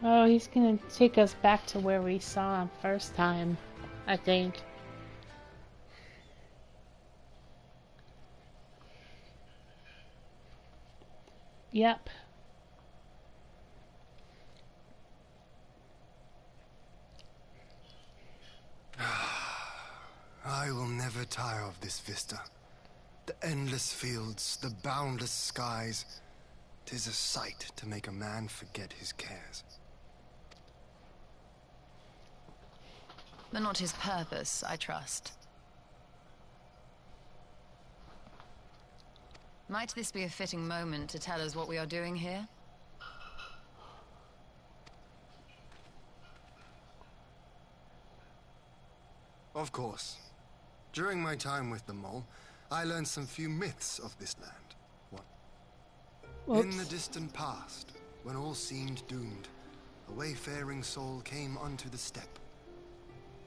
Oh, he's gonna take us back to where we saw him first time, I think. Yep. I will never tire of this vista. The endless fields, the boundless skies. 'Tis a sight to make a man forget his cares. But not his purpose, I trust. Might this be a fitting moment to tell us what we are doing here? Of course. During my time with the mole, I learned some few myths of this land. One. In the Whoops. distant past, when all seemed doomed, a wayfaring soul came unto the steppe.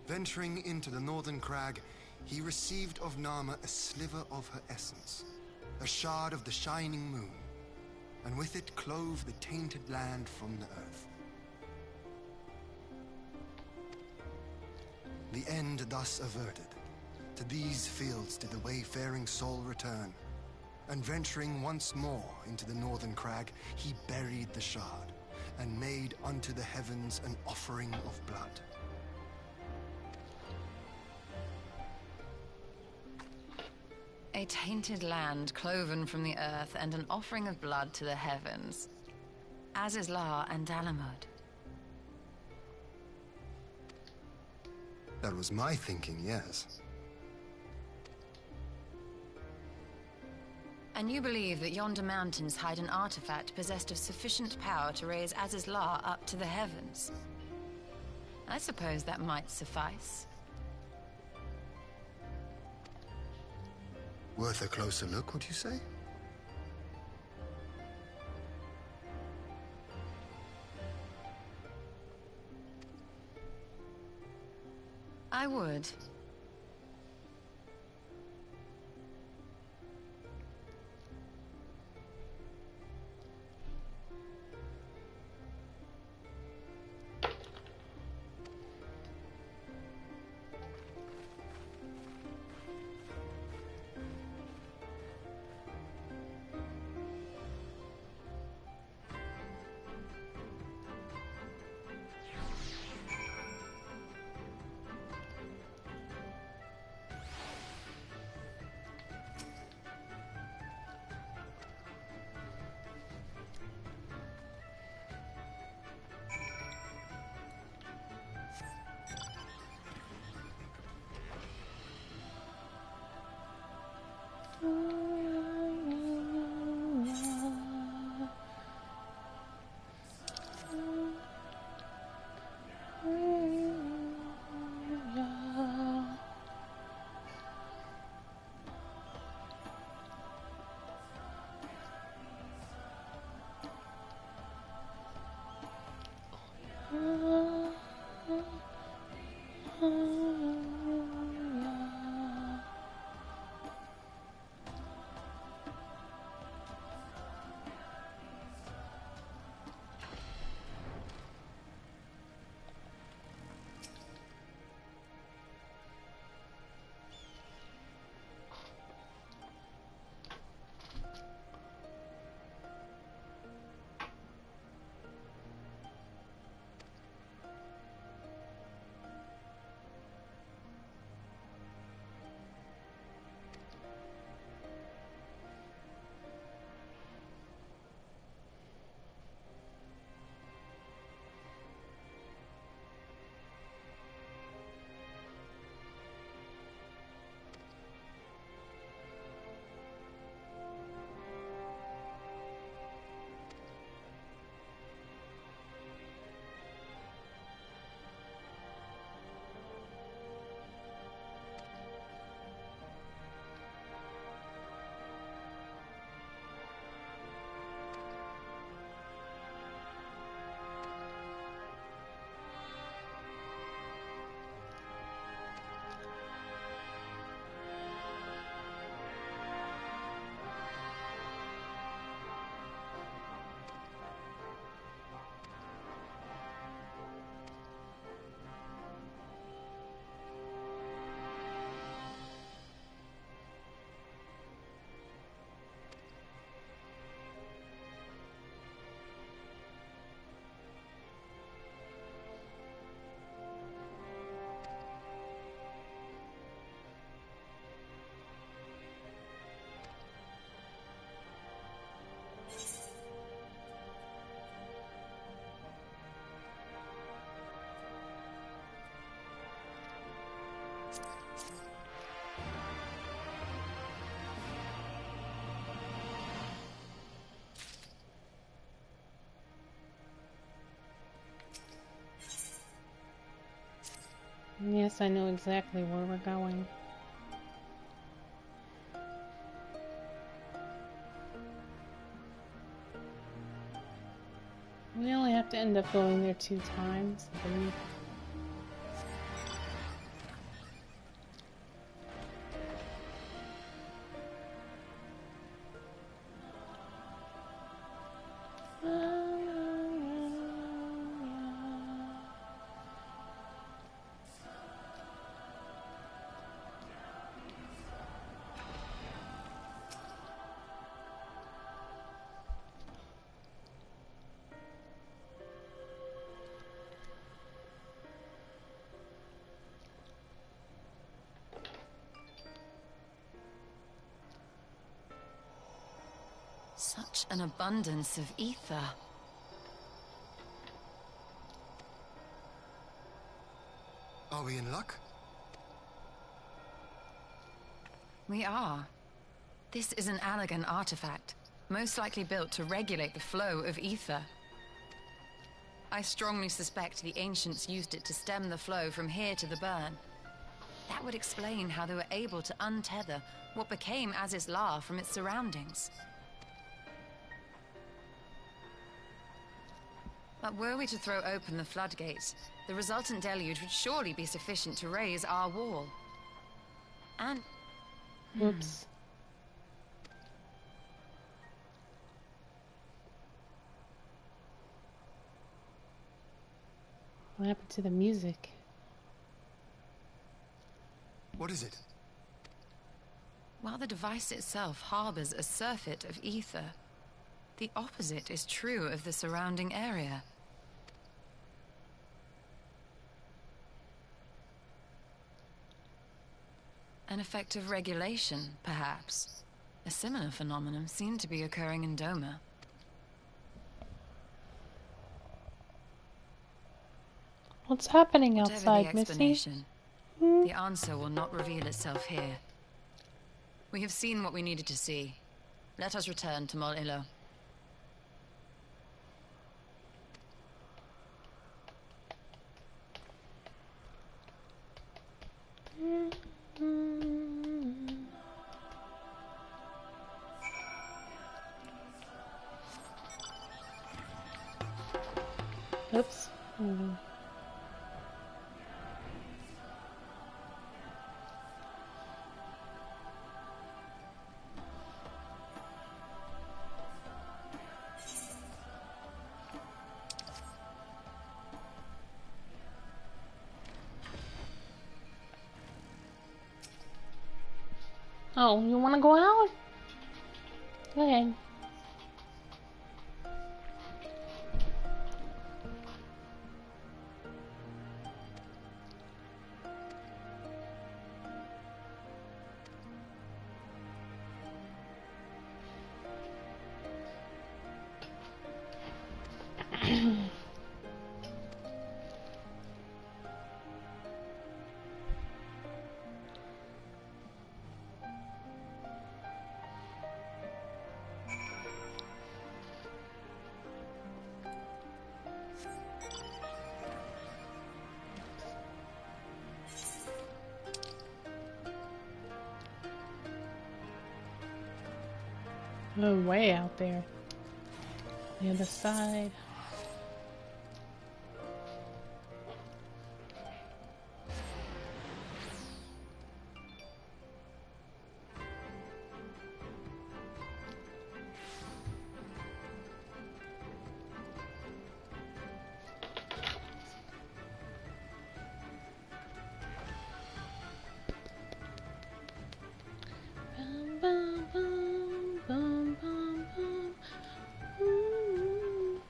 Venturing into the northern crag, he received of Nama a sliver of her essence, a shard of the shining moon, and with it clove the tainted land from the earth. The end thus averted, to these fields did the wayfaring soul return, and venturing once more into the northern crag, he buried the shard, and made unto the heavens an offering of blood. A tainted land cloven from the earth and an offering of blood to the heavens. Azizlar and Dalamud. That was my thinking, yes. And you believe that yonder mountains hide an artifact possessed of sufficient power to raise Azizlar up to the heavens? I suppose that might suffice. Worth a closer look, would you say? I would. Yes, I know exactly where we're going. We only have to end up going there 2 times, I believe. Such an abundance of ether. Are we in luck? We are. This is an Allergan artifact, most likely built to regulate the flow of ether. I strongly suspect the ancients used it to stem the flow from here to the burn. That would explain how they were able to untether what became Aziz's La from its surroundings. But were we to throw open the floodgates, the resultant deluge would surely be sufficient to raise our wall. And... Oops. What happened to the music? What is it? While the device itself harbors a surfeit of ether, the opposite is true of the surrounding area. An effect of regulation, perhaps. A similar phenomenon seemed to be occurring in Doma. What's happening Whatever outside, the Missy? explanation, Hmm? the answer will not reveal itself here. We have seen what we needed to see. Let us return to Mol Ilo. Oops. Oh, you want to go out? Go ahead. Oh, way out there. The other side. Bum, bum, bum, bum, bum, bum. Ooh.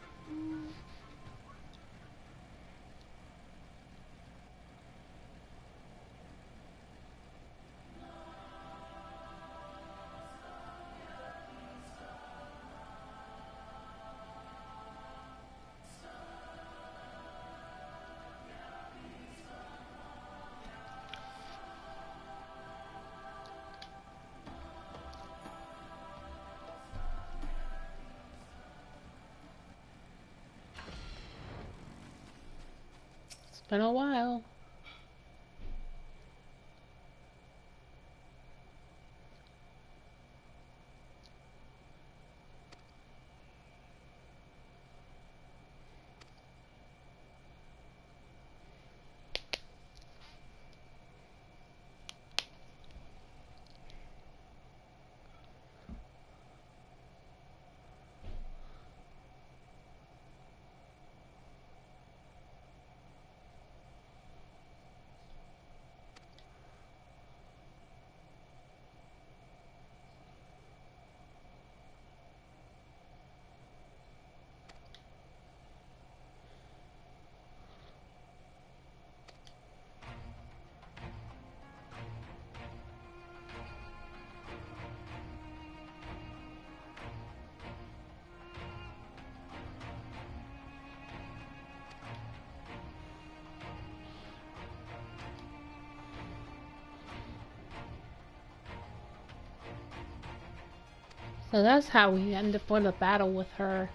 It's been a while. So that's how we end up with a battle with her.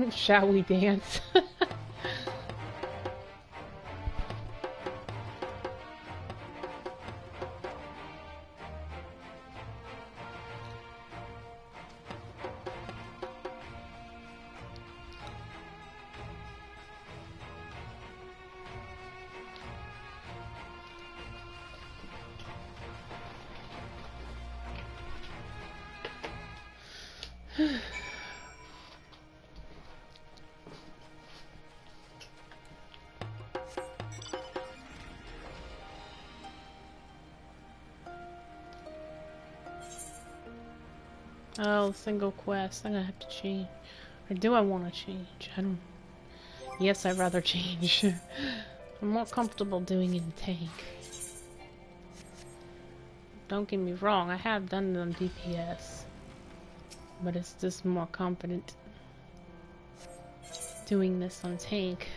Shall we dance? Oh, single quest. I'm gonna have to change. Or do I want to change? I don't... Yes, I'd rather change. I'm more comfortable doing it in tank. Don't get me wrong, I have done it on DPS. But it's just more confident doing this on tank.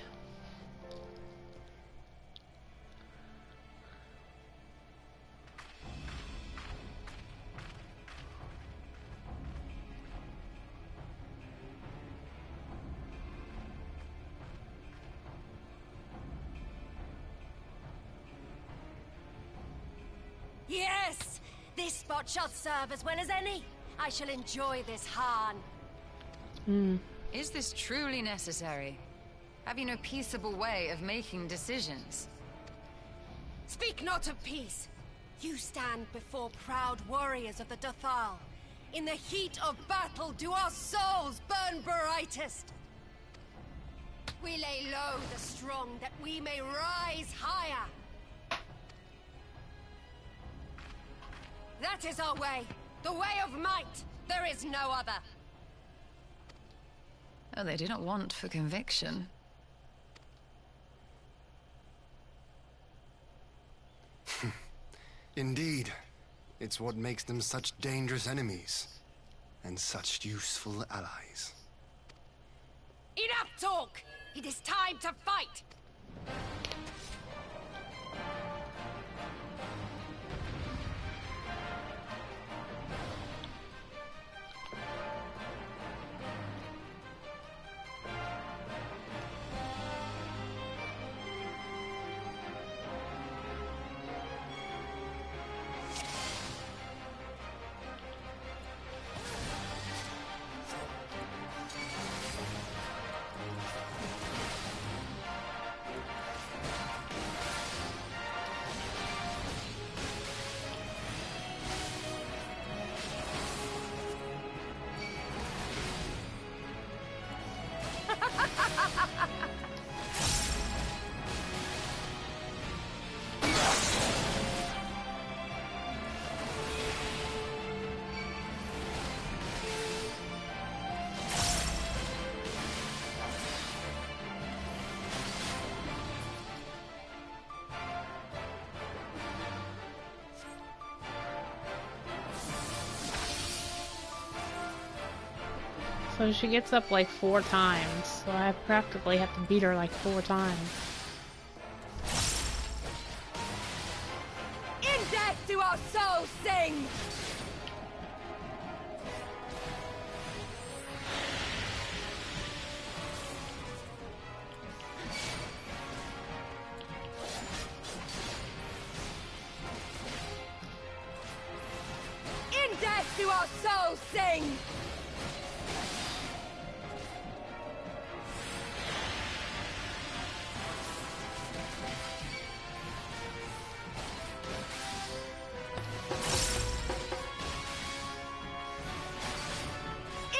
Yes! This spot shall serve as well as any. I shall enjoy this Hahn. Is this truly necessary? Have you no peaceable way of making decisions? Speak not of peace. You stand before proud warriors of the Dothal. In the heat of battle do our souls burn brightest. We lay low the strong that we may rise higher. That is our way. The way of might. There is no other. Oh, they do not want for conviction. Indeed. It's what makes them such dangerous enemies. And such useful allies. Enough talk! It is time to fight! So she gets up like 4 times, so I practically have to beat her like 4 times. In death do our souls sing! In death do our souls sing!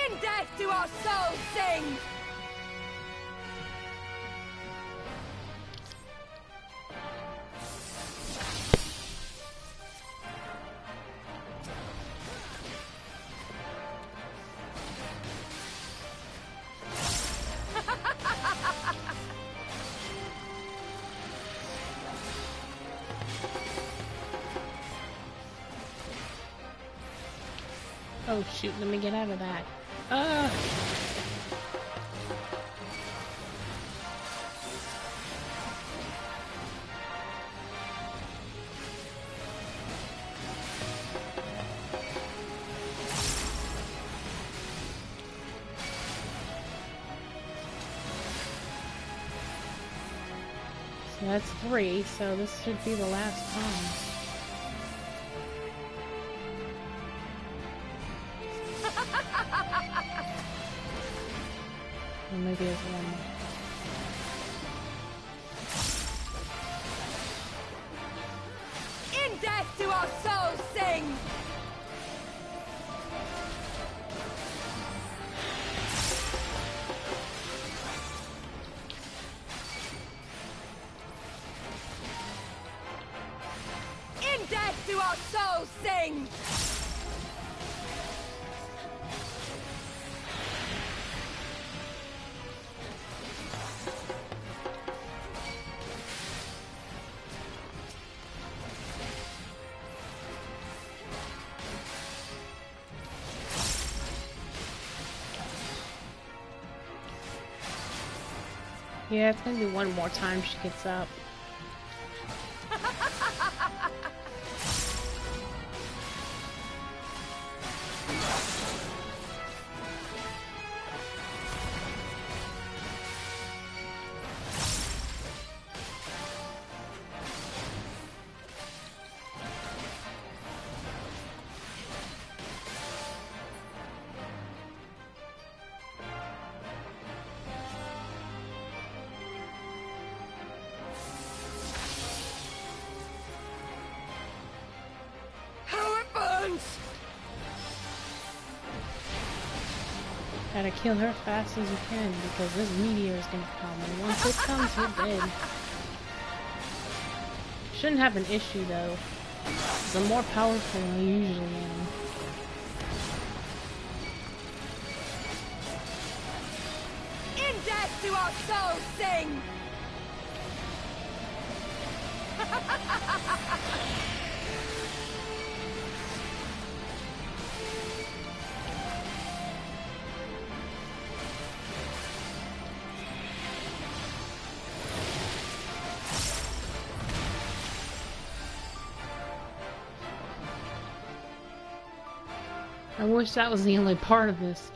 In death do our souls sing! Oh shoot, let me get out of that. So that's 3, so this should be the last time. Or maybe it's 1 more. In death do our souls sing! In death do our souls sing! Yeah, it's gonna be 1 more time she gets up. Gotta kill her fast as you can because this meteor is gonna come, and once it comes, you're dead. Shouldn't have an issue though, because I'm more powerful than I usually am. In death do our souls sing! I wish that was the only part of this.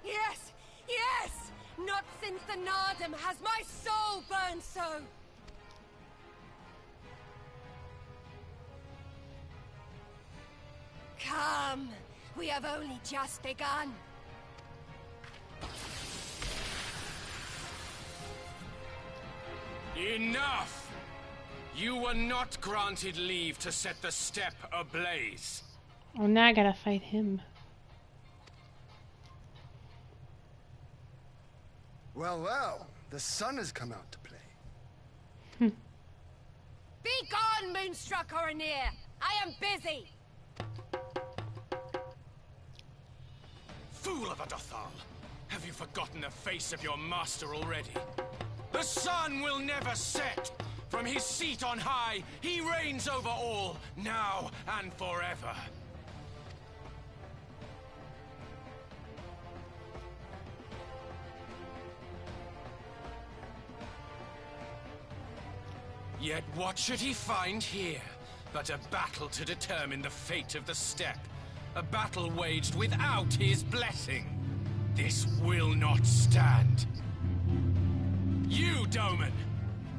Yes! Yes! Not since the Nardum has my soul burned so! Come! We have only just begun. Enough! You were not granted leave to set the steppe ablaze. Oh, now I gotta fight him. Well, well, the sun has come out to play. Be gone, Moonstruck Oranir! I am busy! Fool of a Dothal! Have you forgotten the face of your master already? The sun will never set! From his seat on high, he reigns over all, now and forever. Yet what should he find here but a battle to determine the fate of the steppe? A battle waged without his blessing. This will not stand. You, Doman!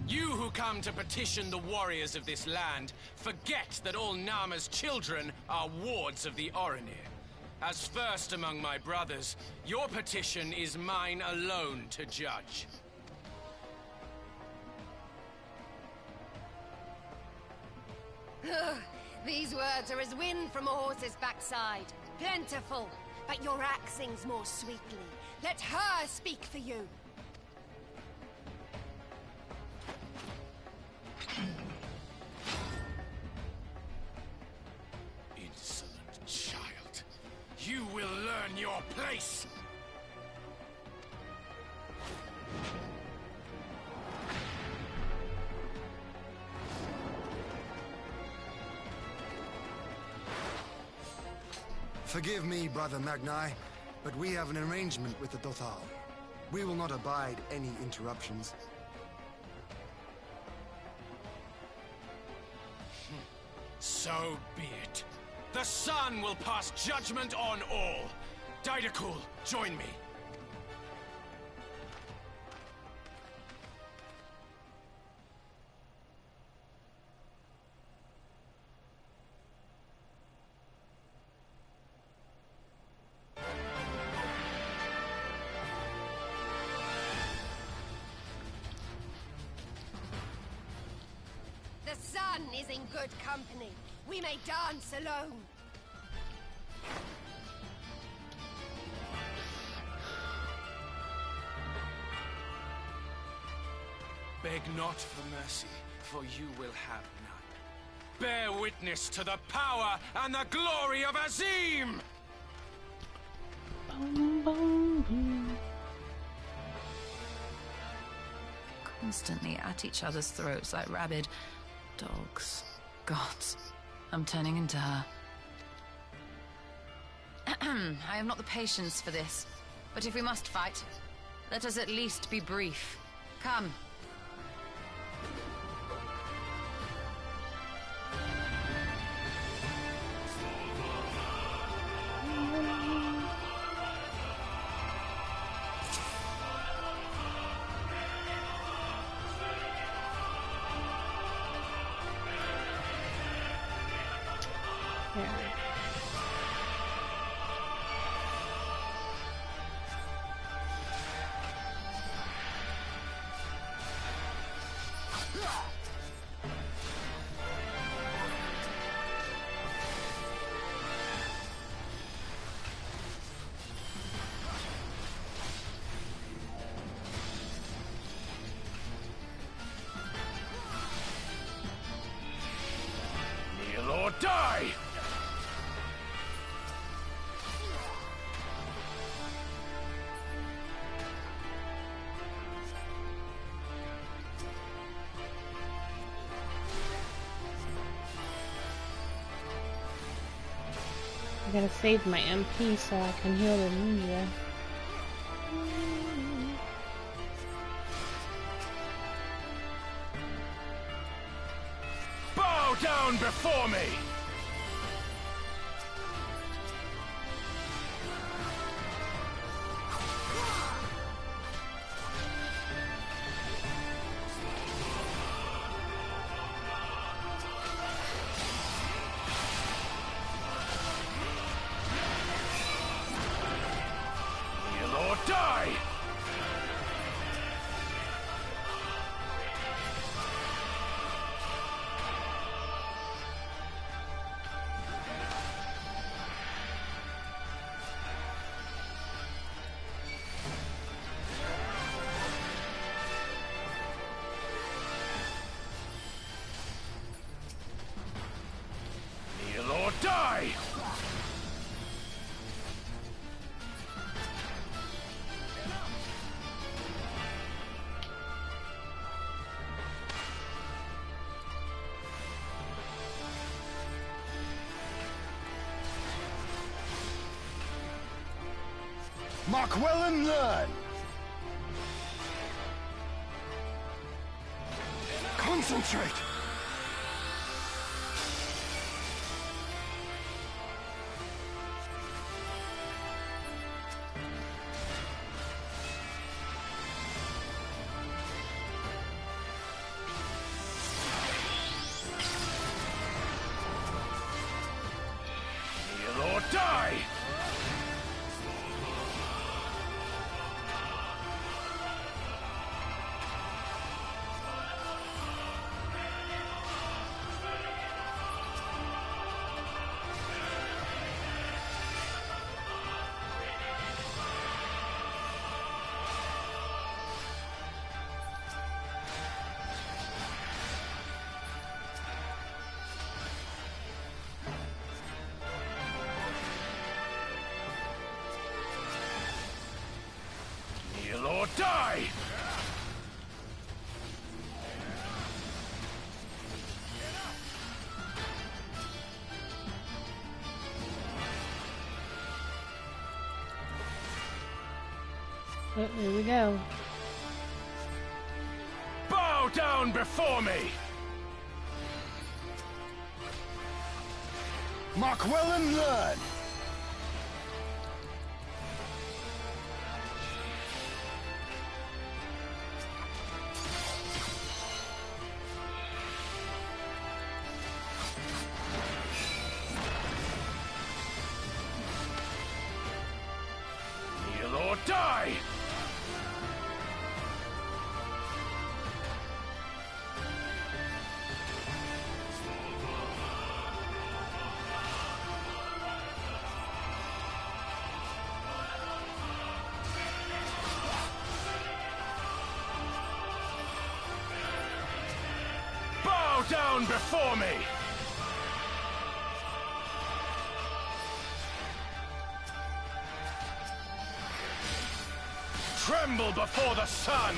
You who come to petition the warriors of this land, forget that all Nama's children are wards of the Oranir. As first among my brothers, your petition is mine alone to judge. These words are as wind from a horse's backside. Plentiful, but your axe sings more sweetly. Let her speak for you. Insolent child. You will learn your place! Forgive me, Brother Magni, but we have an arrangement with the Dothal. We will not abide any interruptions. So be it. The sun will pass judgment on all. Didakul, join me. The sun is in good company. We may dance alone. Beg not for mercy, for you will have none. Bear witness to the power and the glory of Azim! Boom, boom, boom. Constantly at each other's throats like rabid dogs. Gods, I'm turning into her. I have not the patience for this, but if we must fight, let us at least be brief. Come. Kneel or die! I gotta save my MP so I can heal the ninja. Bow down before me! Kneel or die! Kneel or die! Mark well and learn! Concentrate! Kneel or die! Oh, there we go. Bow down before me! Mark well and learn! Kneel or die! Bow down before me! Tremble before the sun!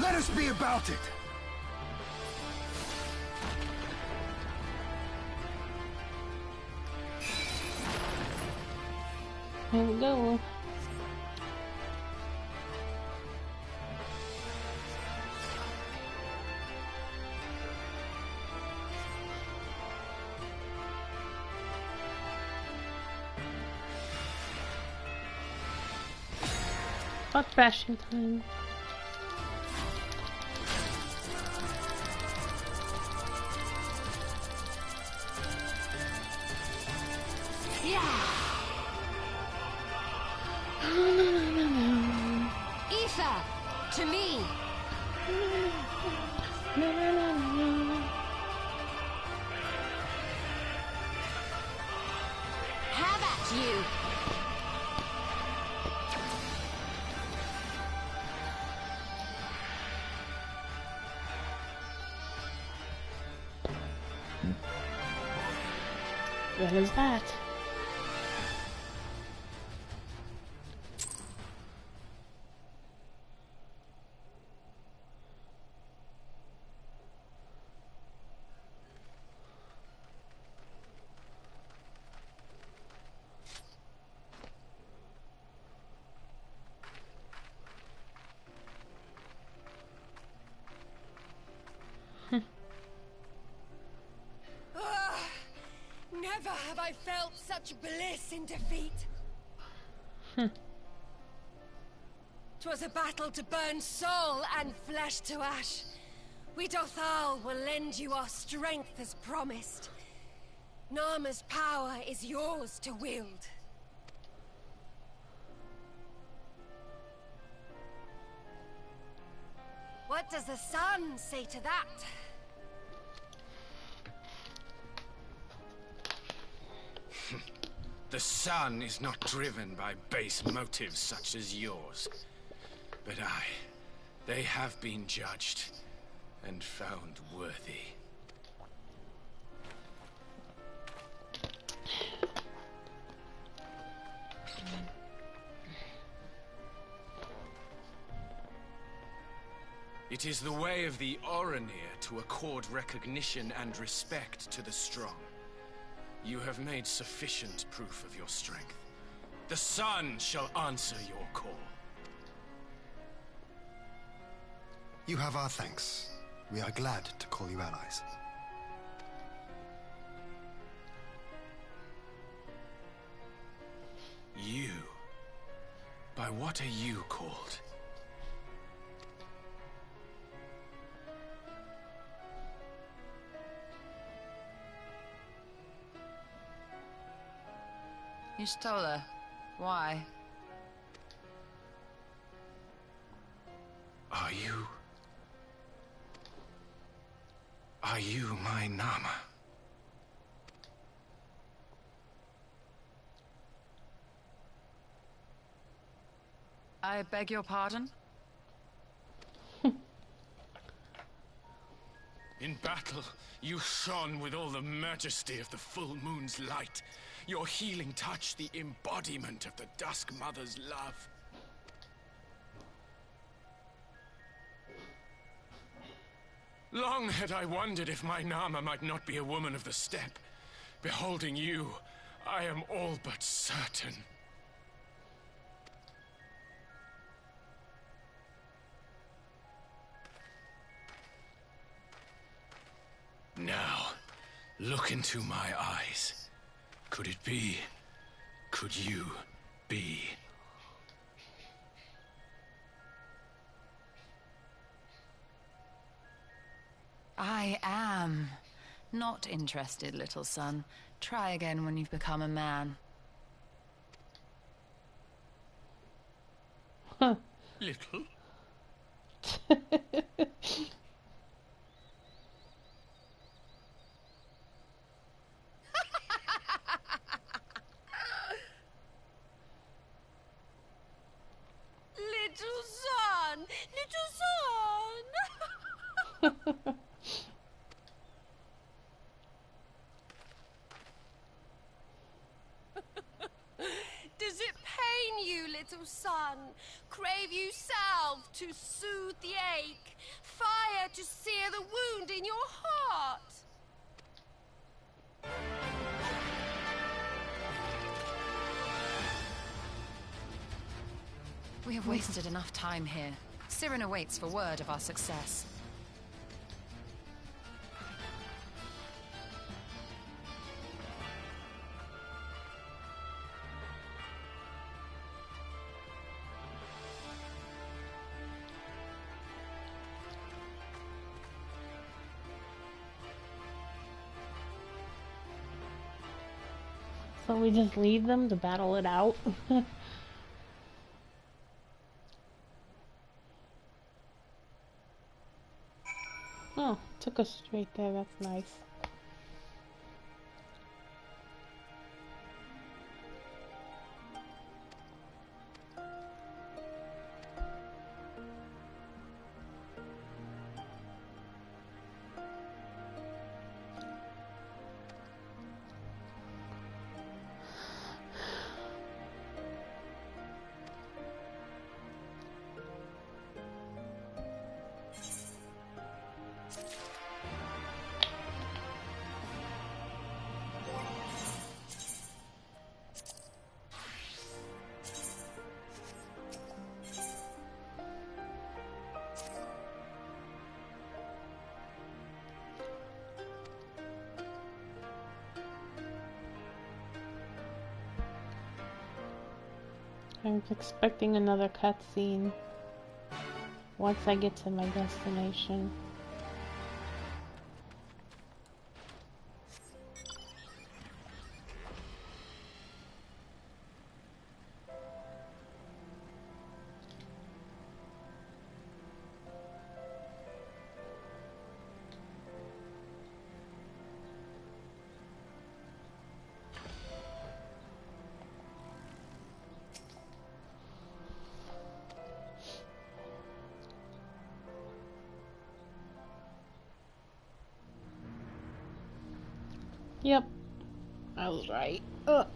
Let us be about it! Here we go. Butt bashing time. Aether, to me! Have at you! What is that? Never have I felt such bliss in defeat. 'Twas a battle to burn soul and flesh to ash. We Dothal will lend you our strength as promised. Narma's power is yours to wield. What does the sun say to that? The sun is not driven by base motives such as yours. But they have been judged and found worthy. It is the way of the Oranir to accord recognition and respect to the strong. You have made sufficient proof of your strength. The sun shall answer your call. You have our thanks. We are glad to call you allies. You? By what are you called? You stole her. Why? Are you my Nama? I beg your pardon? In battle, you shone with all the majesty of the full moon's light. Your healing touch, the embodiment of the Dusk Mother's love. Long had I wondered if my Nama might not be a woman of the steppe. Beholding you, I am all but certain. Now, look into my eyes. Could it be? Could you be? I am. Not interested, little son. Try again when you've become a man. Huh. Little? Little son! Little son! Does it pain you, little son? Crave you salve to soothe the ache? Fire to sear the wound in your heart? We have wasted enough time here. Siren awaits for word of our success. So we just leave them to battle it out? Oh, took us straight there, that's nice. I was expecting another cutscene once I get to my destination. Yep, I was right. Ugh.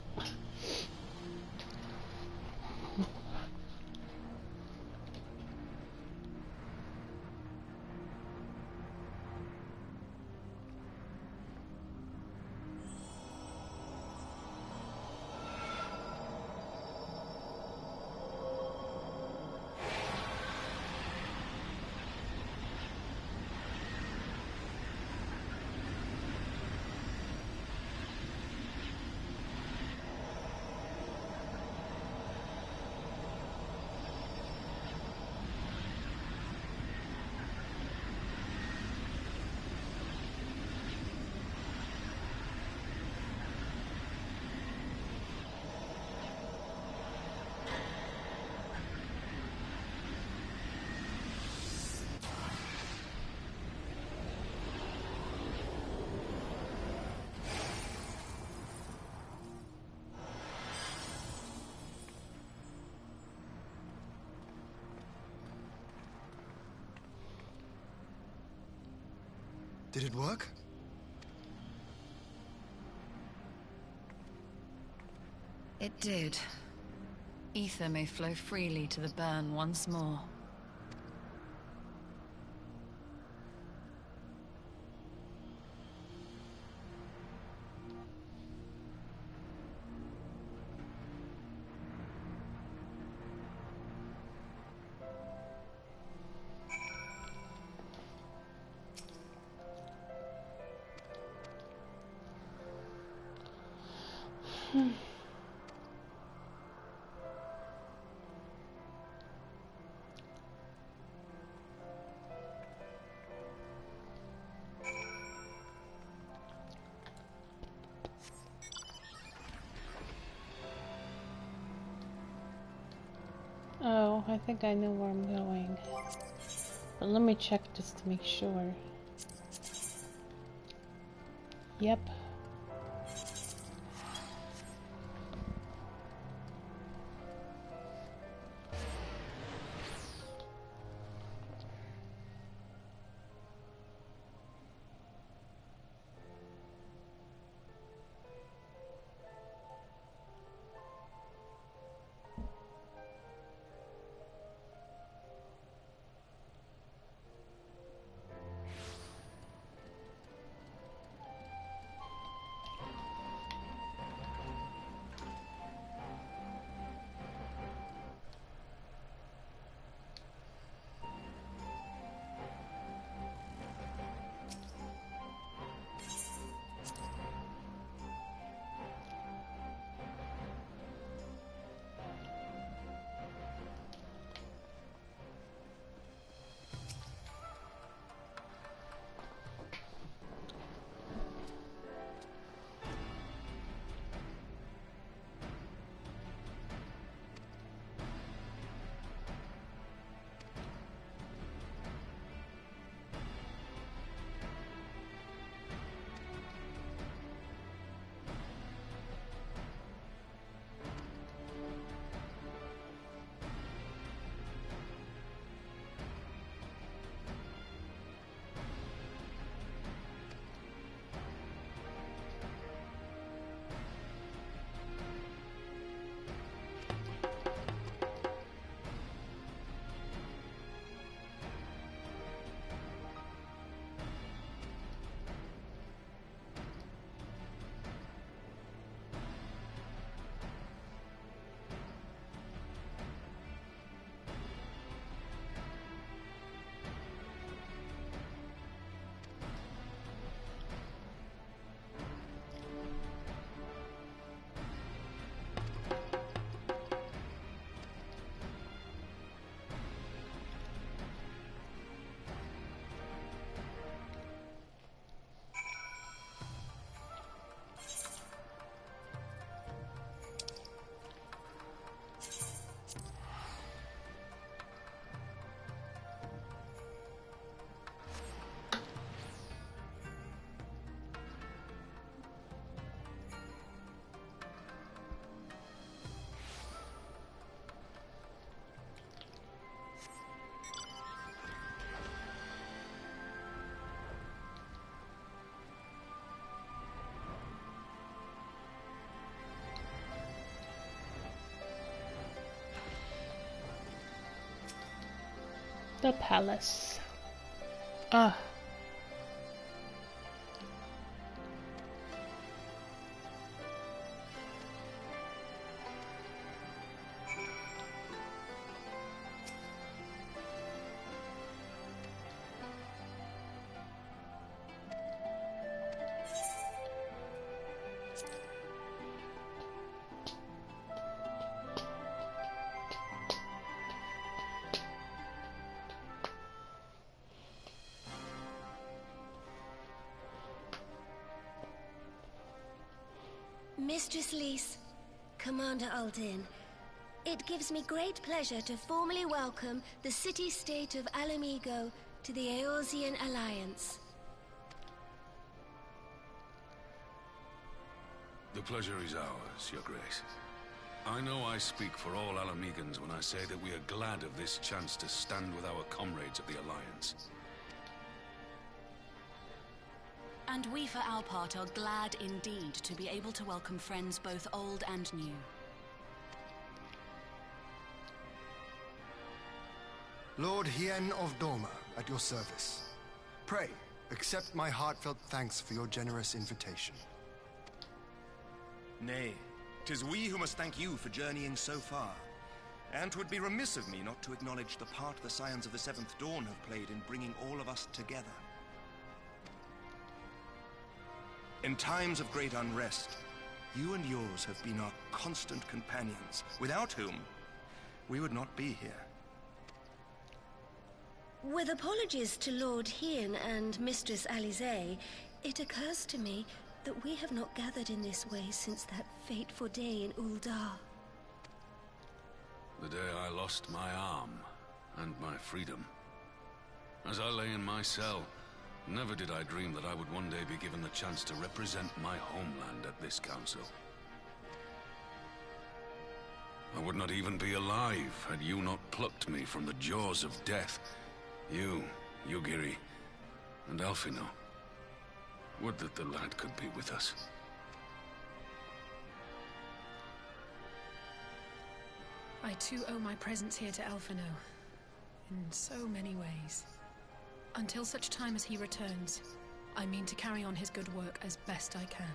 Did it work? It did. Ether may flow freely to the burn once more. Oh, I think I know where I'm going. But let me check just to make sure. Yep. The palace. Ah. Mistress Lys, Commander Aldin, it gives me great pleasure to formally welcome the city-state of Alamigo to the Eorzean Alliance. The pleasure is ours, Your Grace. I know I speak for all Alamegans when I say that we are glad of this chance to stand with our comrades of the Alliance. And we for our part are glad indeed to be able to welcome friends both old and new. Lord Hien of Doma, at your service. Pray, accept my heartfelt thanks for your generous invitation. Nay, 'tis we who must thank you for journeying so far. And 'twould be remiss of me not to acknowledge the part the Scions of the Seventh Dawn have played in bringing all of us together. In times of great unrest, you and yours have been our constant companions, without whom we would not be here. With apologies to Lord Hien and Mistress Alize, it occurs to me that we have not gathered in this way since that fateful day in Uldar. The day I lost my arm and my freedom. As I lay in my cell, never did I dream that I would one day be given the chance to represent my homeland at this council. I would not even be alive had you not plucked me from the jaws of death. You, Yugiri, and Alphino. Would that the lad could be with us. I too owe my presence here to Alphino, in so many ways. Until such time as he returns, I mean to carry on his good work as best I can.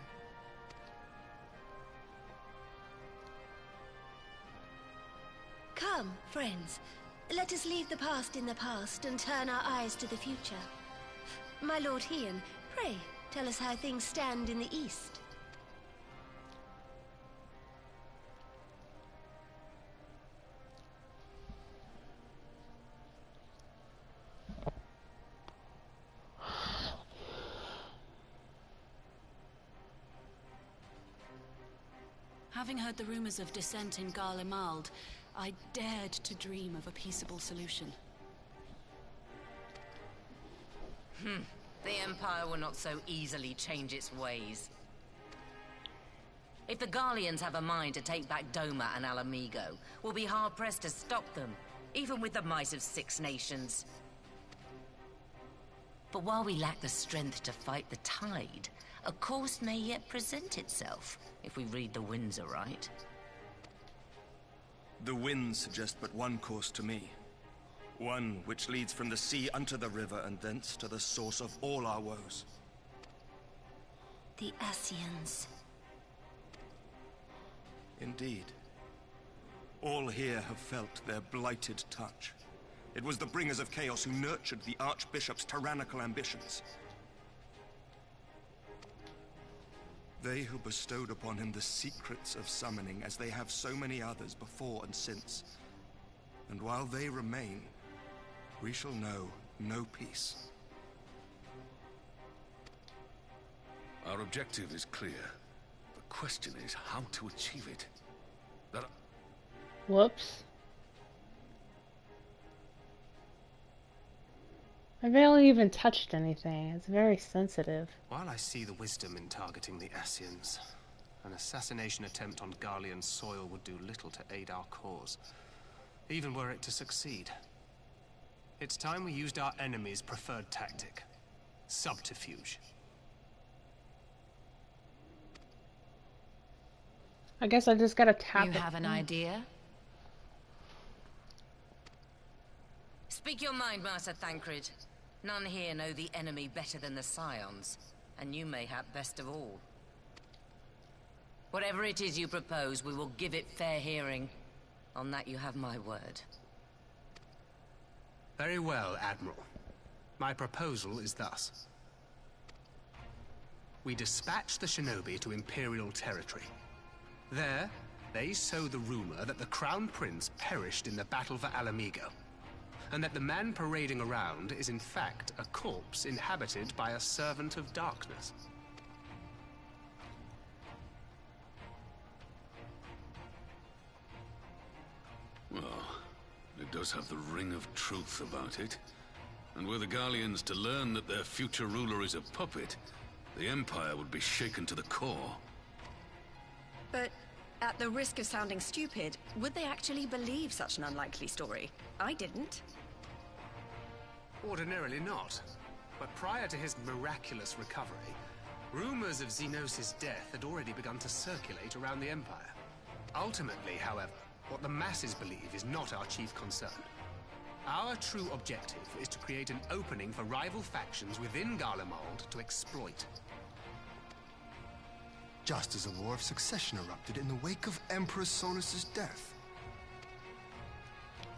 Come, friends. Let us leave the past in the past and turn our eyes to the future. My Lord Hien, pray, tell us how things stand in the east. Having heard the rumors of dissent in Garlemald, I dared to dream of a peaceable solution. The Empire will not so easily change its ways. If the Garleans have a mind to take back Doma and Alamigo, we'll be hard-pressed to stop them, even with the might of 6 nations. But while we lack the strength to fight the tide, a course may yet present itself, if we read the winds aright. The winds suggest but one course to me. One which leads from the sea unto the river and thence to the source of all our woes. The Ascians. Indeed. All here have felt their blighted touch. It was the bringers of chaos who nurtured the Archbishop's tyrannical ambitions. They who bestowed upon him the secrets of summoning, as they have so many others before and since. And while they remain, we shall know no peace. Our objective is clear. The question is how to achieve it. Whoops. I barely even touched anything. It's very sensitive. While I see the wisdom in targeting the Ascians, an assassination attempt on Garlean soil would do little to aid our cause, even were it to succeed. It's time we used our enemy's preferred tactic: subterfuge. I guess I just gotta tap it. You have an idea? Speak your mind, Master Thancred. None here know the enemy better than the Scions, and you mayhap best of all. Whatever it is you propose, we will give it fair hearing. On that you have my word. Very well, Admiral. My proposal is thus. We dispatch the shinobi to Imperial territory. There, they sow the rumor that the Crown Prince perished in the battle for Alamigo, and that the man parading around is in fact a corpse inhabited by a servant of darkness. Well, it does have the ring of truth about it. And were the Garleans to learn that their future ruler is a puppet, the Empire would be shaken to the core. But at the risk of sounding stupid, would they actually believe such an unlikely story? I didn't. Ordinarily not. But prior to his miraculous recovery, rumors of Xenos' death had already begun to circulate around the Empire. Ultimately, however, what the masses believe is not our chief concern. Our true objective is to create an opening for rival factions within Garlemald to exploit. Just as a war of succession erupted in the wake of Emperor Solus's death.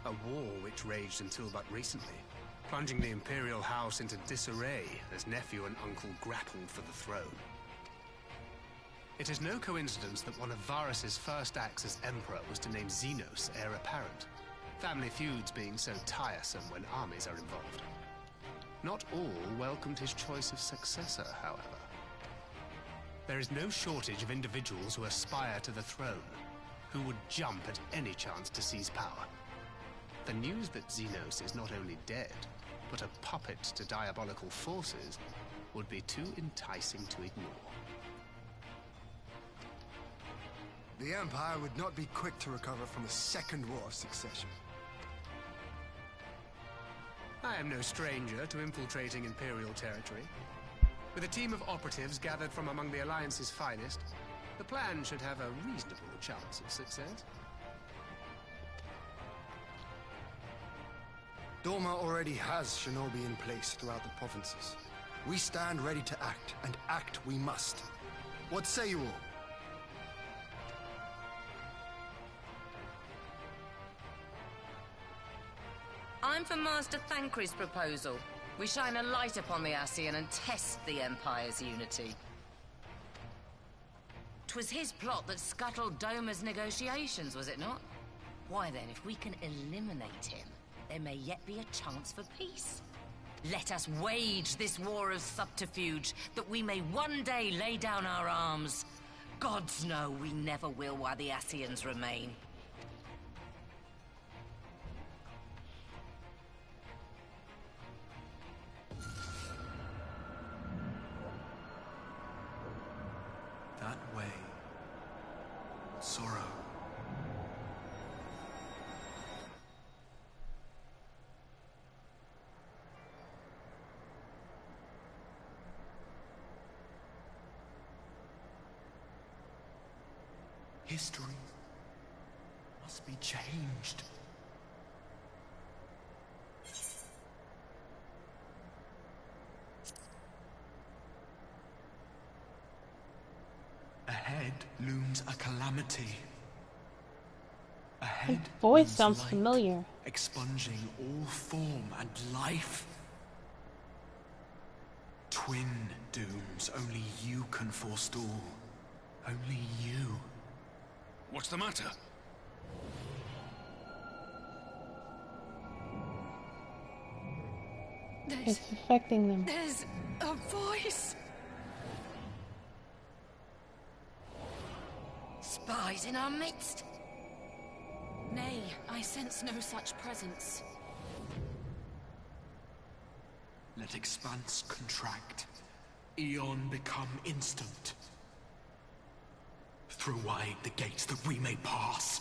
A war which raged until but recently, plunging the Imperial House into disarray as nephew and uncle grappled for the throne. It is no coincidence that one of Varus's first acts as Emperor was to name Xenos heir apparent, family feuds being so tiresome when armies are involved. Not all welcomed his choice of successor, however. There is no shortage of individuals who aspire to the throne, who would jump at any chance to seize power. The news that Xenos is not only dead, but a puppet to diabolical forces, would be too enticing to ignore. The Empire would not be quick to recover from a second war of succession. I am no stranger to infiltrating Imperial territory. With a team of operatives gathered from among the Alliance's finest, the plan should have a reasonable chance of success. Dorma already has shinobi in place throughout the provinces. We stand ready to act, and act we must. What say you all? I'm for Master Thancred's proposal. We shine a light upon the Ascian and test the Empire's unity. 'Twas his plot that scuttled Doma's negotiations, was it not? Why then, if we can eliminate him, there may yet be a chance for peace. Let us wage this war of subterfuge, that we may one day lay down our arms. Gods know we never will while the Ascians remain. That way. Sorrow. History must be changed. Ahead looms a calamity. Ahead That voice looms sounds light, familiar. expunging all form and life. Twin dooms only you can forestall. Only you. What's the matter? It's affecting them. There's a voice. Spies in our midst. Nay, I sense no such presence. Let expanse contract. Eon become instant. Throw wide the gates that we may pass.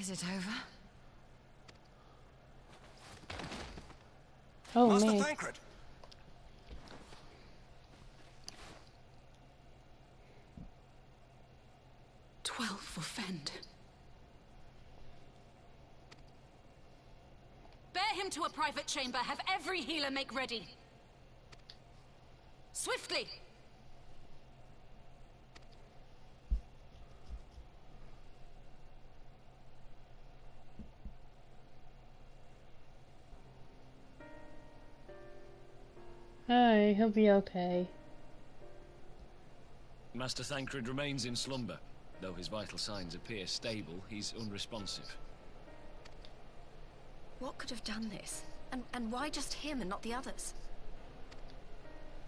Is it over? Oh, Master man. Thancred! 12 for Fend. Bear him to a private chamber. Have every healer make ready. Swiftly! Hi, he'll be okay. Master Thancred remains in slumber. Though his vital signs appear stable, he's unresponsive. What could have done this? And why just him and not the others?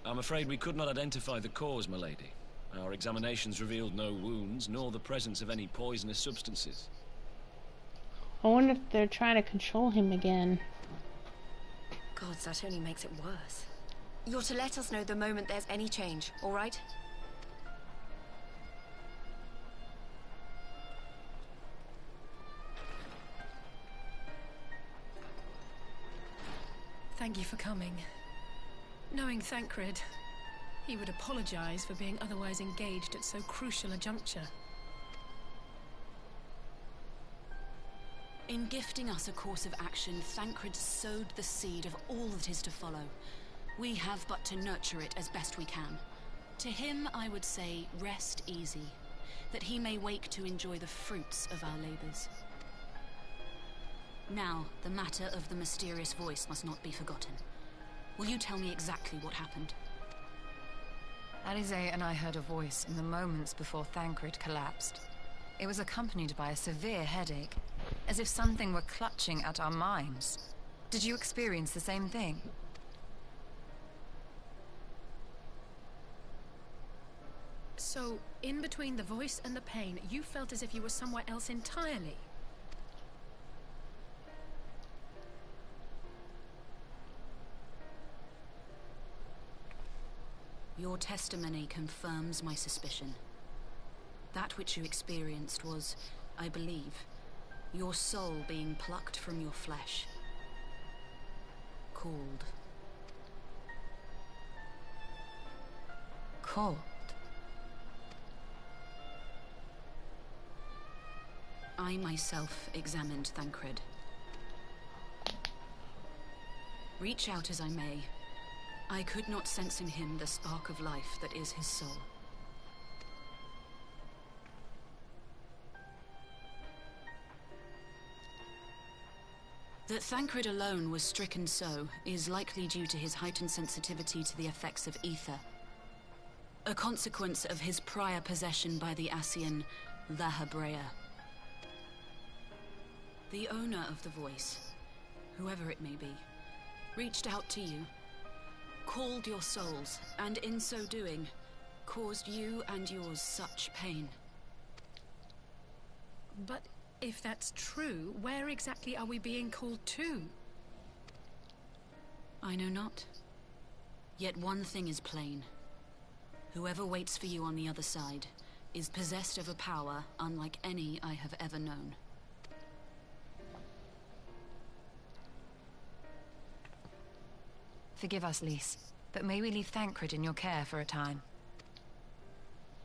I'm afraid we could not identify the cause, my lady. Our examinations revealed no wounds, nor the presence of any poisonous substances. I wonder if they're trying to control him again. God, Gods, that only makes it worse. You're to let us know the moment there's any change, all right? Thank you for coming. Knowing Thancred, he would apologize for being otherwise engaged at so crucial a juncture. In gifting us a course of action, Thancred sowed the seed of all that is to follow. We have but to nurture it as best we can. To him, I would say, rest easy, that he may wake to enjoy the fruits of our labors. Now, the matter of the mysterious voice must not be forgotten. Will you tell me exactly what happened? Alize and I heard a voice in the moments before Thancred collapsed. It was accompanied by a severe headache, as if something were clutching at our minds. Did you experience the same thing? So, in between the voice and the pain, you felt as if you were somewhere else entirely? Your testimony confirms my suspicion. That which you experienced was, I believe, your soul being plucked from your flesh. Called. Called? I myself examined Thancred. Reach out as I may, I could not sense in him the spark of life that is his soul. That Thancred alone was stricken so is likely due to his heightened sensitivity to the effects of ether, a consequence of his prior possession by the Ascian La Hebrea. The owner of the voice, whoever it may be, reached out to you, called your souls, and in so doing, caused you and yours such pain. But if that's true, where exactly are we being called to? I know not. Yet one thing is plain. Whoever waits for you on the other side is possessed of a power unlike any I have ever known. Forgive us, Lys, but may we leave Thancred in your care for a time?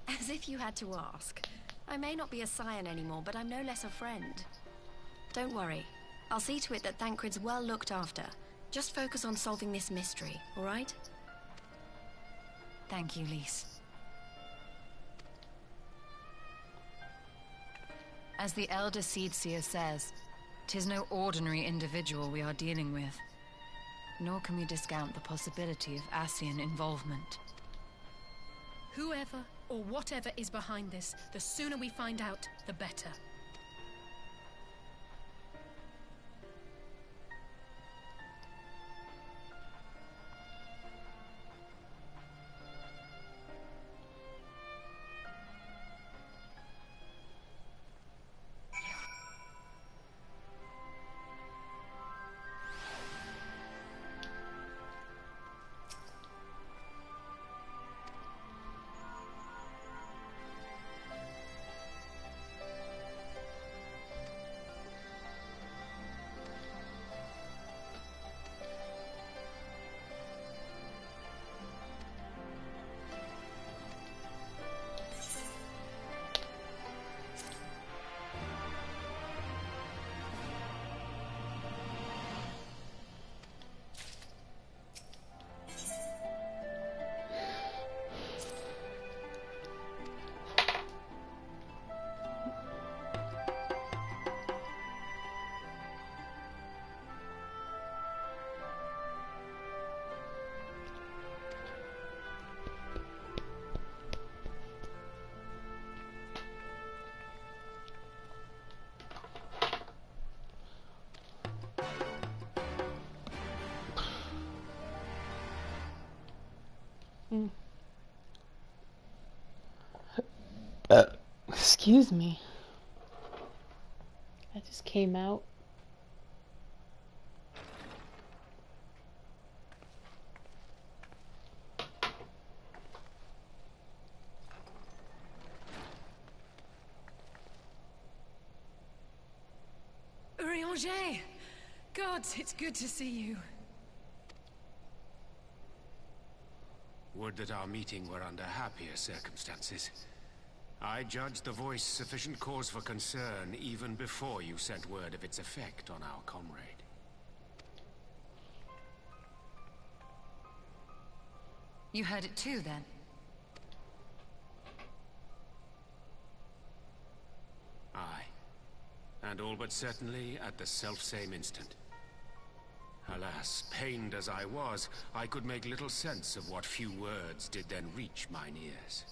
As if you had to ask. I may not be a scion anymore, but I'm no less a friend. Don't worry. I'll see to it that Thancred's well looked after. Just focus on solving this mystery, all right? Thank you, Lys. As the Elder Seedseer says, 'tis no ordinary individual we are dealing with. Nor can we discount the possibility of Ascian involvement. Whoever or whatever is behind this, the sooner we find out, the better. Excuse me. I just came out. Urianger! Gods, it's good to see you. Would that our meeting were under happier circumstances. I judged the voice sufficient cause for concern even before you sent word of its effect on our comrade. You heard it too, then? Aye. And all but certainly at the selfsame instant. Alas, pained as I was, I could make little sense of what few words did then reach mine ears.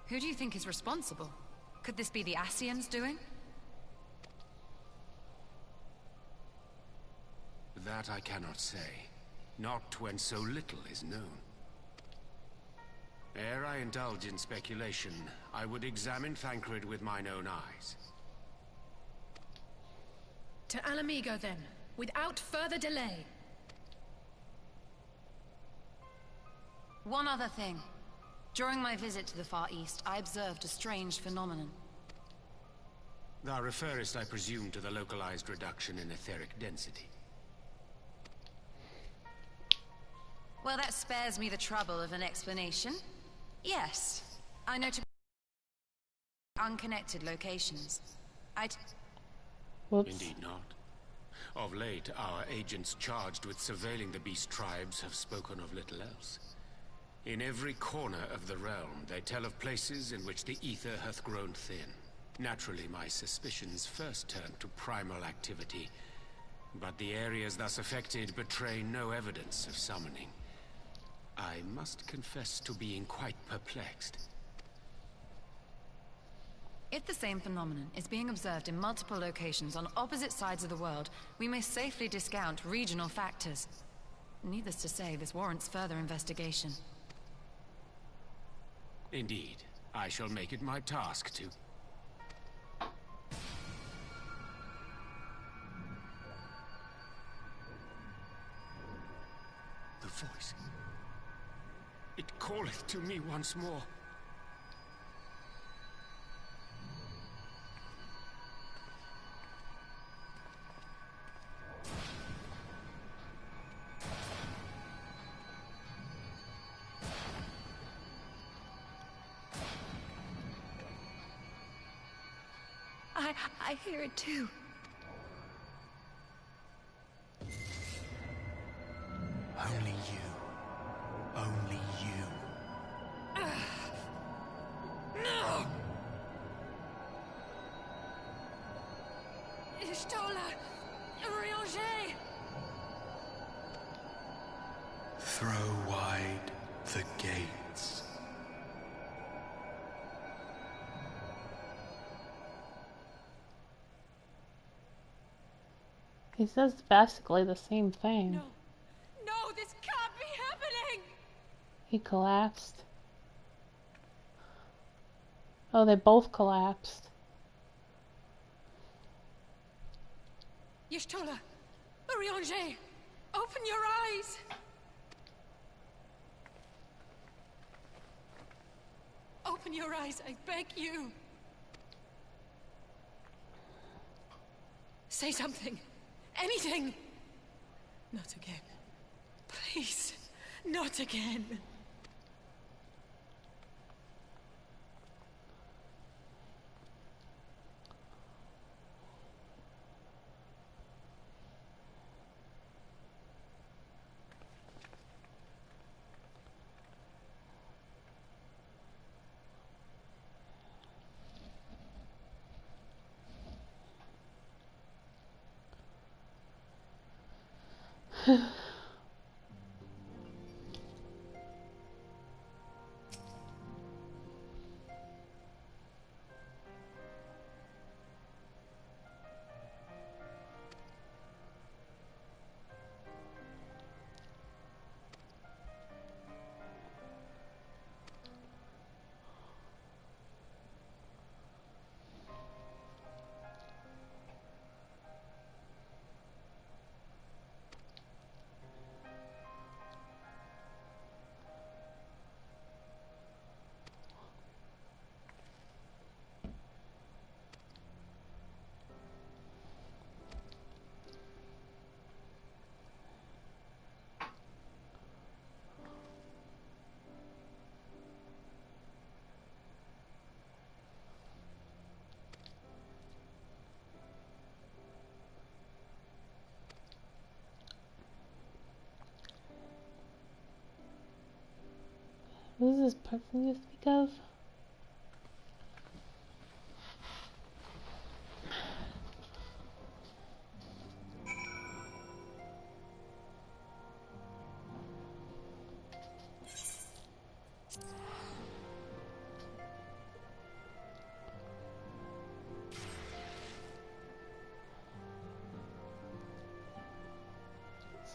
Who do you think is responsible? Could this be the Ascians' doing? That I cannot say. Not when so little is known. Ere I indulge in speculation, I would examine Thancred with mine own eyes. To Alamigo, then, without further delay. One other thing. During my visit to the Far East, I observed a strange phenomenon. Thou referrest, I presume, to the localized reduction in etheric density. Well, that spares me the trouble of an explanation. Yes, I know to unconnected locations. Whoops. Indeed not. Of late, our agents charged with surveilling the beast tribes have spoken of little else. In every corner of the realm, they tell of places in which the ether hath grown thin. Naturally, my suspicions first turned to primal activity, but the areas thus affected betray no evidence of summoning. I must confess to being quite perplexed. If the same phenomenon is being observed in multiple locations on opposite sides of the world, we may safely discount regional factors. Needless to say, this warrants further investigation. Indeed, I shall make it my task to. The voice. It calleth to me once more. I hear it too. Only you. Only you. No! Ishtola! Urianger! Throw wide the gates. He says basically the same thing. No. No, this can't be happening! He collapsed. Oh, they both collapsed. Y'shtola! Urianger! Open your eyes! Open your eyes, I beg you! Say something! Anything! Not again. Please, not again. this perfume you speak of?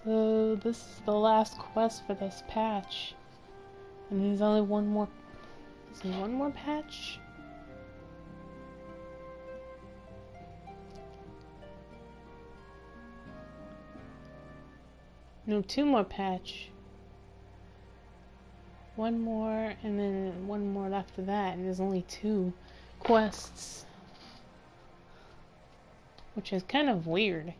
So this is the last quest for this patch. And there's only one more. Is there one more patch? No, two more patch. One more, and then one more after that, and there's only two quests. Which is kind of weird.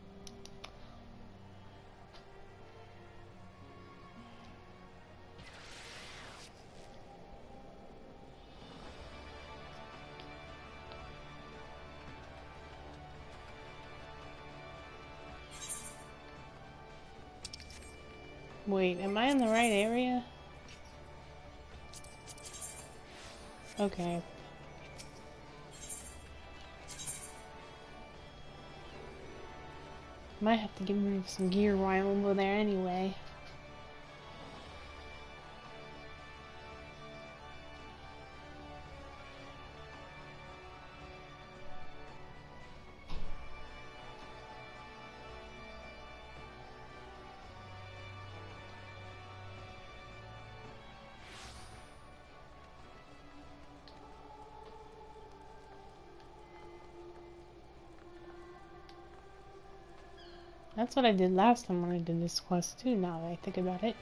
Wait, am I in the right area? Okay. Might have to get rid of some gear while I'm over there anyway. That's what I did last time when I did this quest too, now that I think about it.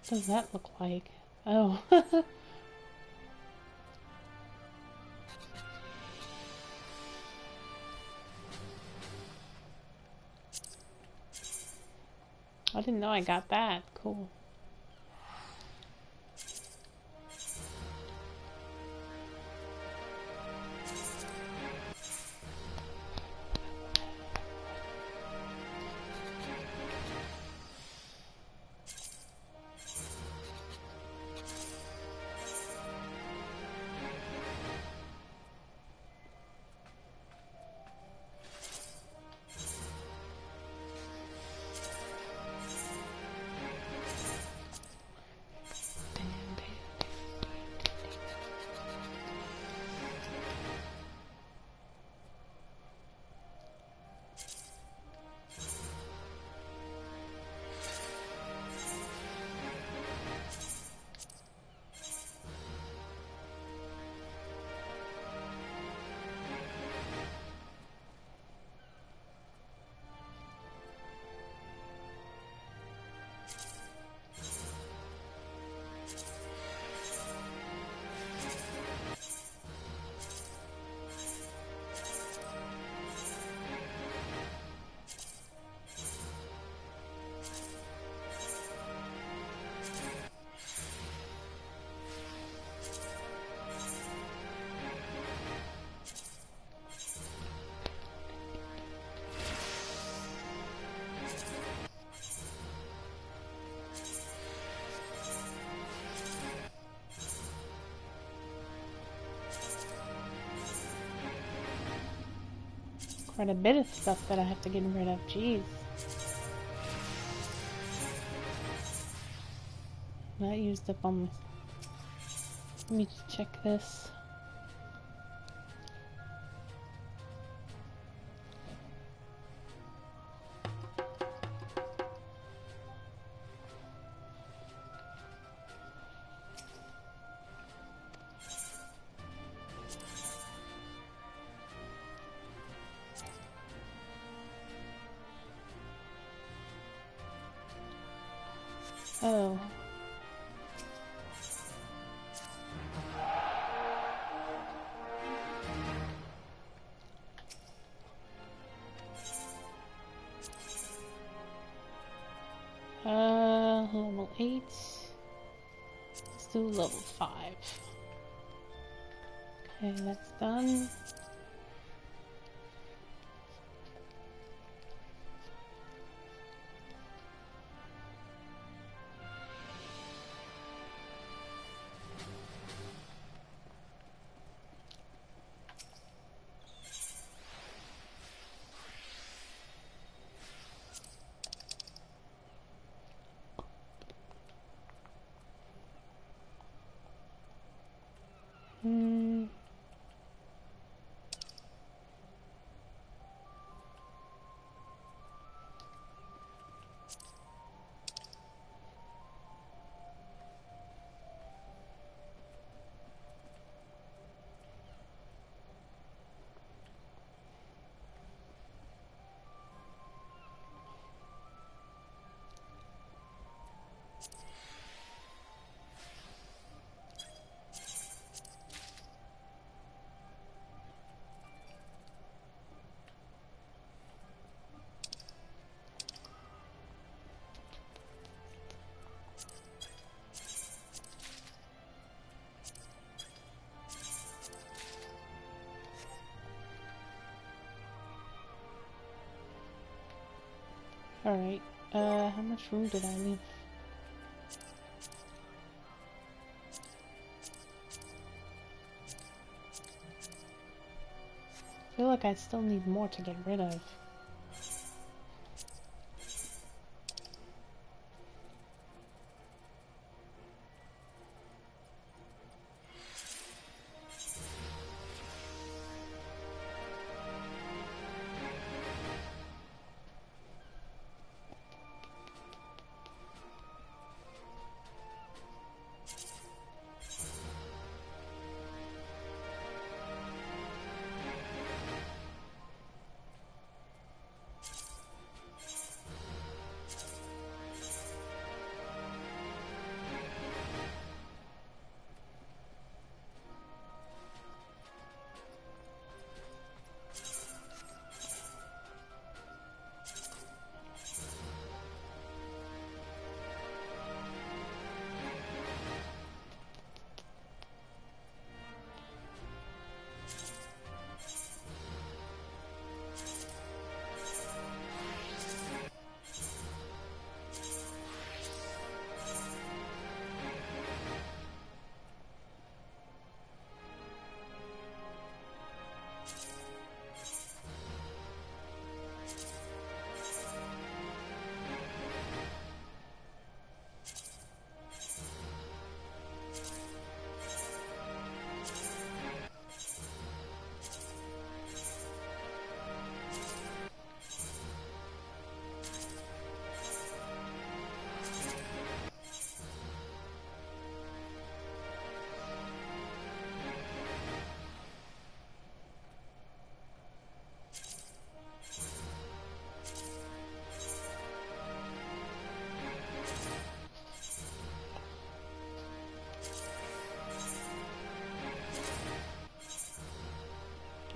What does that look like? Oh. I didn't know I got that. Cool. Quite a bit of stuff that I have to get rid of. Jeez. That used up on. Let me check this. Oh. Level 8. Let's do level 5. Okay, that's done. Alright, how much room did I leave? I feel like I still need more to get rid of.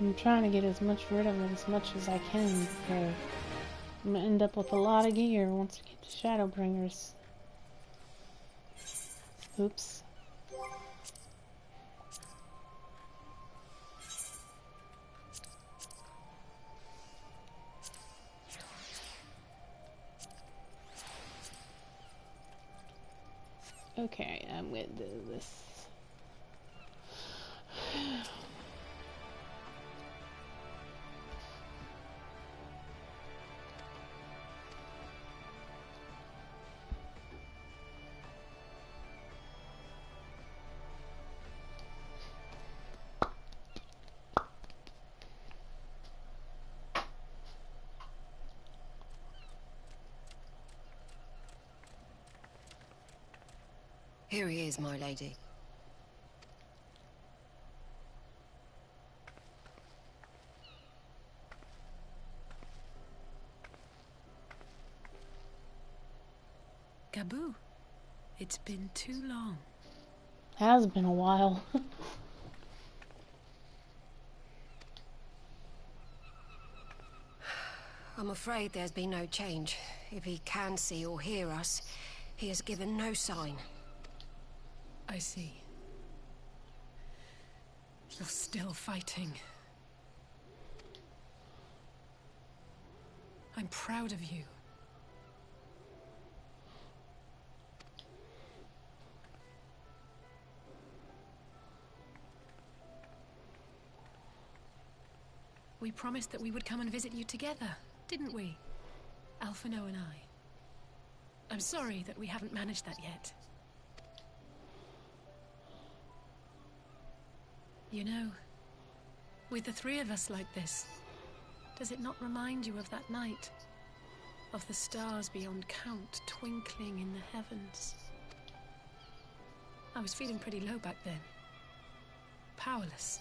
I'm trying to get as much rid of it as much as I can before I'm gonna end up with a lot of gear once we get to Shadowbringers. Oops. Okay, I'm gonna do this. Here he is, my lady. Gabu, it's been too long. Has been a while. I'm afraid there's been no change. If he can see or hear us, he has given no sign. I see. You're still fighting. I'm proud of you. We promised that we would come and visit you together, didn't we? Alphino and I. I'm sorry that we haven't managed that yet. You know, with the three of us like this, does it not remind you of that night? Of the stars beyond count twinkling in the heavens? I was feeling pretty low back then. Powerless.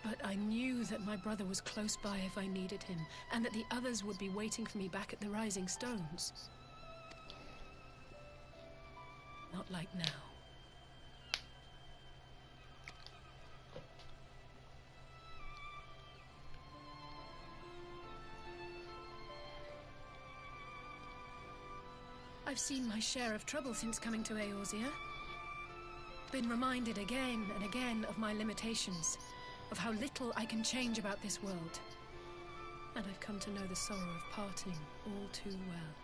But I knew that my brother was close by if I needed him, and that the others would be waiting for me back at the Rising Stones. Not like now. I've seen my share of trouble since coming to Eorzea. Been reminded again and again of my limitations, of how little I can change about this world. And I've come to know the sorrow of parting all too well.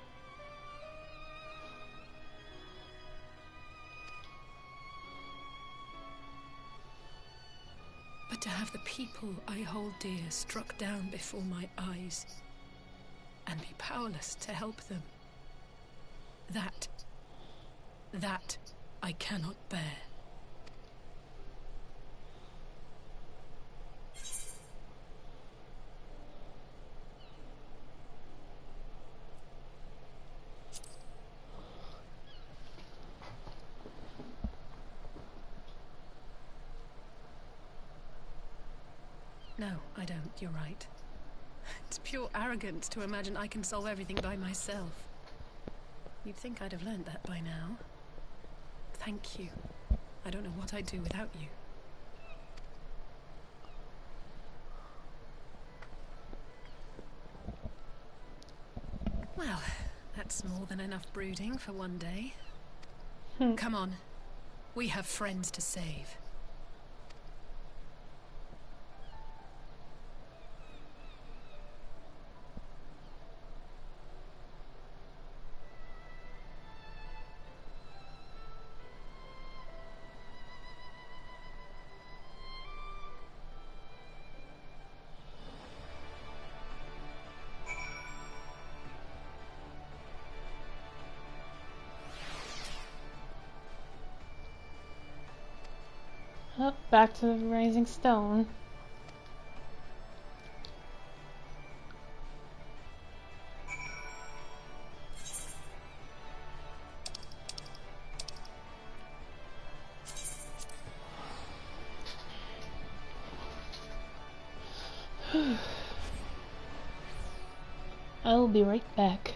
But to have the people I hold dear struck down before my eyes, and be powerless to help them, that I cannot bear. No, I don't. You're right. It's pure arrogance to imagine I can solve everything by myself. You'd think I'd have learned that by now. Thank you. I don't know what I'd do without you. Well, that's more than enough brooding for one day. Come on. We have friends to save. Oh, back to the Rising Stone. I'll be right back.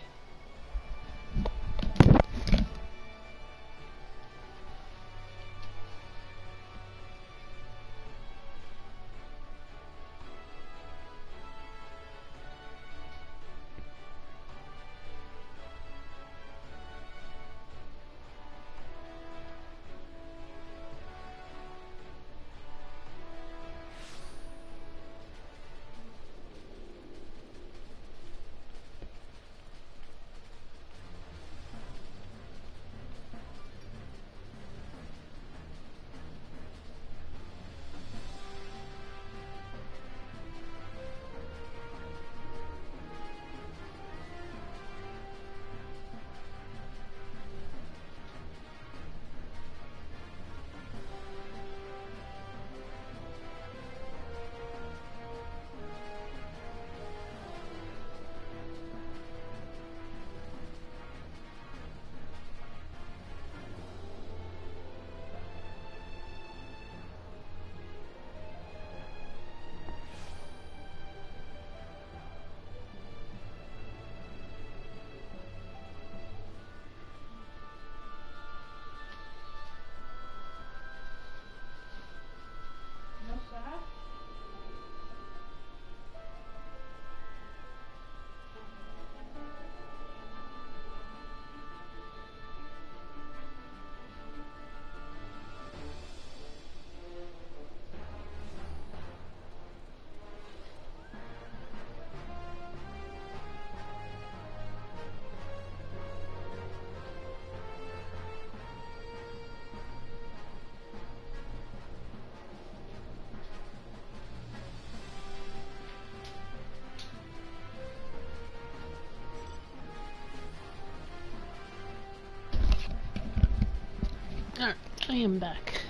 I am back.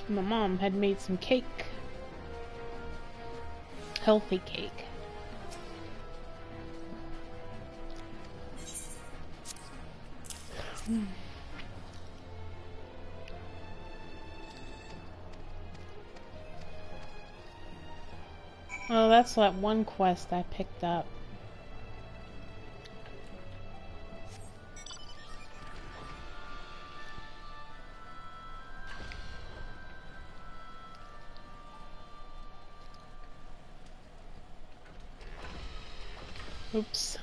My mom had made some cake. Healthy cake. Oh, that's that one quest I picked up. Oops.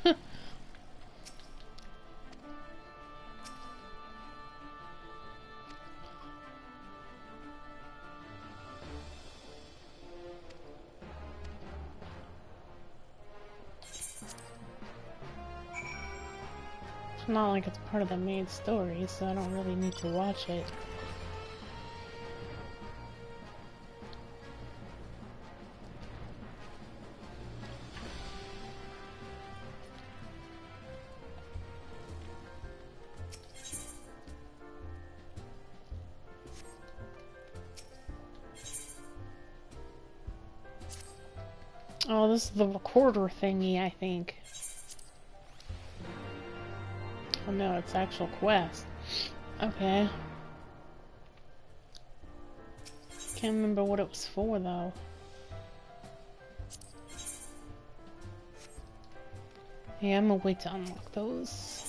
It's not like it's part of the main story, so I don't really need to watch it. Oh, this is the recorder thingy, I think. Oh no, it's actual quest. Okay. Can't remember what it was for, though. Yeah, I'm gonna wait to unlock those.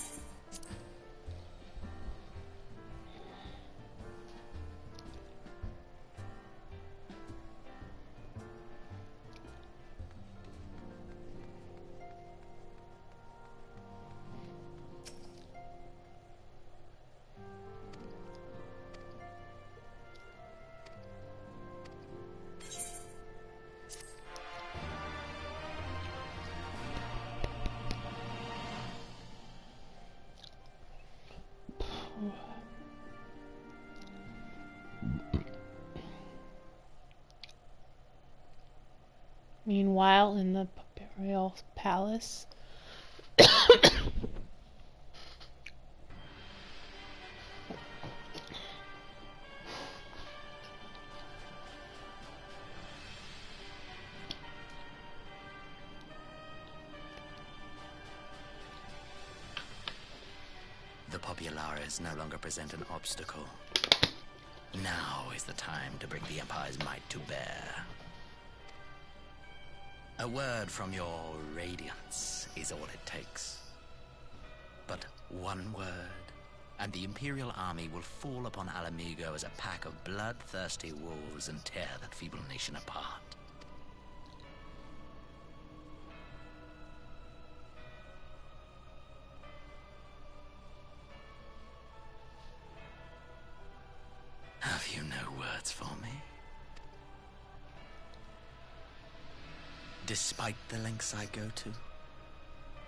Meanwhile, in the Imperial Palace. The populares no longer present an obstacle. Now is the time to bring the Empire's might to bear. A word from your radiance is all it takes. But one word, and the Imperial army will fall upon Alamigo as a pack of bloodthirsty wolves and tear that feeble nation apart. Have you no words for me? Despite the lengths I go to,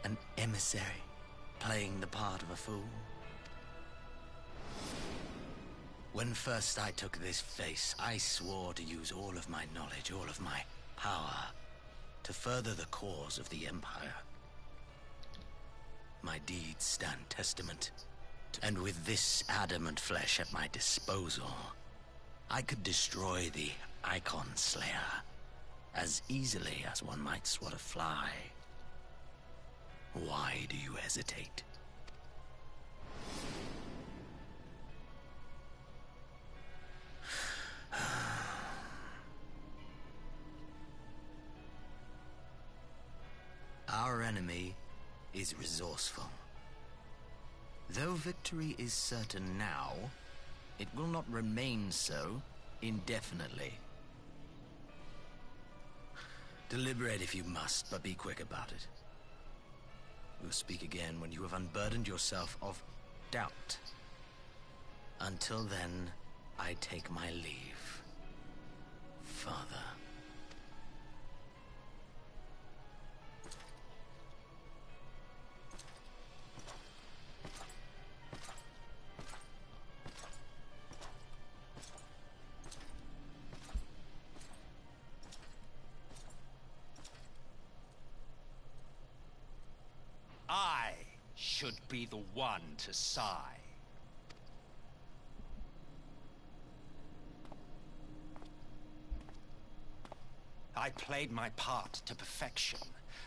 an emissary playing the part of a fool. When first I took this face, I swore to use all of my knowledge, all of my power, to further the cause of the Empire. My deeds stand testament, and with this adamant flesh at my disposal, I could destroy the Icon Slayer as easily as one might swat a fly. Why do you hesitate? Our enemy is resourceful. Though victory is certain now, it will not remain so indefinitely. Deliberate if you must, but be quick about it. We'll speak again when you have unburdened yourself of doubt. Until then, I take my leave, Father. I should be the one to sigh. I played my part to perfection.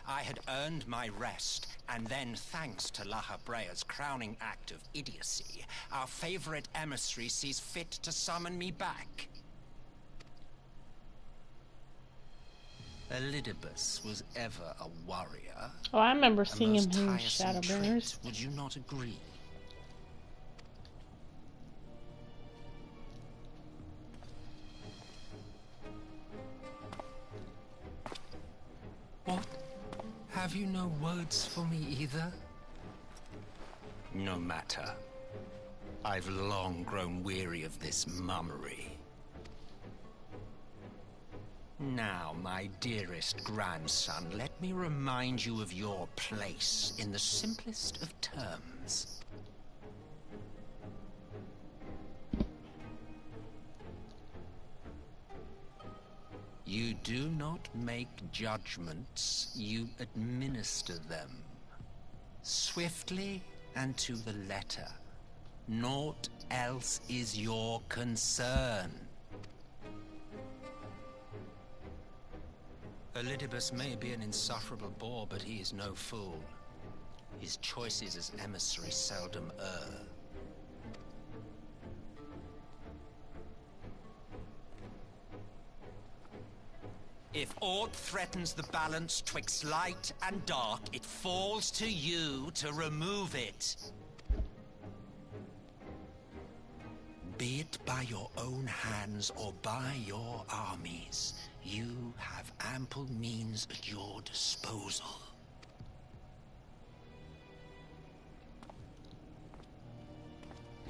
I had earned my rest, and then, thanks to La Habrea's crowning act of idiocy, our favorite emissary sees fit to summon me back. Elidibus was ever a warrior. Oh, I remember A seeing him most in tiresome Shadowbringers. trait, would you not agree? What? Have you no words for me either? No matter. I've long grown weary of this mummery. Now, my dearest grandson, let me remind you of your place in the simplest of terms. You do not make judgments, you administer them. Swiftly and to the letter. Naught else is your concern. Elidibus may be an insufferable bore, but he is no fool. His choices as emissary seldom err. If aught threatens the balance twixt light and dark, it falls to you to remove it. Be it by your own hands or by your armies, you have ample means at your disposal.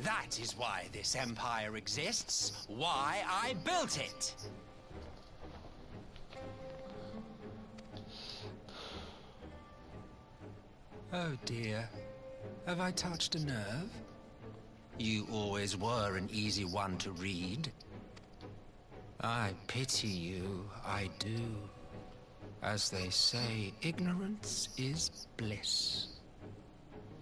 That is why this empire exists, why I built it. Oh dear, have I touched a nerve? You always were an easy one to read. I pity you, I do. As they say, ignorance is bliss.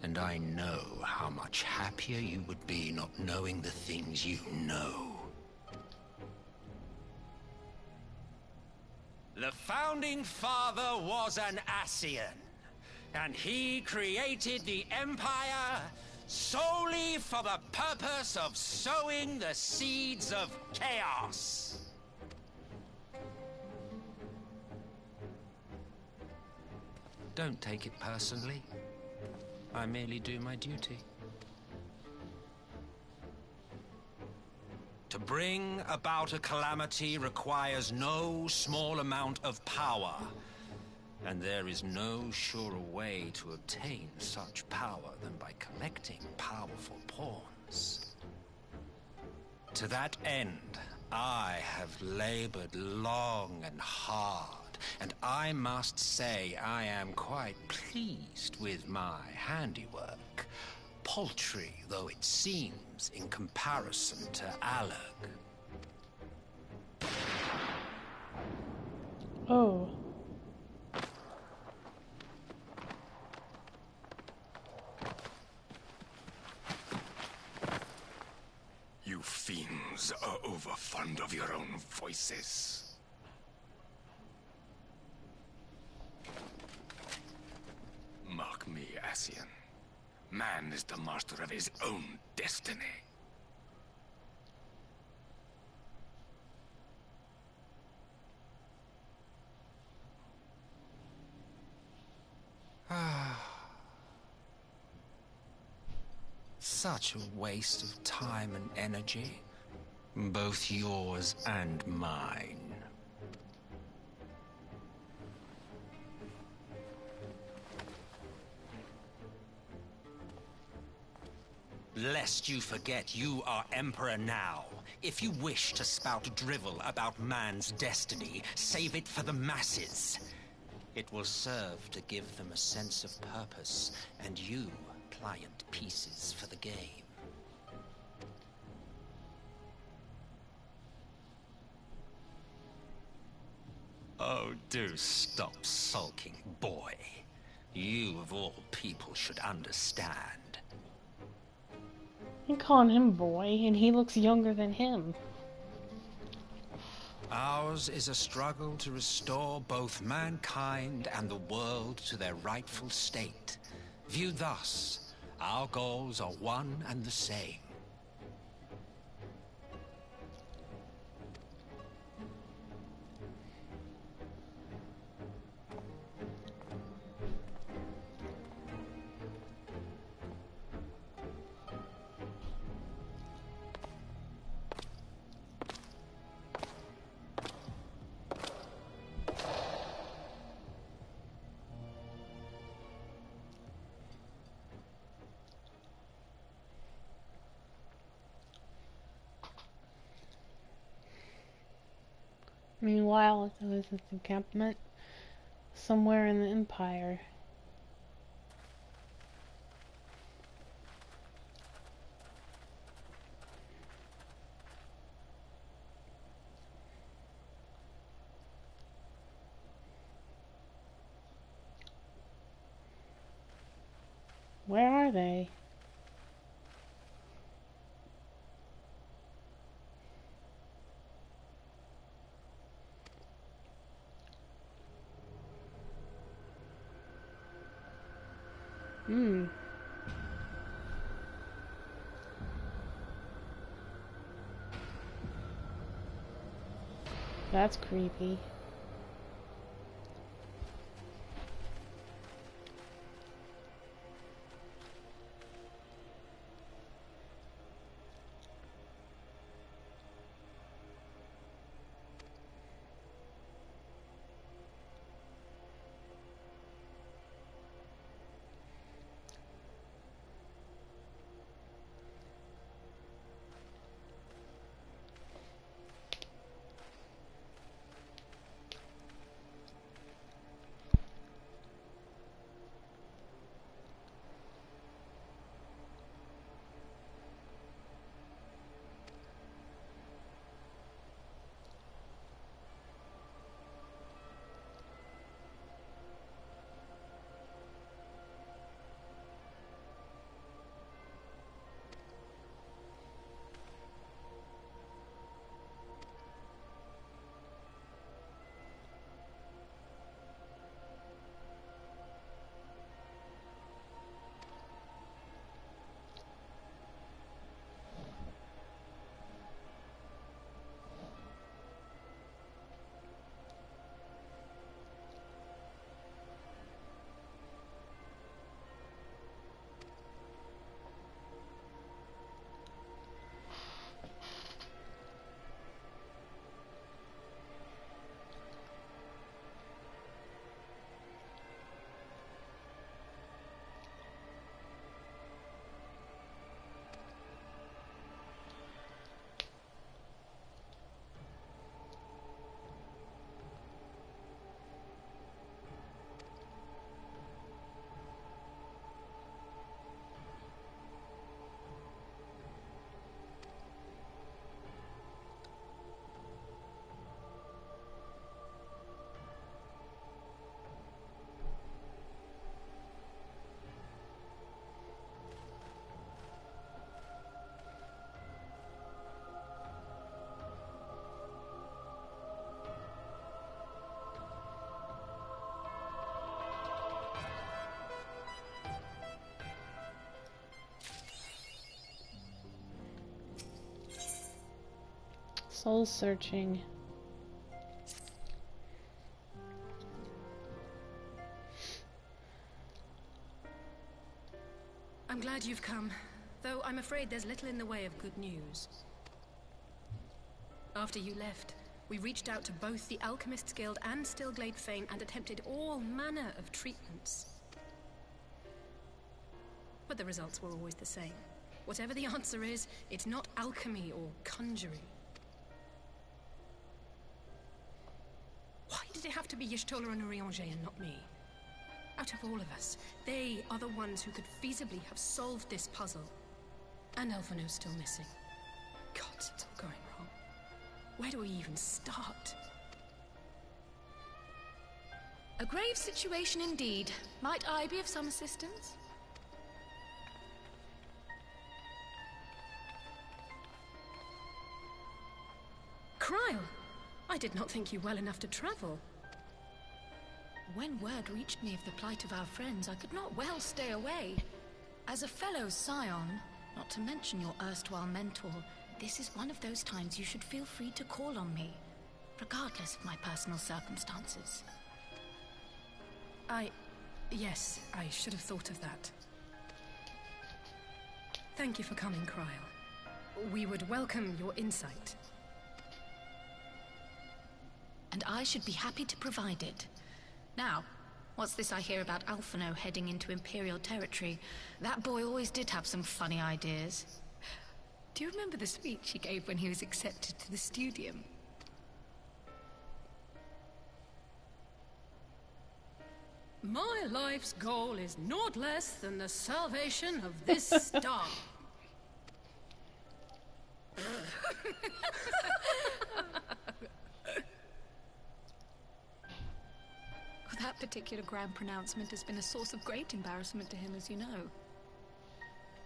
And I know how much happier you would be not knowing the things you know. The Founding Father was an Ascian, and he created the Empire solely for the purpose of sowing the seeds of chaos. Don't take it personally. I merely do my duty. To bring about a calamity requires no small amount of power, and there is no surer way to obtain such power than by collecting powerful pawns. To that end, I have labored long and hard, and I must say I am quite pleased with my handiwork, paltry though it seems in comparison to Alag. Oh. You fiends are overfond of your own voices. Mark me, Ascian. Man is the master of his own destiny. Such a waste of time and energy, both yours and mine. Lest you forget, you are Emperor now. If you wish to spout drivel about man's destiny, save it for the masses. It will serve to give them a sense of purpose, and you pliant pieces for the game. Oh, do stop sulking, boy. You, of all people, should understand. You're calling him boy, and he looks younger than him. Ours is a struggle to restore both mankind and the world to their rightful state. Viewed thus, our goals are one and the same. Meanwhile, there was this encampment somewhere in the Empire. Where are they? That's creepy. Soul searching. I'm glad you've come, though I'm afraid there's little in the way of good news. After you left, we reached out to both the Alchemists Guild and Stillglade Fane and attempted all manner of treatments. But the results were always the same. Whatever the answer is, it's not alchemy or conjuring. Why did it have to be Y'shtola and Urianger and not me? Out of all of us, they are the ones who could feasibly have solved this puzzle. And Elfino's still missing. God, it's all going wrong. Where do we even start? A grave situation indeed. Might I be of some assistance? Kryle! I did not think you well enough to travel. When word reached me of the plight of our friends, I could not well stay away. As a fellow scion, not to mention your erstwhile mentor, this is one of those times you should feel free to call on me, regardless of my personal circumstances. Yes, I should have thought of that. Thank you for coming, Cryle. We would welcome your insight. And I should be happy to provide it. Now, what's this I hear about Alphino heading into Imperial territory? That boy always did have some funny ideas. Do you remember the speech he gave when he was accepted to the Studium? My life's goal is naught less than the salvation of this star. That particular grand pronouncement has been a source of great embarrassment to him, as you know.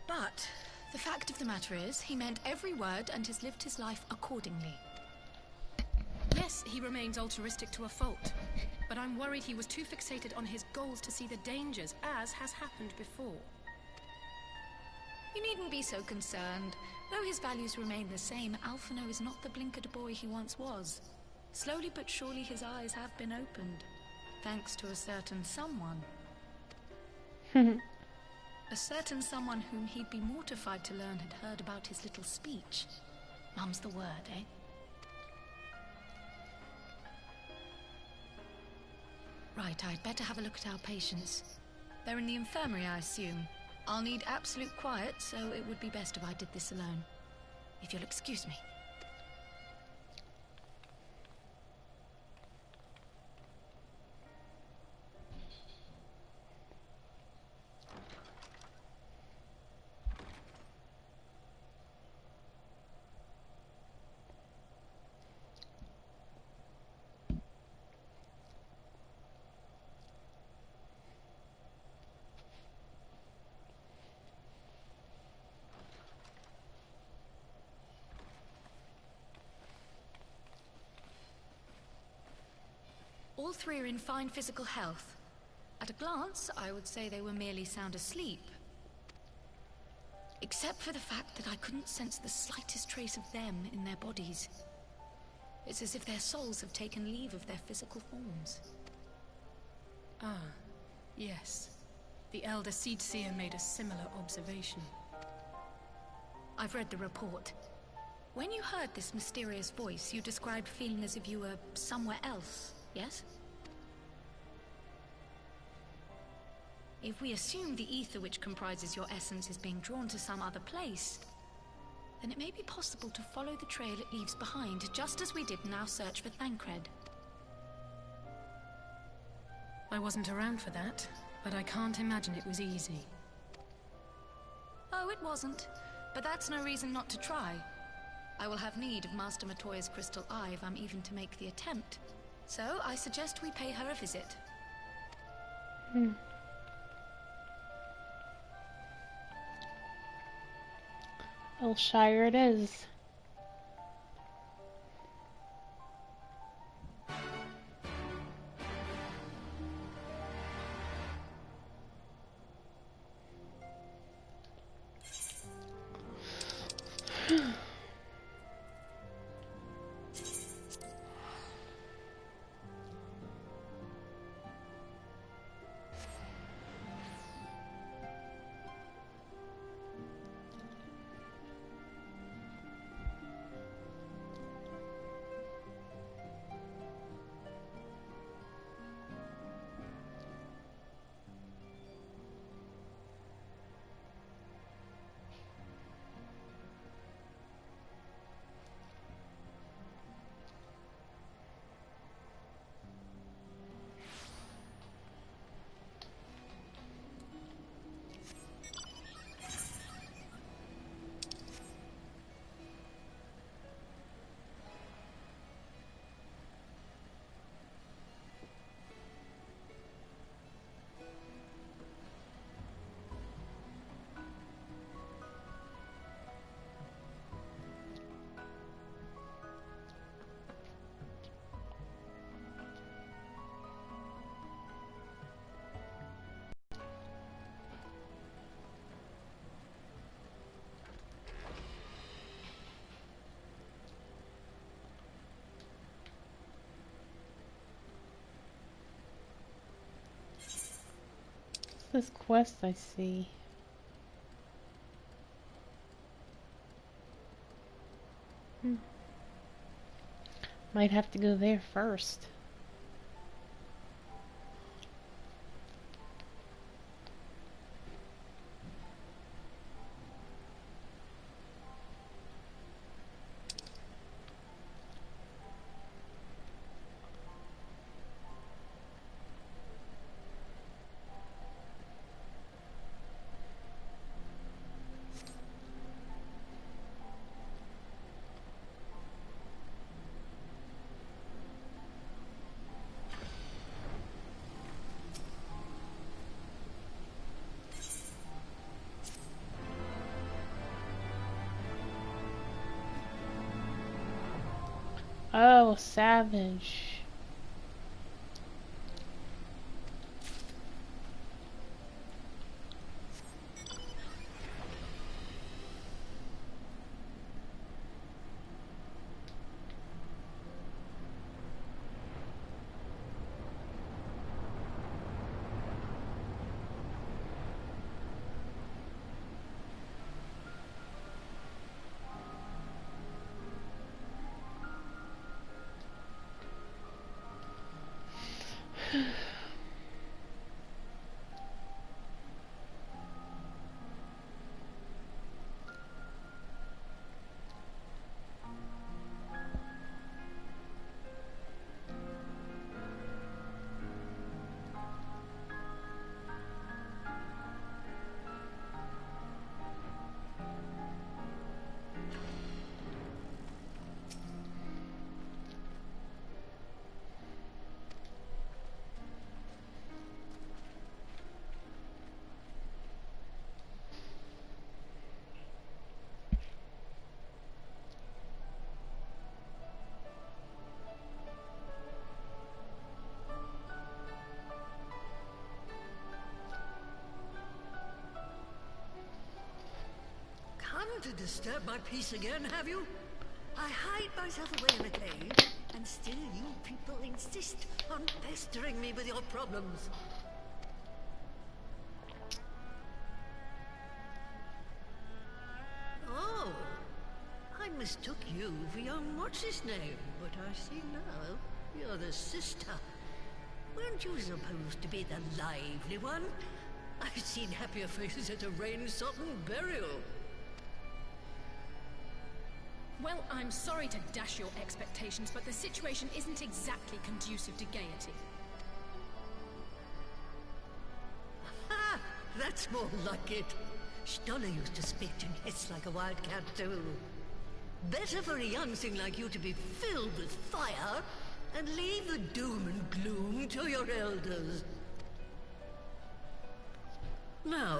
But the fact of the matter is, he meant every word and has lived his life accordingly. Yes, he remains altruistic to a fault, but I'm worried he was too fixated on his goals to see the dangers, as has happened before. You needn't be so concerned. Though his values remain the same, Alphino is not the blinkered boy he once was. Slowly but surely his eyes have been opened, thanks to a certain someone. A certain someone whom he'd be mortified to learn had heard about his little speech. Mum's the word, eh? Right, I'd better have a look at our patients. They're in the infirmary, I assume. I'll need absolute quiet, so it would be best if I did this alone. If you'll excuse me. All three are in fine physical health. At a glance, I would say they were merely sound asleep. Except for the fact that I couldn't sense the slightest trace of them in their bodies. It's as if their souls have taken leave of their physical forms. Ah, yes. The Elder Seedseer made a similar observation. I've read the report. When you heard this mysterious voice, you described feeling as if you were somewhere else. Yes? If we assume the ether which comprises your essence is being drawn to some other place, then it may be possible to follow the trail it leaves behind, just as we did in our search for Thancred. I wasn't around for that, but I can't imagine it was easy. Oh, it wasn't. But that's no reason not to try. I will have need of Master Matoya's crystal eye if I'm even to make the attempt. So, I suggest we pay her a visit. Elshire it is. this quest I see? Might have to go there first. Oh, savage. Come to disturb my peace again, have you? I hide myself away in a cave, and still you people insist on pestering me with your problems. Oh, I mistook you for young what's-his-name, but I see now you're the sister. Weren't you supposed to be the lively one? I've seen happier faces at a rain-sodden burial. Well, I'm sorry to dash your expectations, but the situation isn't exactly conducive to gaiety. Ha! That's more like it. Stoller used to spit and hiss like a wildcat too. Better for a young thing like you to be filled with fire and leave the doom and gloom to your elders. Now,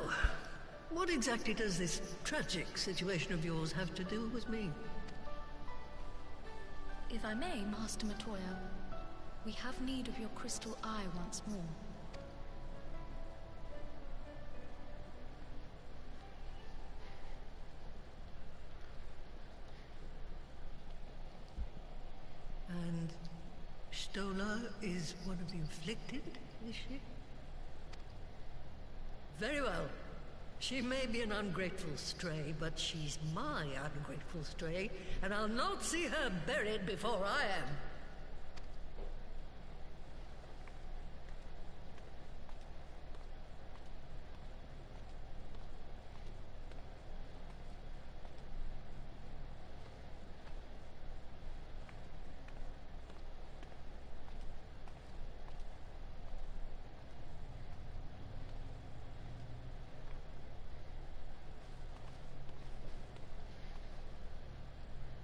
what exactly does this tragic situation of yours have to do with me? If I may, Master Matoya, we have need of your crystal eye once more. And Stoller is one of the afflicted, is she? Very well. She may be an ungrateful stray, but she's my ungrateful stray, and I'll not see her buried before I am.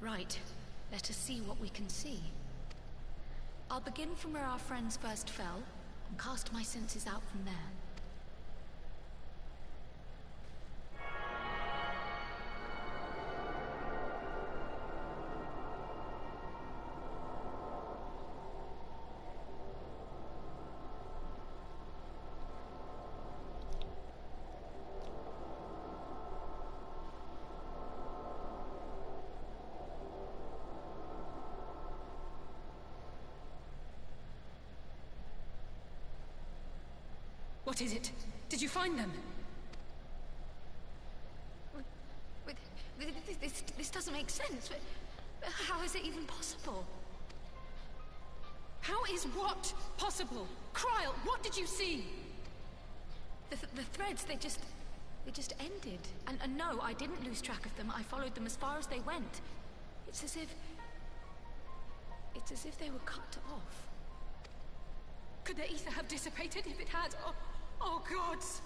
Right. Let us see what we can see. I'll begin from where our friends first fell, and cast my senses out from there. What is it? Did you find them? This doesn't make sense. How is it even possible? How is what possible? Kryl, what did you see? The threads, they just ended. And no, I didn't lose track of them. I followed them as far as they went. It's as if they were cut off. Could their ether have dissipated if it had? Oh gods!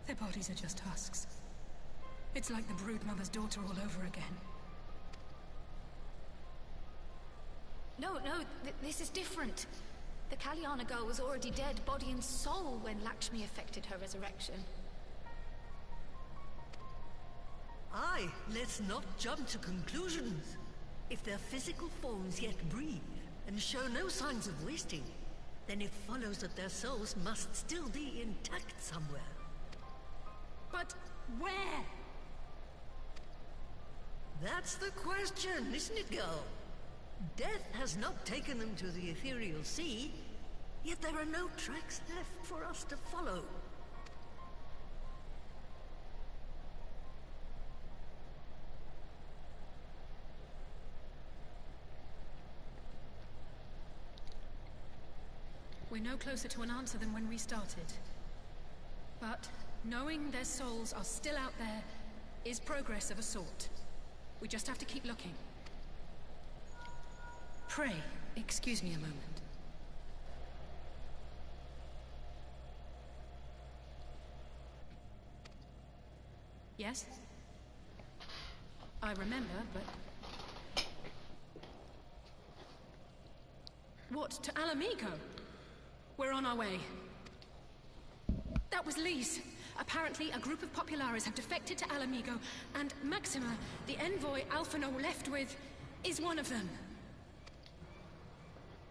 Their bodies are just husks. It's like the Broodmother's daughter all over again. No, this is different. The Kalyana girl was already dead, body and soul, when Lakshmi effected her resurrection. Aye, let's not jump to conclusions. If their physical forms yet breathe, and show no signs of wasting, then it follows that their souls must still be intact somewhere. But where? That's the question, isn't it, girl? Death has not taken them to the ethereal sea, yet there are no tracks left for us to follow. We're no closer to an answer than when we started. But knowing their souls are still out there is progress of a sort. We just have to keep looking. Pray, excuse me a moment. Yes? I remember, but... What, to Alamigo? We're on our way. That was Lise. Apparently, a group of Populares have defected to Alamigo, and Maxima, the envoy Alphinaud left with, is one of them.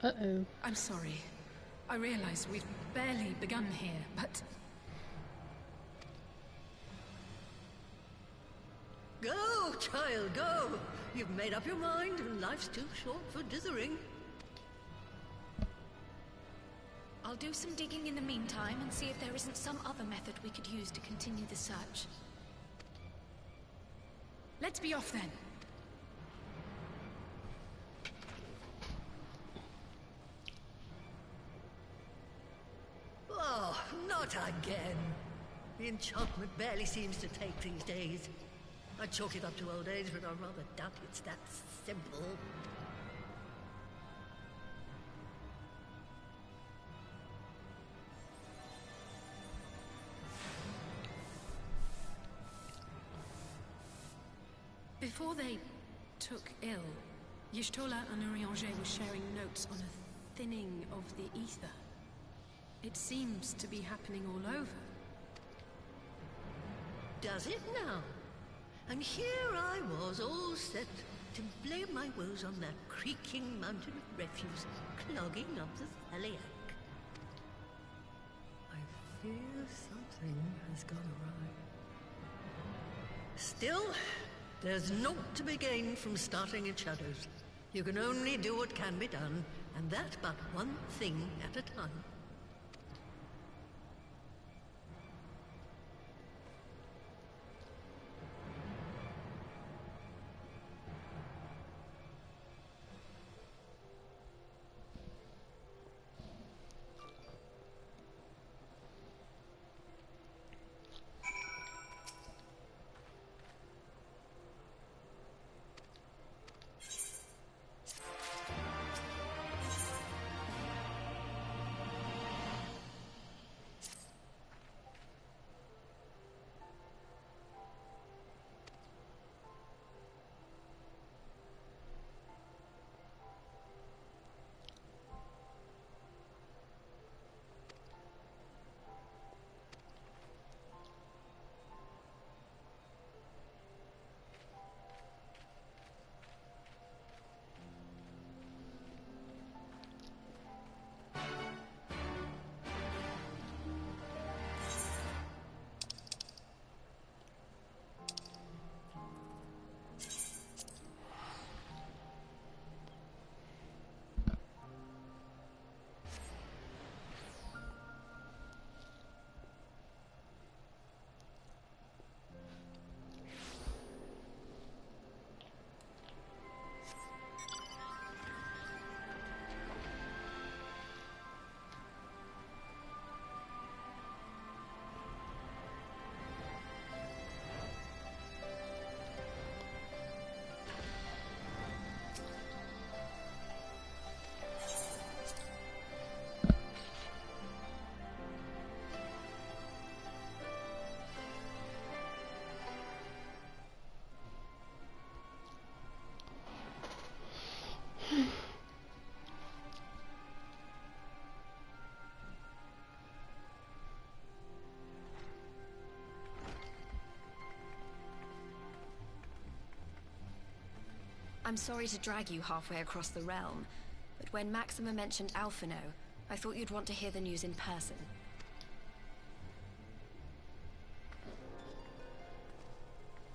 Uh-oh. I'm sorry. I realize we've barely begun here, but... Go, child, go! You've made up your mind, and life's too short for dithering. I'll do some digging in the meantime and see if there isn't some other method we could use to continue the search. Let's be off then. Oh, not again. The enchantment barely seems to take these days. I chalk it up to old age, but I rather doubt it's that simple. Before they took ill, Y'shtola and Urianger were sharing notes on a thinning of the ether. It seems to be happening all over. Does it now? And here I was, all set to blame my woes on that creaking mountain of refuse clogging up the Thaliac. I fear something has gone awry. Still, there's naught to be gained from starting in shadows. You can only do what can be done, and that but one thing at a time. I'm sorry to drag you halfway across the realm, but when Maxima mentioned Alphino, I thought you'd want to hear the news in person.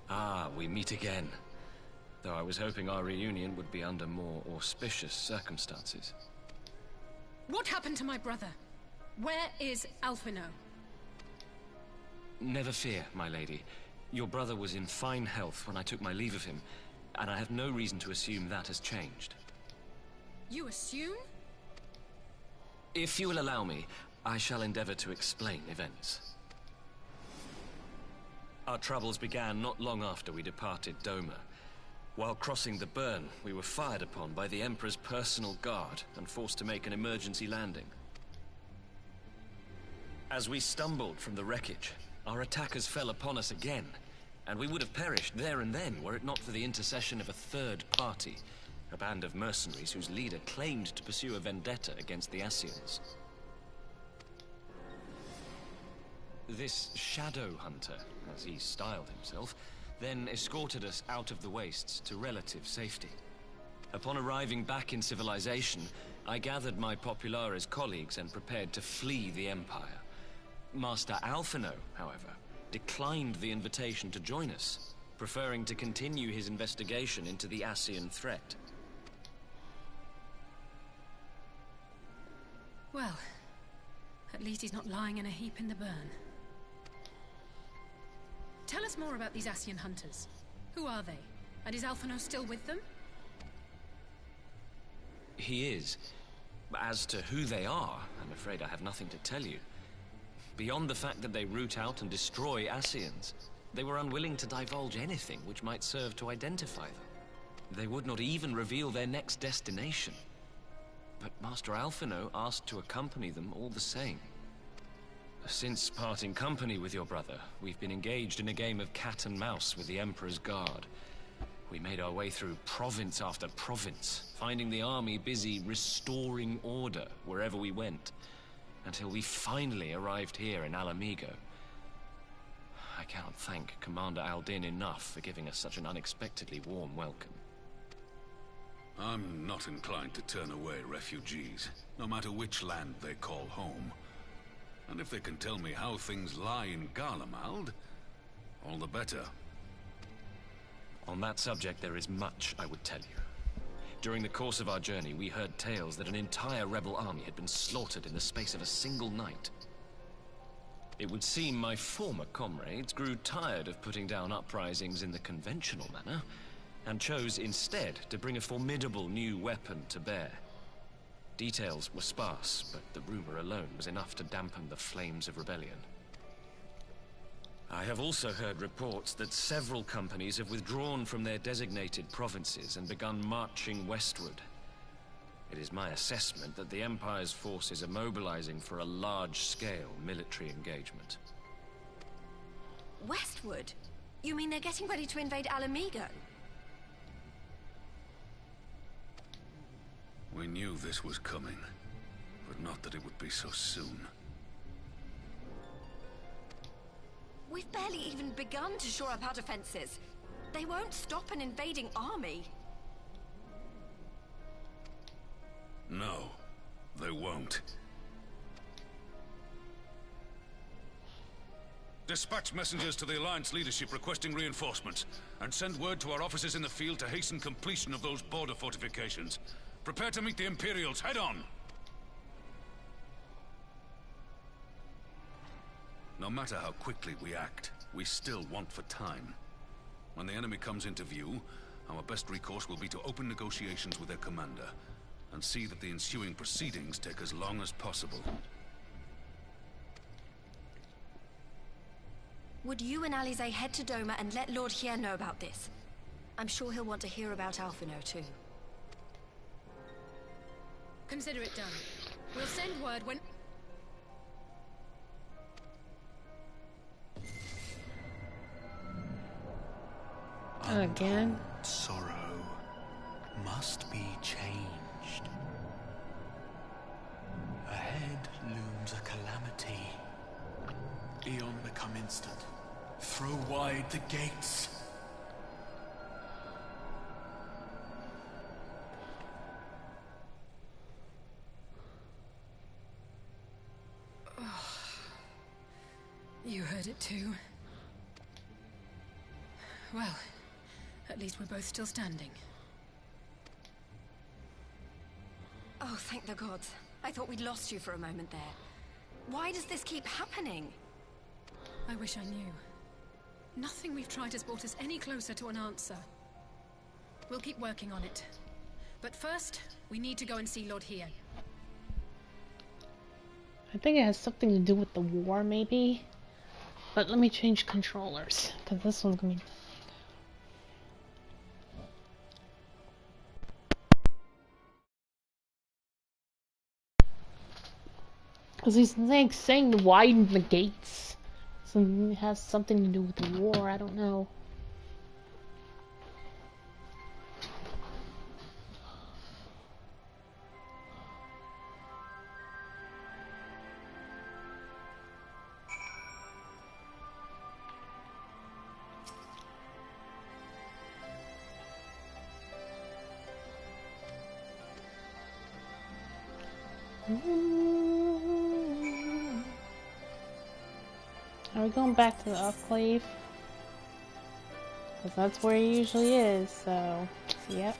Ah, we meet again. Though I was hoping our reunion would be under more auspicious circumstances. What happened to my brother? Where is Alphino? Never fear, my lady. Your brother was in fine health when I took my leave of him, and I have no reason to assume that has changed. You assume? If you will allow me, I shall endeavor to explain events. Our troubles began not long after we departed Doma. While crossing the burn, we were fired upon by the Emperor's personal guard and forced to make an emergency landing. As we stumbled from the wreckage, our attackers fell upon us again, and we would have perished there and then were it not for the intercession of a third party, a band of mercenaries whose leader claimed to pursue a vendetta against the Ascians. This Shadow Hunter, as he styled himself, then escorted us out of the wastes to relative safety. Upon arriving back in civilization, I gathered my Populares colleagues and prepared to flee the Empire. Master Alphino, however, declined the invitation to join us, preferring to continue his investigation into the Ascian threat. Well, at least he's not lying in a heap in the burn. Tell us more about these Ascian hunters. Who are they? And is Alphino still with them? He is. As to who they are, I'm afraid I have nothing to tell you. Beyond the fact that they root out and destroy Ascians, they were unwilling to divulge anything which might serve to identify them. They would not even reveal their next destination. But Master Alphino asked to accompany them all the same. Since parting company with your brother, we've been engaged in a game of cat and mouse with the Emperor's guard. We made our way through province after province, finding the army busy restoring order wherever we went, until we finally arrived here in Alamigo. I cannot thank Commander Aldin enough for giving us such an unexpectedly warm welcome. I'm not inclined to turn away refugees, no matter which land they call home. And if they can tell me how things lie in Garlemald, all the better. On that subject, there is much I would tell you. During the course of our journey, we heard tales that an entire rebel army had been slaughtered in the space of a single night. It would seem my former comrades grew tired of putting down uprisings in the conventional manner, and chose instead to bring a formidable new weapon to bear. Details were sparse, but the rumor alone was enough to dampen the flames of rebellion. I have also heard reports that several companies have withdrawn from their designated provinces and begun marching westward. It is my assessment that the Empire's forces are mobilizing for a large-scale military engagement. Westward? You mean they're getting ready to invade Alamigo? We knew this was coming, but not that it would be so soon. We've barely even begun to shore up our defenses. They won't stop an invading army. No, they won't. Dispatch messengers to the Alliance leadership requesting reinforcements, and send word to our officers in the field to hasten completion of those border fortifications. Prepare to meet the Imperials head on! No matter how quickly we act, we still want for time. When the enemy comes into view, our best recourse will be to open negotiations with their commander, and see that the ensuing proceedings take as long as possible. Would you and Alize head to Doma and let Lord Hier know about this? I'm sure he'll want to hear about Alphino too. Consider it done. We'll send word when... Again? Sorrow must be changed. Ahead looms a calamity. Eon become instant. Throw wide the gates. it too. Well, at least we're both still standing. Oh, thank the gods. I thought we'd lost you for a moment there. Why does this keep happening? I wish I knew. Nothing we've tried has brought us any closer to an answer. We'll keep working on it. But first, we need to go and see Lord Hien. I think it has something to do with the war, maybe. But let me change controllers, because this one's gonna be... Because he's like saying to widen the gates. So it has something to do with the war, I don't know. Are we going back to the ffxiv? Because that's where he usually is, so... Yep.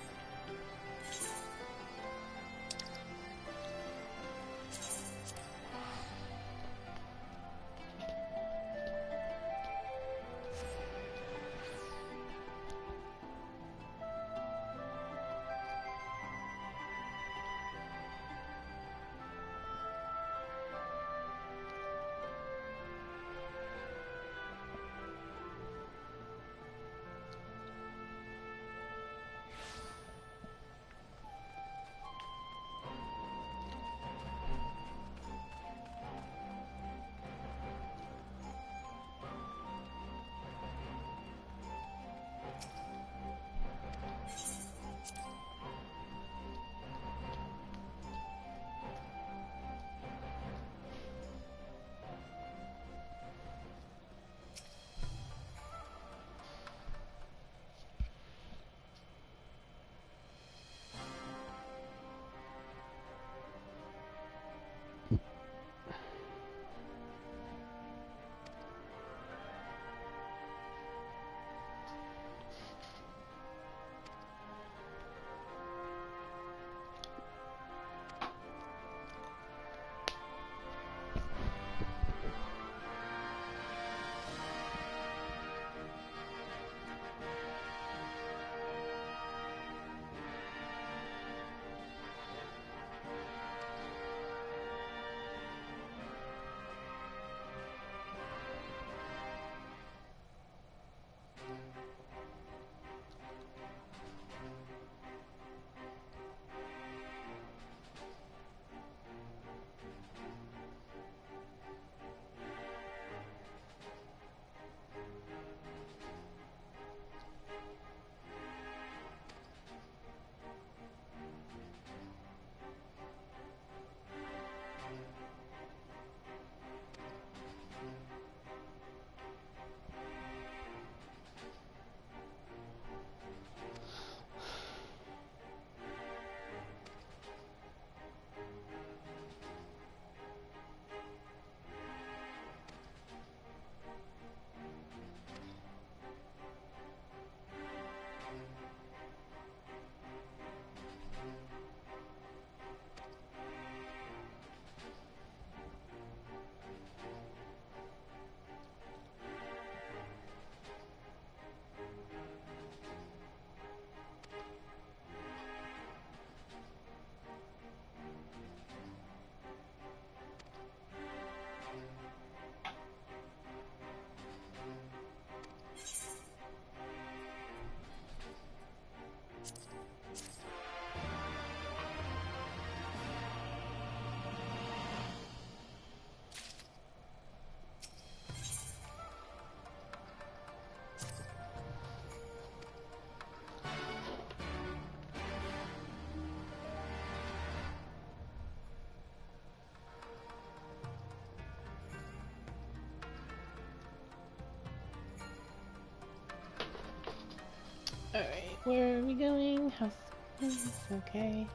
Alright, where are we going? How's this? Okay.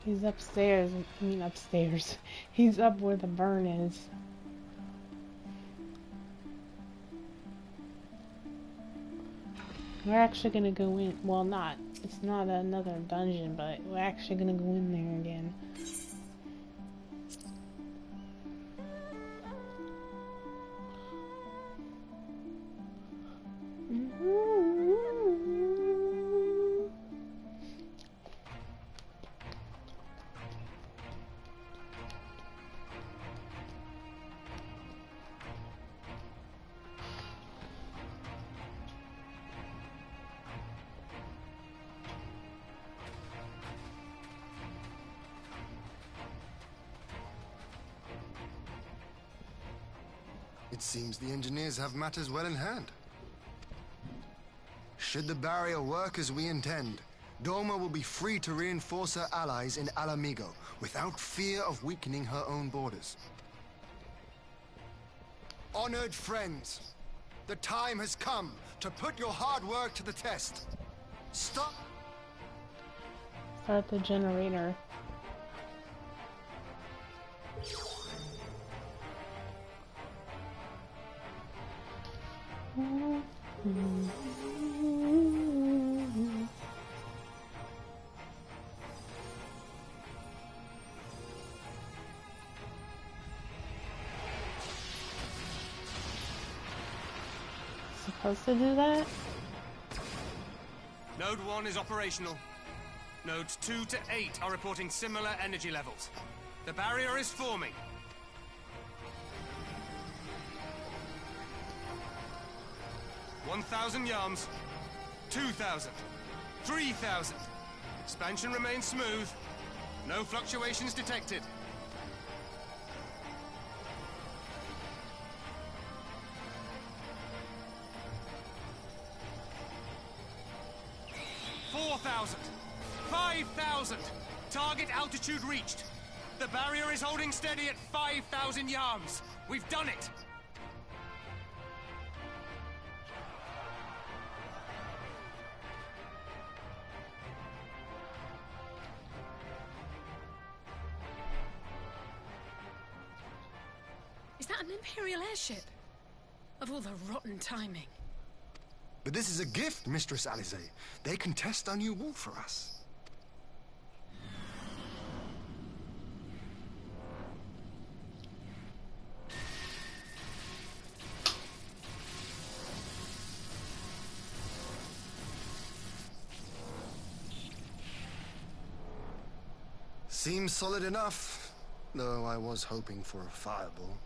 He's upstairs. I mean upstairs. He's up where the burn is. We're actually gonna go in. Well, not. It's not another dungeon, but we're actually gonna go in there again. It seems the engineers have matters well in hand. Should the barrier work as we intend, Doma will be free to reinforce her allies in Alamigo without fear of weakening her own borders. Honored friends, the time has come to put your hard work to the test. Start the generator. Supposed to do that? Node 1 is operational. Nodes 2 to 8 are reporting similar energy levels. The barrier is forming. $1,000 yards, 2,000, 3,000. Expansion remains smooth. No fluctuations detected. 4,000, 5,000. Target altitude reached. The barrier is holding steady at 5,000 yards. We've done it. Is that an Imperial airship? Of all the rotten timing. But this is a gift, Mistress Alize. They can test our new wall for us. Seems solid enough, though I was hoping for a fireball.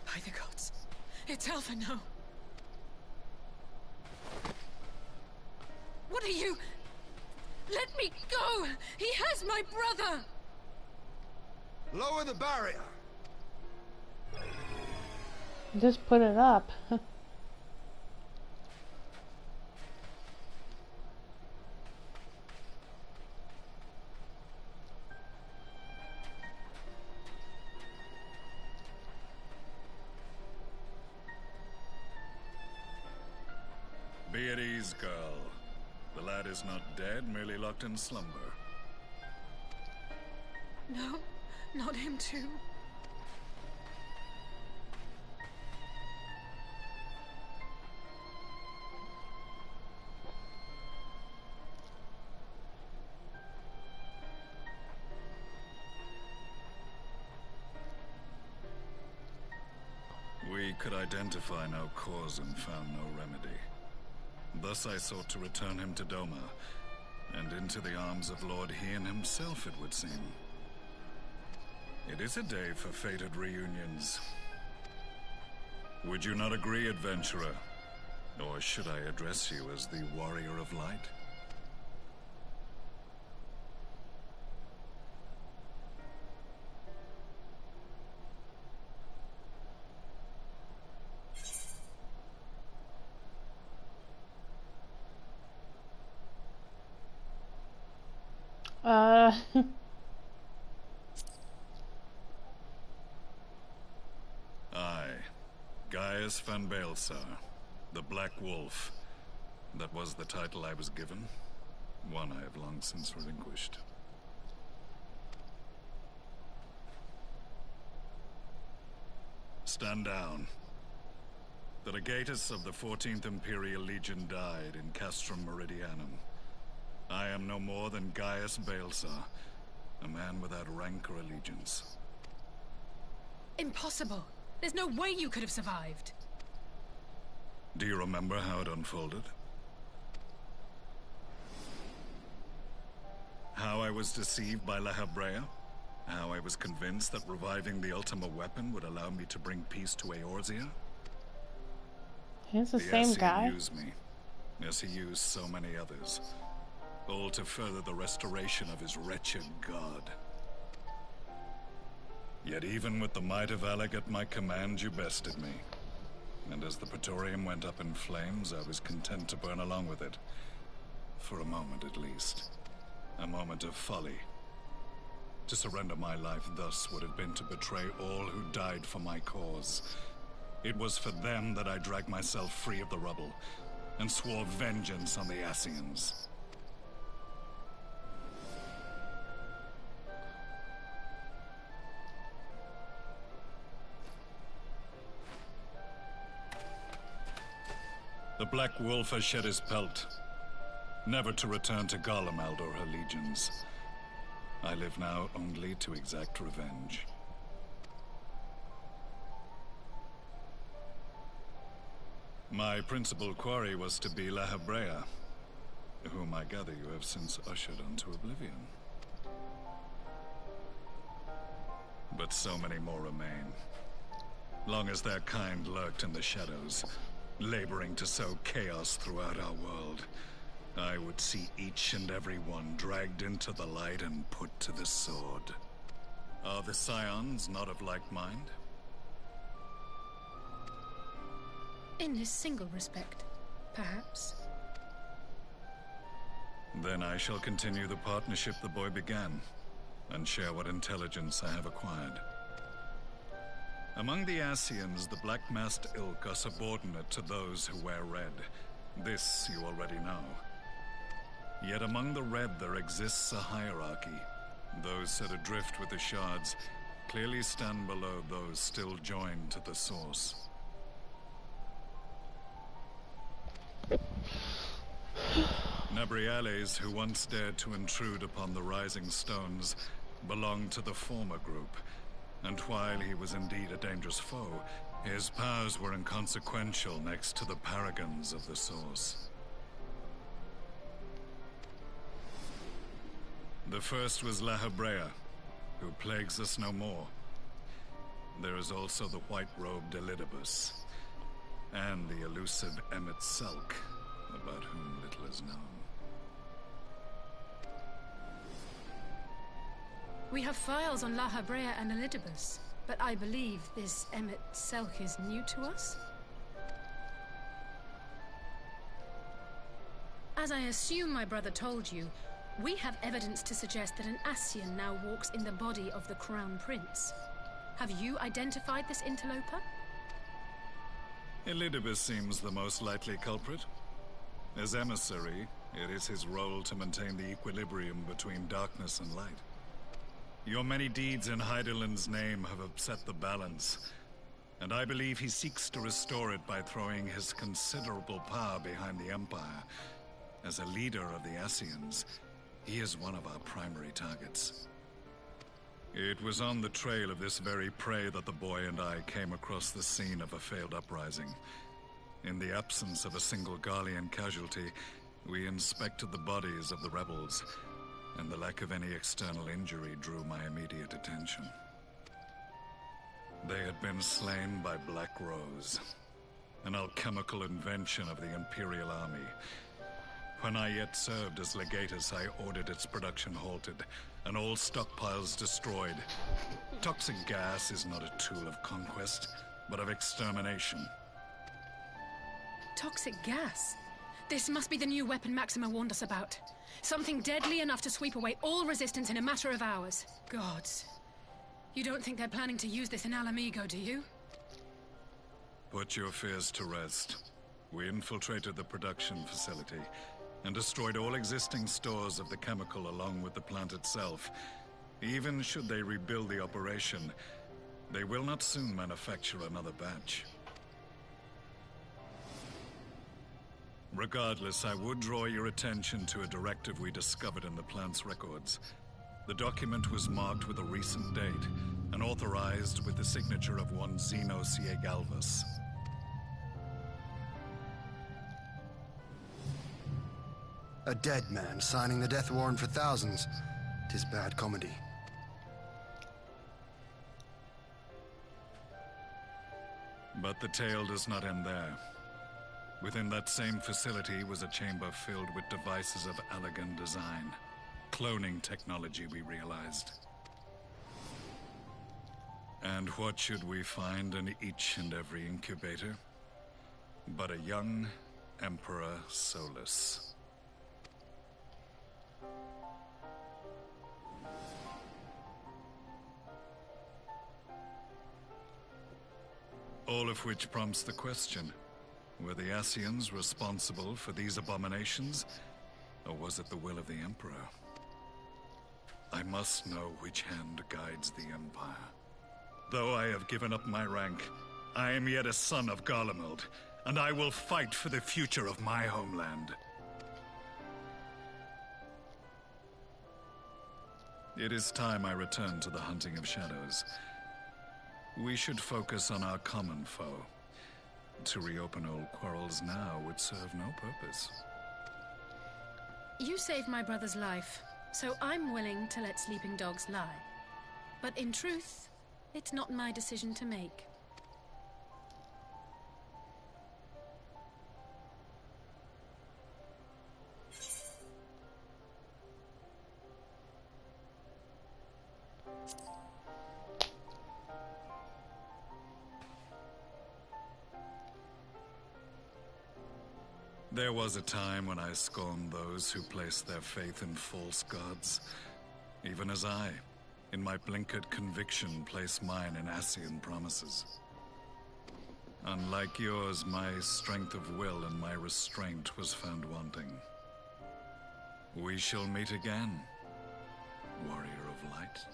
By the gods, it's Alphino. What are you? Let me go! He has my brother! Lower the barrier! Just put it up. Be at ease, girl. The lad is not dead, merely locked in slumber. No, not him too. We could identify no cause and found no remedy. Thus I sought to return him to Doma, and into the arms of Lord Hien himself, it would seem. It is a day for fated reunions. Would you not agree, adventurer? Or should I address you as the Warrior of Light? I, Gaius van Baelsar, the Black Wolf. That was the title I was given. One I have long since relinquished. Stand down. The legatus of the 14th Imperial Legion died in Castrum Meridianum. I am no more than Gaius Baelsar, a man without rank or allegiance. Impossible! There's no way you could have survived! Do you remember how it unfolded? How I was deceived by La Habrea? How I was convinced that reviving the Ultima weapon would allow me to bring peace to Eorzea? He's the same Ascian guy. used me, as he used so many others, all to further the restoration of his wretched god. Yet even with the might of Alec at my command, you bested me. And as the Praetorium went up in flames, I was content to burn along with it. For a moment at least. A moment of folly. To surrender my life thus would have been to betray all who died for my cause. It was for them that I dragged myself free of the rubble, and swore vengeance on the Ascians. The Black Wolf has shed his pelt, never to return to Garlemald or her legions. I live now only to exact revenge. My principal quarry was to be La Habrea, whom I gather you have since ushered onto oblivion. But so many more remain. Long as their kind lurked in the shadows, laboring to sow chaos throughout our world, I would see each and every one dragged into the light and put to the sword. Are the Scions not of like mind? In this single respect, perhaps. Then I shall continue the partnership the boy began, and share what intelligence I have acquired. Among the Ascians, the Black-Masked Ilk are subordinate to those who wear red. This you already know. Yet among the Red there exists a hierarchy. Those set adrift with the shards clearly stand below those still joined to the source. Nabriales, who once dared to intrude upon the Rising Stones, belonged to the former group, and while he was indeed a dangerous foe, his powers were inconsequential next to the paragons of the Source. The first was La Habrea, who plagues us no more. There is also the white-robed Elidibus, and the elusive Emmet Selk, about whom little is known. We have files on La Habrea and Elidibus, but I believe this Emmet Selk is new to us? As I assume my brother told you, we have evidence to suggest that an Ascian now walks in the body of the Crown Prince. Have you identified this interloper? Elidibus seems the most likely culprit. As emissary, it is his role to maintain the equilibrium between darkness and light. Your many deeds in Hydaelyn's name have upset the balance, and I believe he seeks to restore it by throwing his considerable power behind the Empire. As a leader of the Ascians, he is one of our primary targets. It was on the trail of this very prey that the boy and I came across the scene of a failed uprising. In the absence of a single Garlean casualty, we inspected the bodies of the rebels, and the lack of any external injury drew my immediate attention. They had been slain by Black Rose, an alchemical invention of the Imperial Army. When I yet served as legatus, I ordered its production halted, and all stockpiles destroyed. Toxic gas is not a tool of conquest, but of extermination. Toxic gas? This must be the new weapon Maxima warned us about. Something deadly enough to sweep away all resistance in a matter of hours. Gods. You don't think they're planning to use this in Alamigo, do you? Put your fears to rest. We infiltrated the production facility and destroyed all existing stores of the chemical along with the plant itself. Even should they rebuild the operation, they will not soon manufacture another batch. Regardless, I would draw your attention to a directive we discovered in the plant's records. The document was marked with a recent date and authorized with the signature of one Zeno Ciegalvas. A dead man signing the death warrant for thousands. 'Tis bad comedy. But the tale does not end there. Within that same facility was a chamber filled with devices of elegant design. Cloning technology, we realized. And what should we find in each and every incubator? But a young Emperor Solus. All of which prompts the question, were the Ascians responsible for these abominations, or was it the will of the Emperor? I must know which hand guides the Empire. Though I have given up my rank, I am yet a son of Garlemald, and I will fight for the future of my homeland. It is time I return to the hunting of shadows. We should focus on our common foe. To reopen old quarrels now would serve no purpose. You saved my brother's life, so I'm willing to let sleeping dogs lie. But in truth, it's not my decision to make. There was a time when I scorned those who placed their faith in false gods, even as I, in my blinkered conviction, place mine in Ascian promises. Unlike yours, my strength of will and my restraint was found wanting. We shall meet again, warrior of light.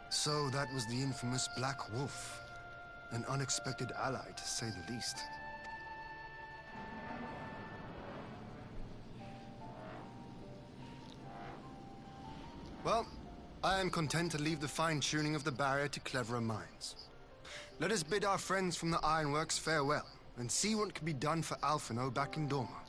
So that was the infamous Black Wolf. An unexpected ally, to say the least. Well, I am content to leave the fine-tuning of the barrier to cleverer minds. Let us bid our friends from the Ironworks farewell, and see what can be done for Alphino back in Dorma.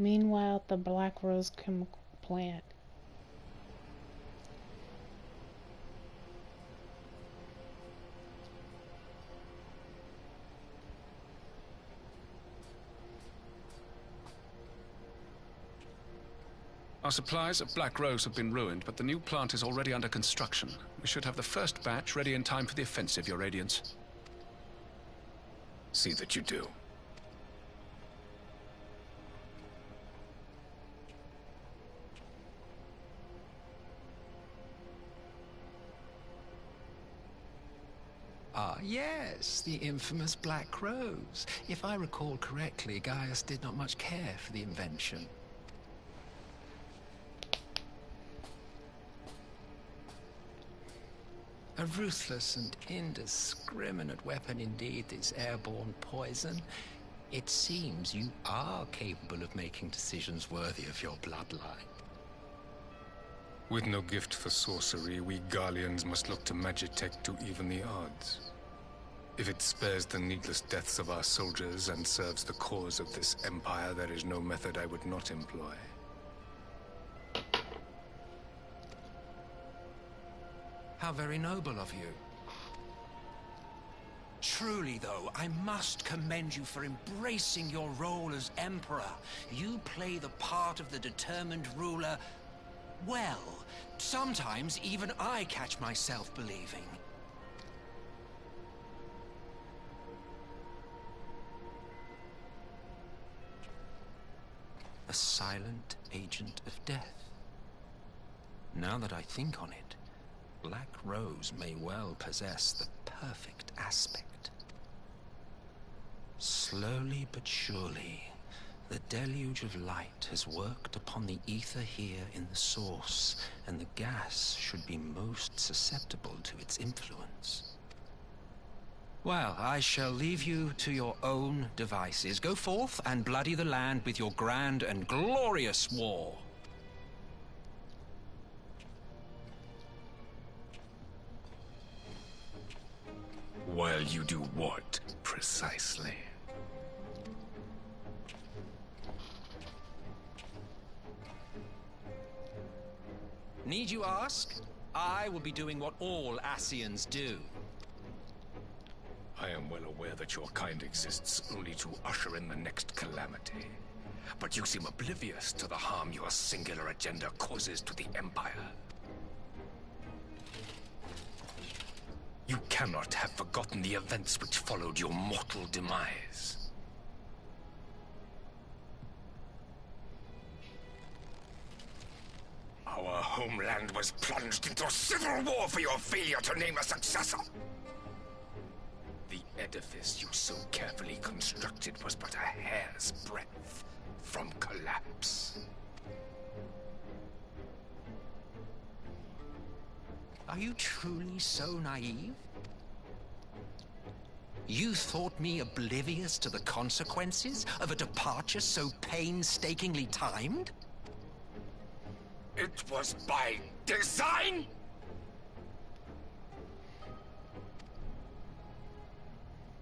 Meanwhile, at the Black Rose chemical plant. Our supplies at Black Rose have been ruined, but the new plant is already under construction. We should have the first batch ready in time for the offensive, Your Radiance. See that you do. Ah, yes, the infamous Black Rose. If I recall correctly, Gaius did not much care for the invention. A ruthless and indiscriminate weapon indeed, this airborne poison. It seems you are capable of making decisions worthy of your bloodline. With no gift for sorcery, we Garleans must look to Magitech to even the odds. If it spares the needless deaths of our soldiers and serves the cause of this empire, there is no method I would not employ. How very noble of you. Truly, though, I must commend you for embracing your role as Emperor. You play the part of the determined ruler well. Sometimes even I catch myself believing. A silent agent of death. Now that I think on it, Black Rose may well possess the perfect aspect. Slowly but surely, the deluge of light has worked upon the ether here in the source, and the gas should be most susceptible to its influence. Well, I shall leave you to your own devices. Go forth and bloody the land with your grand and glorious war. While you do what, precisely? Need you ask? I will be doing what all Ascians do. I am well aware that your kind exists only to usher in the next calamity. But you seem oblivious to the harm your singular agenda causes to the Empire. You cannot have forgotten the events which followed your mortal demise. Our homeland was plunged into a civil war for your failure to name a successor. The edifice you so carefully constructed was but a hair's breadth from collapse. Are you truly so naive? You thought me oblivious to the consequences of a departure so painstakingly timed? It was by design?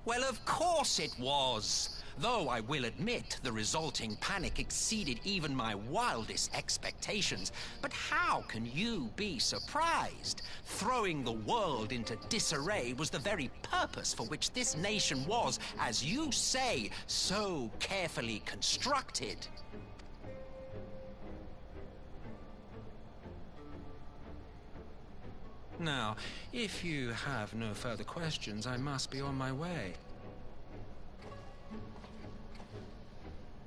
Well, of course it was. Though I will admit the resulting panic exceeded even my wildest expectations. But how can you be surprised? Throwing the world into disarray was the very purpose for which this nation was, as you say, so carefully constructed. Now, if you have no further questions, I must be on my way.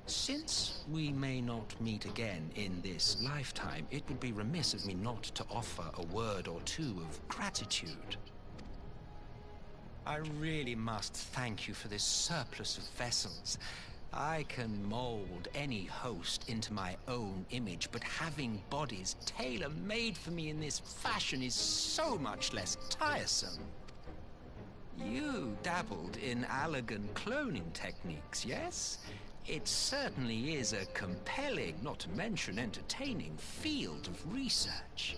Since we may not meet again in this lifetime, it would be remiss of me not to offer a word or two of gratitude. I really must thank you for this surplus of vessels. I can mold any host into my own image, but having bodies tailor-made for me in this fashion is so much less tiresome. You dabbled in Allagan cloning techniques, yes? It certainly is a compelling, not to mention entertaining, field of research.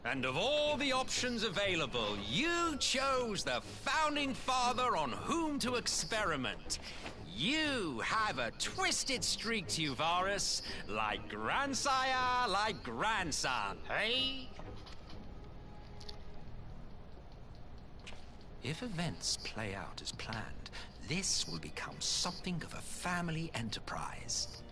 And of all the options available, you chose the Founding Father on whom to experiment. You have a twisted streak to you, Varus. Like grandsire, like grandson, hey? If events play out as planned, this will become something of a family enterprise.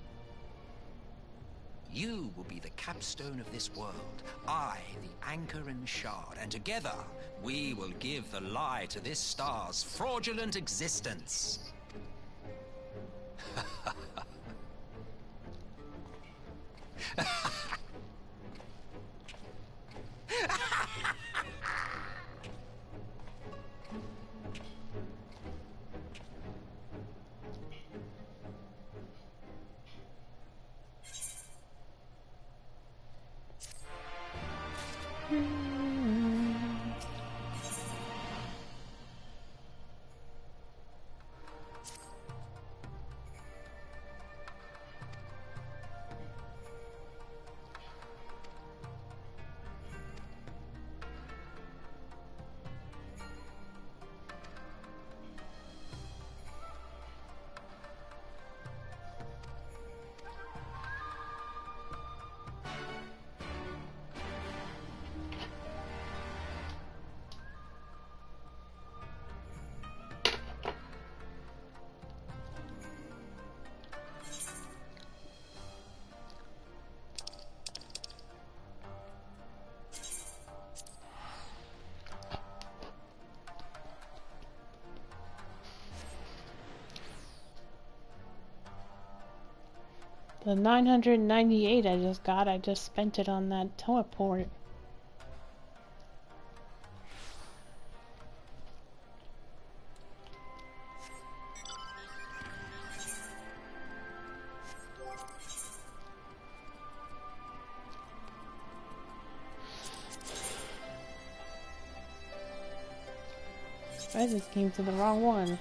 You will be the capstone of this world, I the anchor and shard, and together we will give the lie to this star's fraudulent existence. The 998 I just got, I just spent it on that teleport. I just came to the wrong one.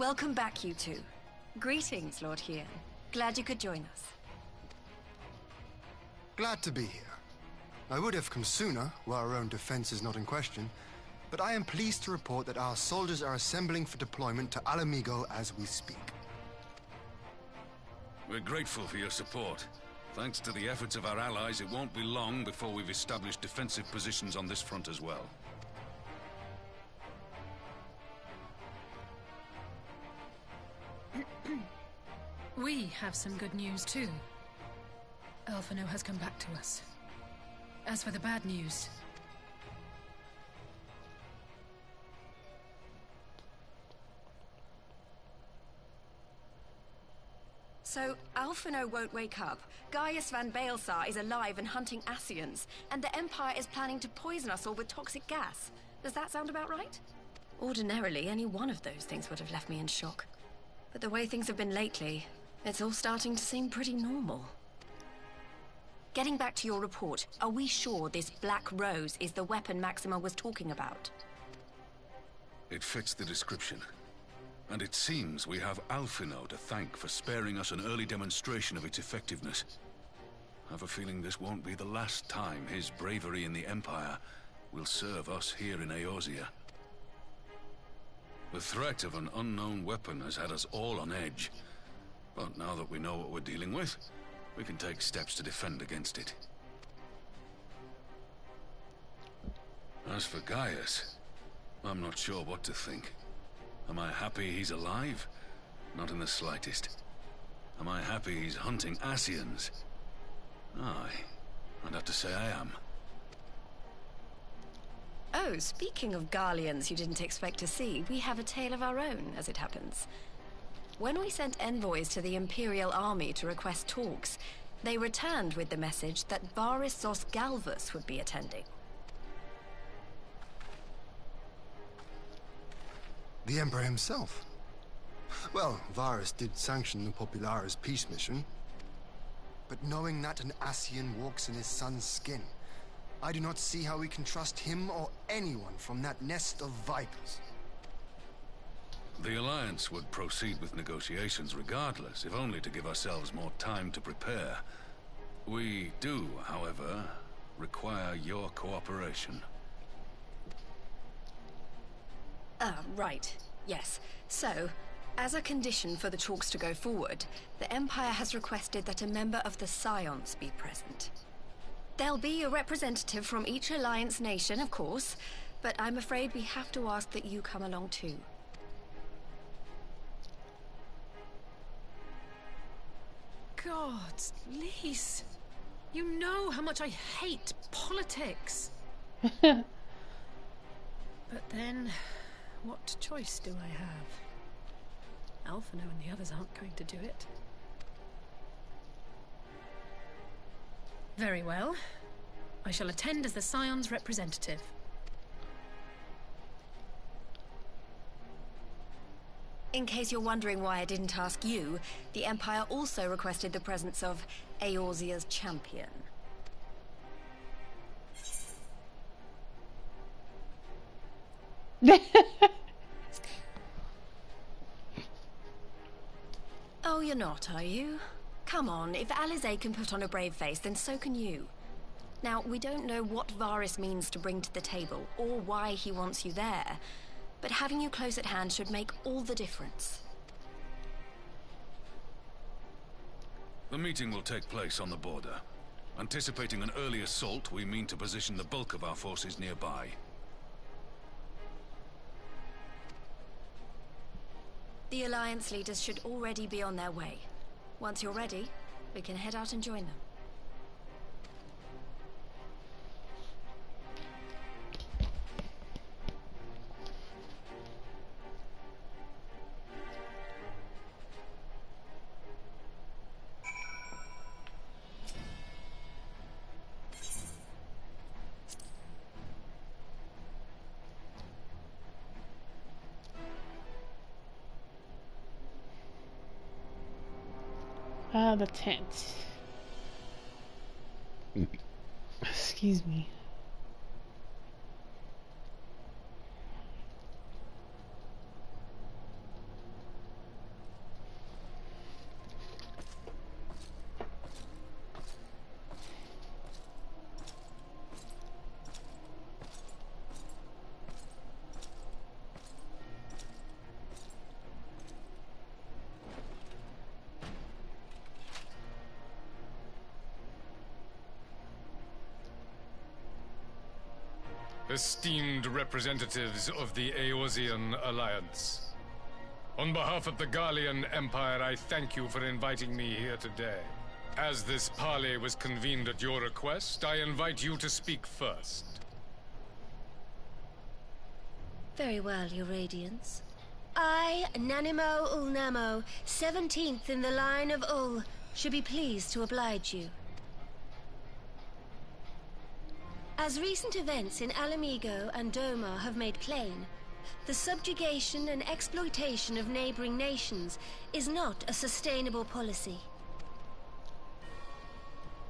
Welcome back, you two. Greetings, Lord Hien. Glad you could join us. Glad to be here. I would have come sooner, where our own defense is not in question, but I am pleased to report that our soldiers are assembling for deployment to Alamigo as we speak. We're grateful for your support. Thanks to the efforts of our allies, it won't be long before we've established defensive positions on this front as well. We have some good news too. Alphino has come back to us. As for the bad news... So, Alphino won't wake up, Gaius van Baelsar is alive and hunting Ascians, and the Empire is planning to poison us all with toxic gas. Does that sound about right? Ordinarily, any one of those things would have left me in shock. But the way things have been lately, it's all starting to seem pretty normal. Getting back to your report, are we sure this Black Rose is the weapon Maxima was talking about? It fits the description. And it seems we have Alphino to thank for sparing us an early demonstration of its effectiveness. I have a feeling this won't be the last time his bravery in the Empire will serve us here in Eorzea. The threat of an unknown weapon has had us all on edge. But now that we know what we're dealing with, we can take steps to defend against it. As for Gaius, I'm not sure what to think. Am I happy he's alive? Not in the slightest. Am I happy he's hunting Ascians? Aye, I'd have to say I am. Oh, speaking of Garleans you didn't expect to see, we have a tale of our own, as it happens. When we sent envoys to the Imperial Army to request talks, they returned with the message that Varys Zos Galvus would be attending. The Emperor himself. Well, Varys did sanction the Popularis peace mission. But knowing that an Ascian walks in his son's skin, I do not see how we can trust him or anyone from that nest of vipers. The Alliance would proceed with negotiations regardless, if only to give ourselves more time to prepare. We do, however, require your cooperation. Right. Yes. So, as a condition for the talks to go forward, the Empire has requested that a member of the Scions be present. There'll be a representative from each Alliance nation, of course, but I'm afraid we have to ask that you come along too. God, Lise, you know how much I hate politics. But then, what choice do I have? Alphino and the others aren't going to do it. Very well. I shall attend as the Scion's representative. In case you're wondering why I didn't ask you, the Empire also requested the presence of Eorzea's champion. Oh, you're not, are you? Come on, if Alisaie can put on a brave face, then so can you. Now, we don't know what Varys means to bring to the table, or why he wants you there, but having you close at hand should make all the difference. The meeting will take place on the border. Anticipating an early assault, we mean to position the bulk of our forces nearby. The Alliance leaders should already be on their way. Once you're ready, we can head out and join them. The tent. Excuse me. Esteemed representatives of the Eorzean Alliance. On behalf of the Garlean Empire, I thank you for inviting me here today. As this parley was convened at your request, I invite you to speak first. Very well, Your Radiance. I, Nanimo Ulnamo, 17th in the line of Ul, should be pleased to oblige you. As recent events in Alamigo and Doma have made plain, the subjugation and exploitation of neighboring nations is not a sustainable policy.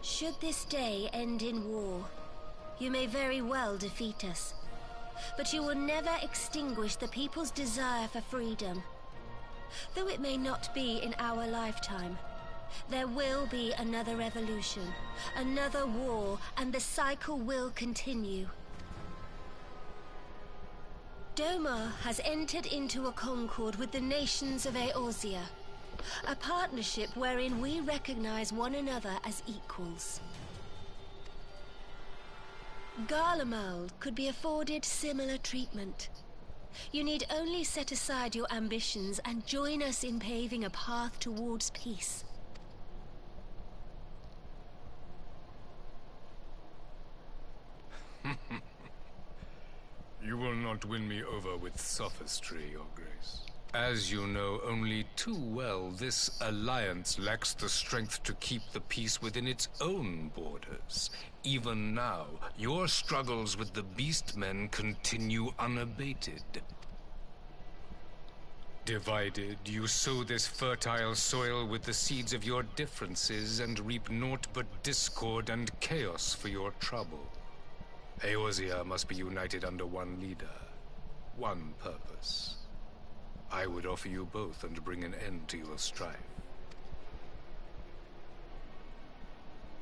Should this day end in war, you may very well defeat us, but you will never extinguish the people's desire for freedom. Though it may not be in our lifetime, there will be another revolution, another war, and the cycle will continue. Doma has entered into a concord with the nations of Eorzea, a partnership wherein we recognize one another as equals. Garlemald could be afforded similar treatment. You need only set aside your ambitions and join us in paving a path towards peace. You will not win me over with sophistry, Your Grace. As you know only too well, this alliance lacks the strength to keep the peace within its own borders. Even now, your struggles with the Beastmen continue unabated. Divided, you sow this fertile soil with the seeds of your differences and reap naught but discord and chaos for your trouble. Eorzea must be united under one leader, one purpose. I would offer you both and bring an end to your strife.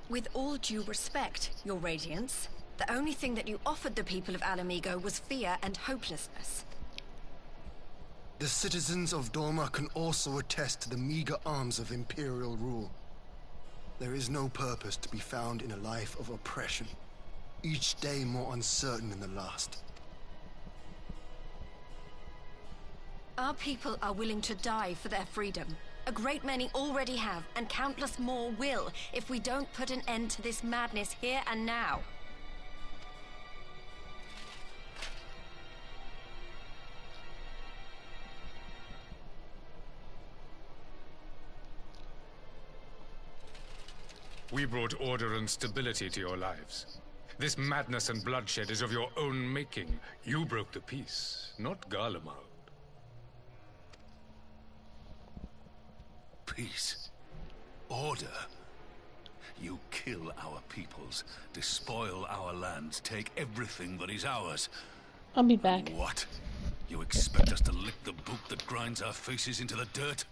With all due respect, Your Radiance, the only thing that you offered the people of Alamigo was fear and hopelessness. The citizens of Dorma can also attest to the meager arms of Imperial rule. There is no purpose to be found in a life of oppression, each day more uncertain than the last. Our people are willing to die for their freedom. A great many already have, and countless more will, if we don't put an end to this madness here and now. We brought order and stability to your lives. This madness and bloodshed is of your own making. You broke the peace, not Garlemald. Peace. Order. You kill our peoples, despoil our lands, take everything that is ours. I'll be back. What? You expect us to lick the boot that grinds our faces into the dirt?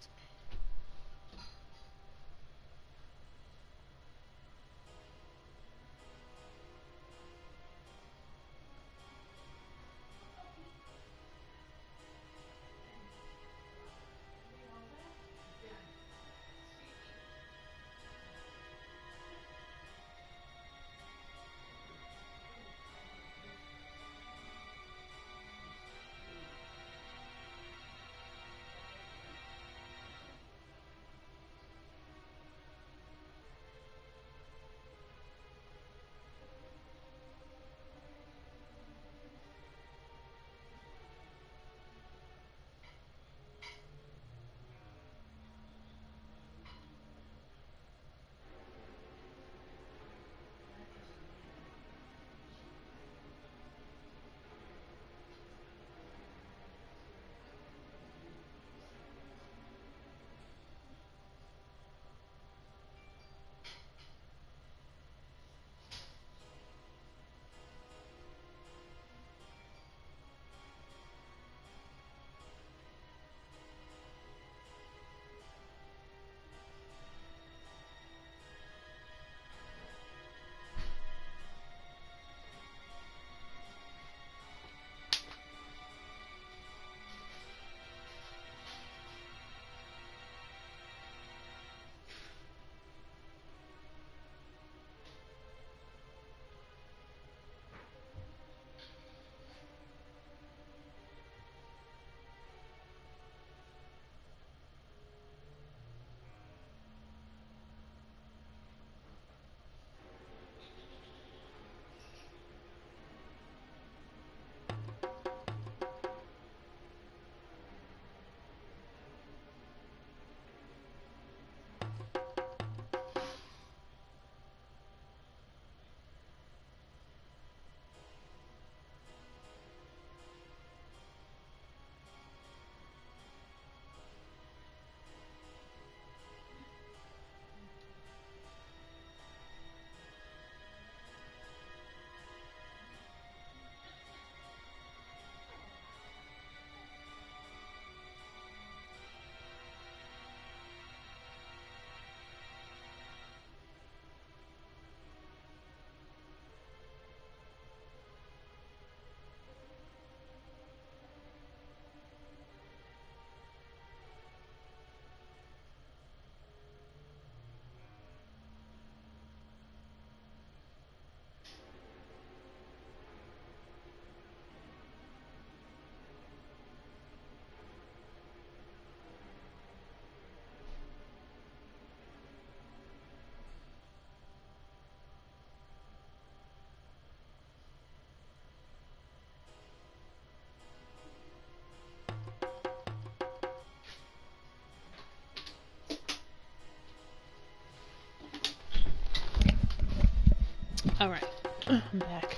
Alright, I'm back.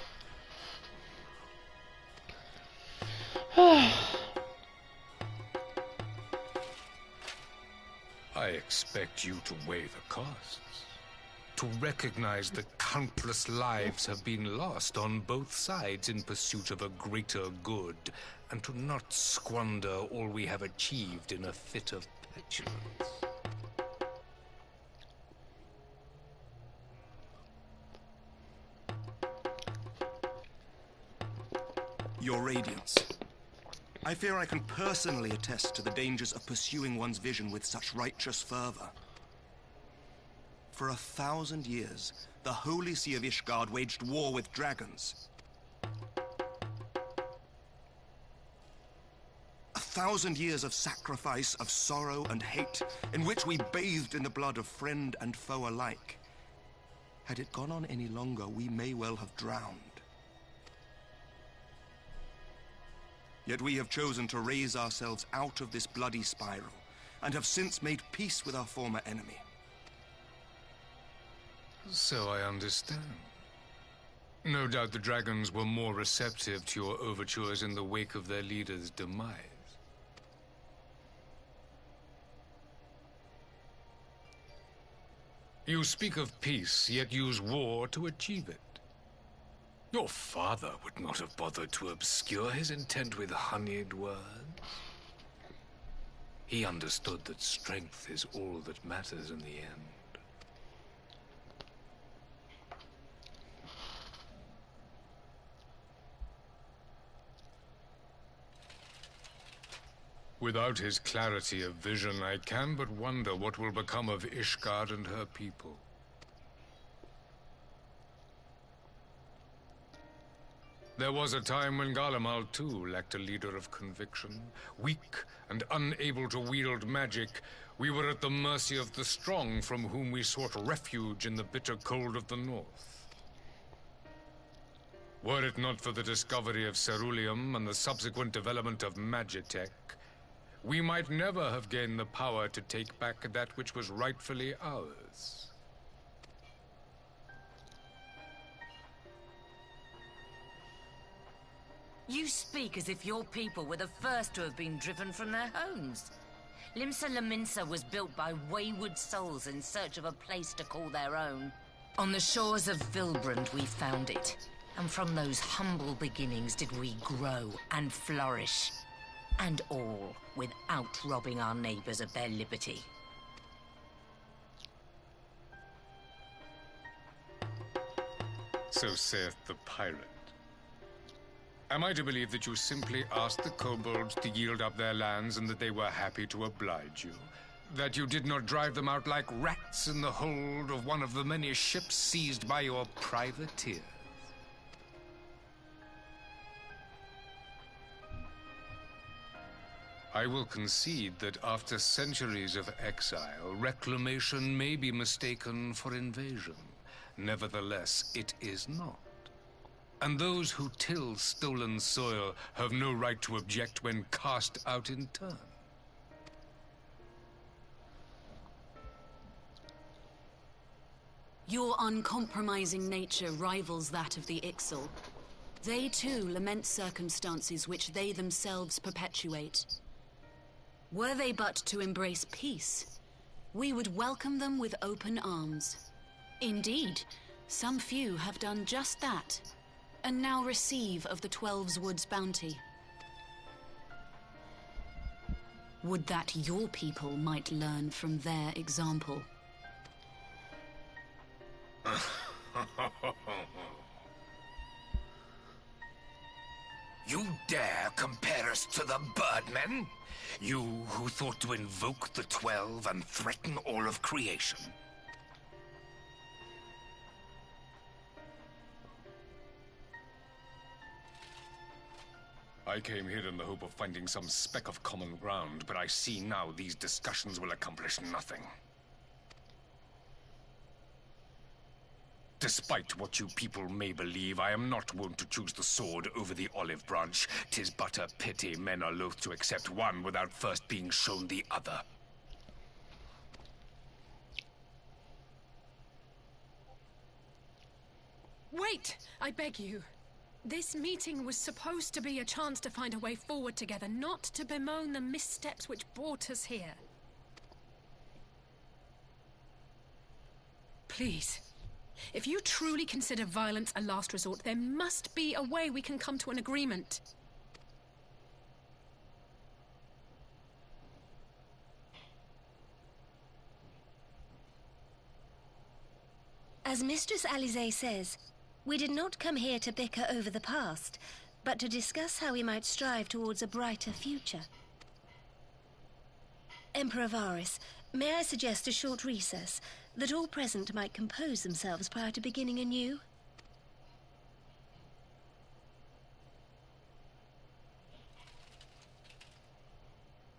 I expect you to weigh the costs. To recognize that countless lives have been lost on both sides in pursuit of a greater good, and to not squander all we have achieved in a fit of petulance. Your Radiance. I fear I can personally attest to the dangers of pursuing one's vision with such righteous fervor. For 1,000 years, the Holy See of Ishgard waged war with dragons. 1,000 years of sacrifice, of sorrow and hate, in which we bathed in the blood of friend and foe alike. Had it gone on any longer, we may well have drowned. Yet we have chosen to raise ourselves out of this bloody spiral, and have since made peace with our former enemy. So I understand. No doubt the dragons were more receptive to your overtures in the wake of their leader's demise. You speak of peace, yet use war to achieve it. Your father would not have bothered to obscure his intent with honeyed words. He understood that strength is all that matters in the end. Without his clarity of vision, I can but wonder what will become of Ishgard and her people. There was a time when Garlemald too lacked a leader of conviction. Weak and unable to wield magic, we were at the mercy of the strong, from whom we sought refuge in the bitter cold of the north. Were it not for the discovery of ceruleum and the subsequent development of magitech, we might never have gained the power to take back that which was rightfully ours. You speak as if your people were the first to have been driven from their homes. Limsa Lominsa was built by wayward souls in search of a place to call their own. On the shores of Vilbrand we found it, and from those humble beginnings did we grow and flourish. And all without robbing our neighbors of their liberty. So saith the pirate. Am I to believe that you simply asked the kobolds to yield up their lands and that they were happy to oblige you? That you did not drive them out like rats in the hold of one of the many ships seized by your privateers? I will concede that after centuries of exile, reclamation may be mistaken for invasion. Nevertheless, it is not. And those who till stolen soil have no right to object when cast out in turn. Your uncompromising nature rivals that of the Ixal. They too lament circumstances which they themselves perpetuate. Were they but to embrace peace, we would welcome them with open arms. Indeed, some few have done just that, and now receive of the Twelve's Wood's bounty. Would that your people might learn from their example. You dare compare us to the Birdmen? You who thought to invoke the 12 and threaten all of creation? I came here in the hope of finding some speck of common ground, but I see now these discussions will accomplish nothing. Despite what you people may believe, I am not wont to choose the sword over the olive branch. 'Tis but a pity men are loath to accept one without first being shown the other. Wait! I beg you. This meeting was supposed to be a chance to find a way forward together, not to bemoan the missteps which brought us here. Please. If you truly consider violence a last resort, there must be a way we can come to an agreement. As Mistress Alisaie says, we did not come here to bicker over the past, but to discuss how we might strive towards a brighter future. Emperor Varys, may I suggest a short recess, that all present might compose themselves prior to beginning anew?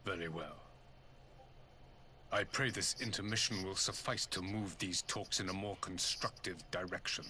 Very well. I pray this intermission will suffice to move these talks in a more constructive direction.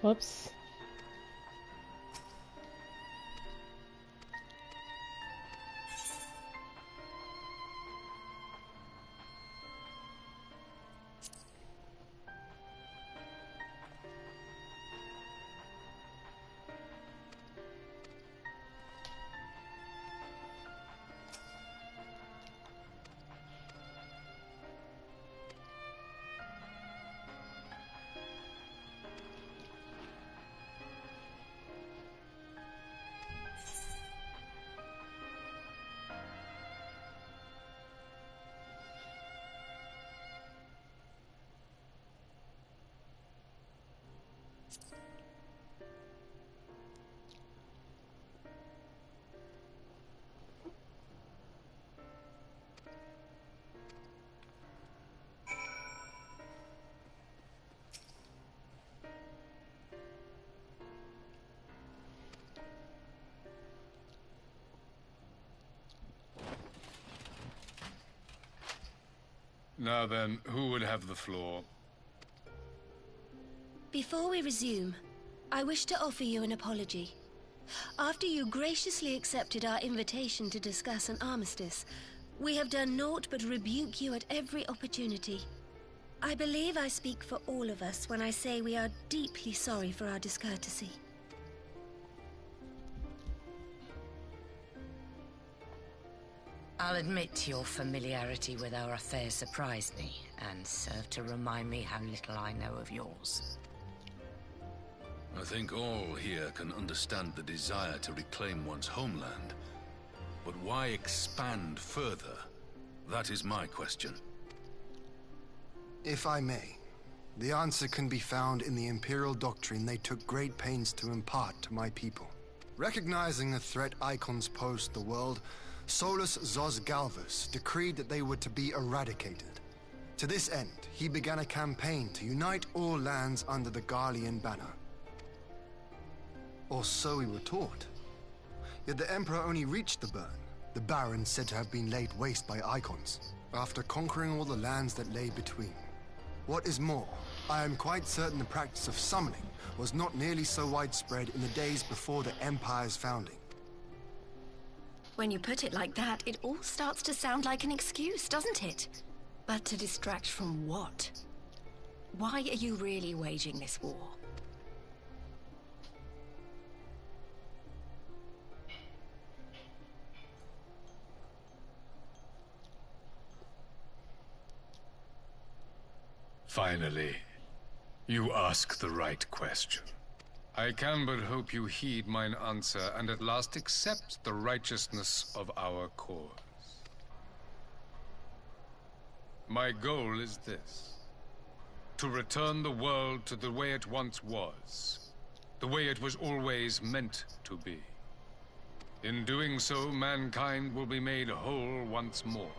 Whoops. Now then, who would have the floor? Before we resume, I wish to offer you an apology. After you graciously accepted our invitation to discuss an armistice, we have done naught but rebuke you at every opportunity. I believe I speak for all of us when I say we are deeply sorry for our discourtesy. I'll admit your familiarity with our affairs surprised me, and served to remind me how little I know of yours. I think all here can understand the desire to reclaim one's homeland. But why expand further? That is my question. If I may, the answer can be found in the Imperial doctrine they took great pains to impart to my people. Recognizing the threat icons pose to the world, Solus Zos Galvus decreed that they were to be eradicated. To this end, he began a campaign to unite all lands under the Garlean banner. Or so we were taught. Yet the Emperor only reached the burn, the Baron said to have been laid waste by icons, after conquering all the lands that lay between. What is more, I am quite certain the practice of summoning was not nearly so widespread in the days before the Empire's founding. When you put it like that, it all starts to sound like an excuse, doesn't it? But to distract from what? Why are you really waging this war? Finally. You ask the right question. I can but hope you heed mine answer and at last accept the righteousness of our cause. My goal is this: to return the world to the way it once was, the way it was always meant to be. In doing so, mankind will be made whole once more.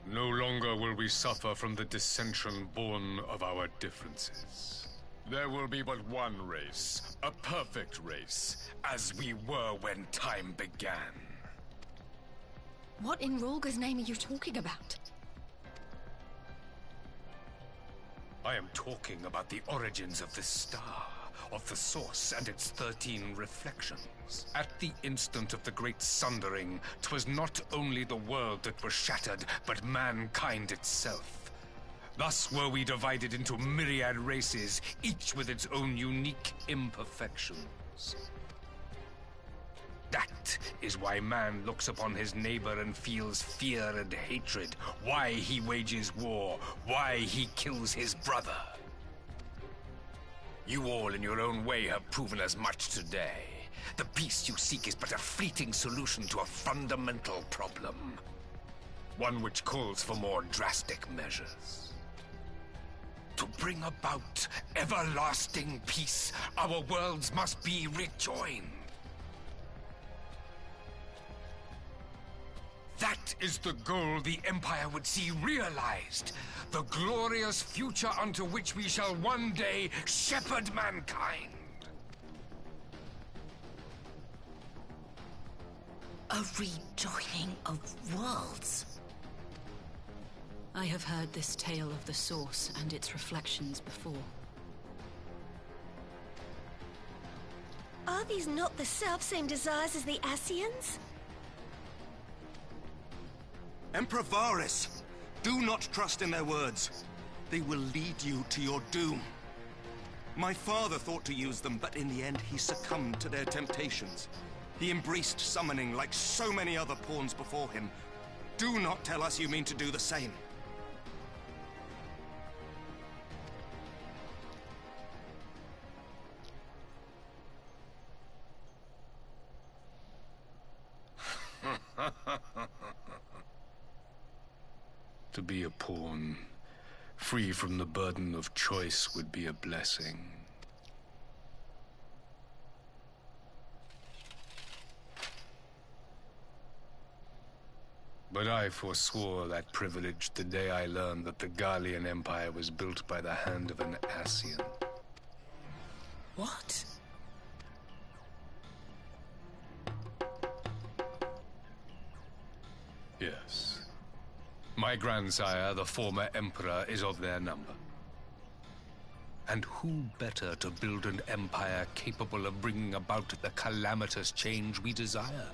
No longer will we suffer from the dissension born of our differences. There will be but one race, a perfect race, as we were when time began. What in Rorga's name are you talking about? I am talking about the origins of this star, of the source and its 13 reflections. At the instant of the great sundering, 'twas not only the world that was shattered, but mankind itself. Thus were we divided into myriad races, each with its own unique imperfections. That is why man looks upon his neighbor and feels fear and hatred, why he wages war, why he kills his brother. You all in your own way have proven as much today. The peace you seek is but a fleeting solution to a fundamental problem. One which calls for more drastic measures. To bring about everlasting peace, our worlds must be rejoined. That is the goal the Empire would see realized. The glorious future unto which we shall one day shepherd mankind. A rejoining of worlds. I have heard this tale of the Source and its reflections before. Are these not the self-same desires as the Ascians? Emperor Varys, do not trust in their words. They will lead you to your doom. My father thought to use them, but in the end he succumbed to their temptations. He embraced summoning like so many other pawns before him. Do not tell us you mean to do the same. To be a pawn, free from the burden of choice, would be a blessing. But I forswore that privilege the day I learned that the Garlean Empire was built by the hand of an Ascian. What? Yes. My grandsire, the former Emperor, is of their number. And who better to build an empire capable of bringing about the calamitous change we desire?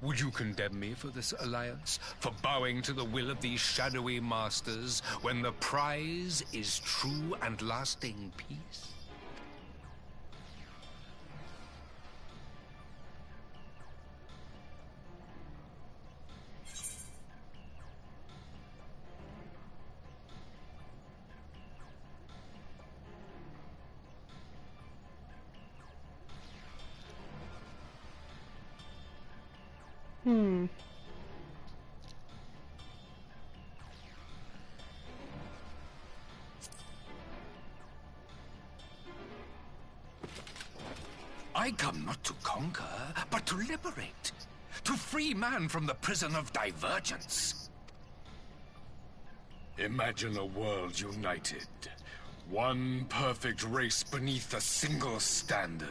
Would you condemn me for this alliance? For bowing to the will of these shadowy masters, when the prize is true and lasting peace? I come not to conquer, but to liberate. To free man from the prison of divergence. Imagine a world united. One perfect race beneath a single standard.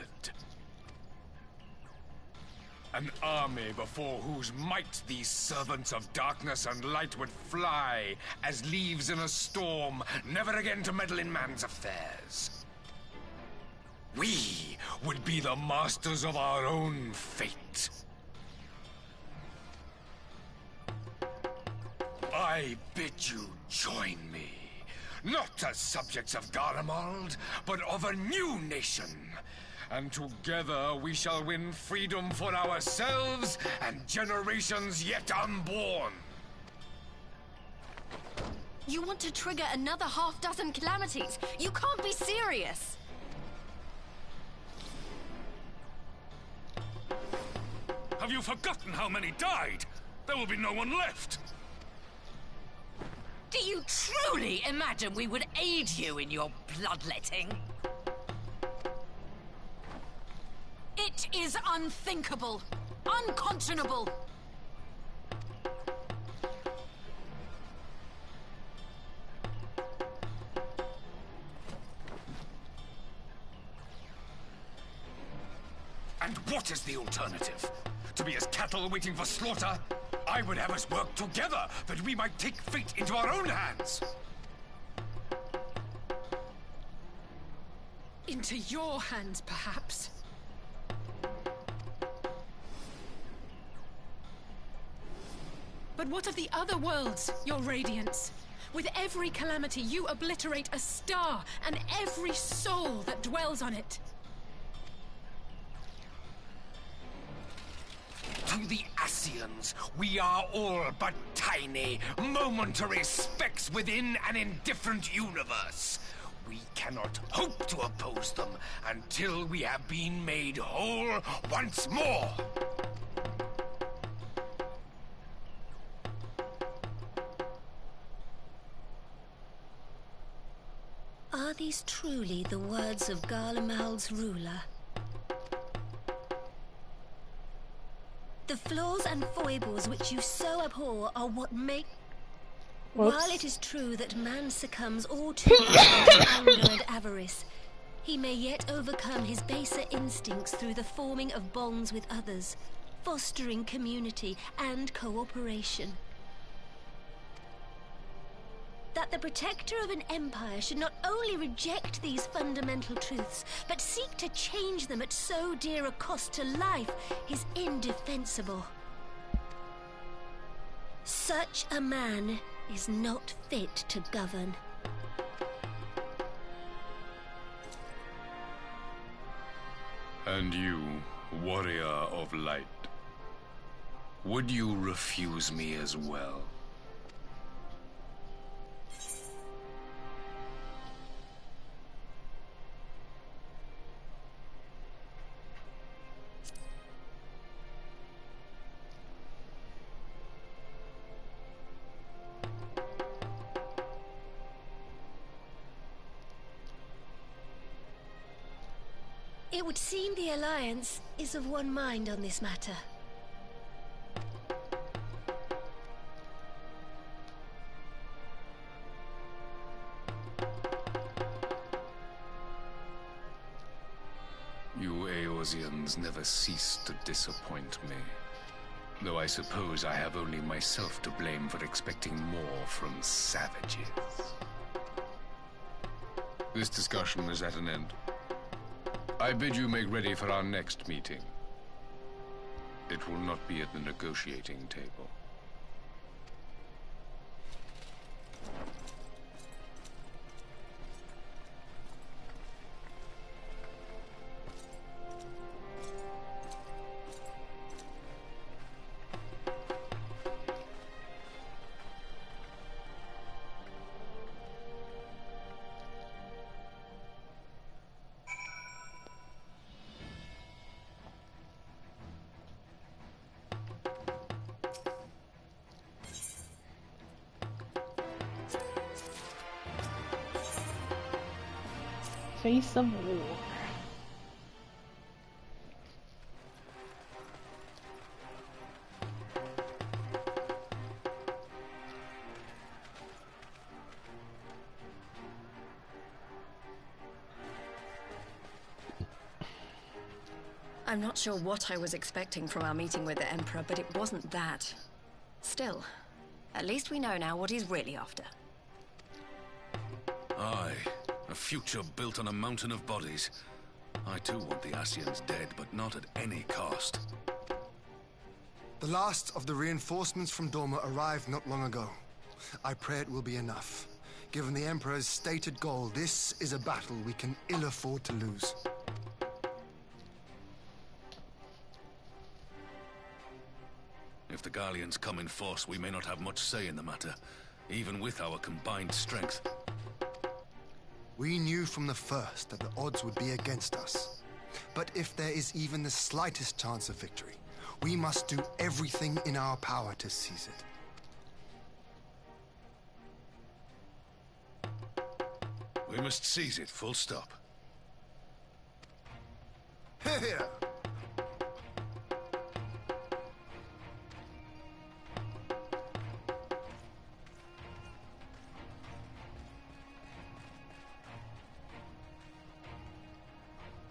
An army before whose might these servants of darkness and light would fly as leaves in a storm, never again to meddle in man's affairs. We would be the masters of our own fate. I bid you join me. not as subjects of Garlemald, but of a new nation. And together we shall win freedom for ourselves and generations yet unborn. You want to trigger another half-dozen calamities? You can't be serious! Have you forgotten how many died? There will be no one left. Do you truly imagine we would aid you in your bloodletting? It is unthinkable, unconscionable. And what is the alternative? To be as cattle waiting for slaughter? I would have us work together, that we might take fate into our own hands. Into your hands, perhaps. But what of the other worlds, your radiance? With every calamity, you obliterate a star and every soul that dwells on it. To the Ascians, we are all but tiny, momentary specks within an indifferent universe. We cannot hope to oppose them until we have been made whole once more. Are these truly the words of Garlemald's ruler? The flaws and foibles which you so abhor are what make... Whoops. While it is true that man succumbs all too often to anger and avarice, he may yet overcome his baser instincts through the forming of bonds with others, fostering community and cooperation. That the protector of an empire should not only reject these fundamental truths, but seek to change them at so dear a cost to life is indefensible. Such a man is not fit to govern. And you, warrior of light, would you refuse me as well? It would seem the Alliance is of one mind on this matter. You Eorzeans never cease to disappoint me. Though I suppose I have only myself to blame for expecting more from savages. This discussion is at an end. I bid you make ready for our next meeting. It will not be at the negotiating table. Face of war. I'm not sure what I was expecting from our meeting with the Emperor, but it wasn't that. Still, at least we know now what he's really after. Aye, a future built on a mountain of bodies. I too want the Ascians dead, but not at any cost. The last of the reinforcements from Dorma arrived not long ago. I pray it will be enough. Given the Emperor's stated goal, this is a battle we can ill afford to lose. If the Garleans come in force, we may not have much say in the matter, even with our combined strength. We knew from the first that the odds would be against us. But if there is even the slightest chance of victory, we must do everything in our power to seize it. We must seize it, full stop. Here!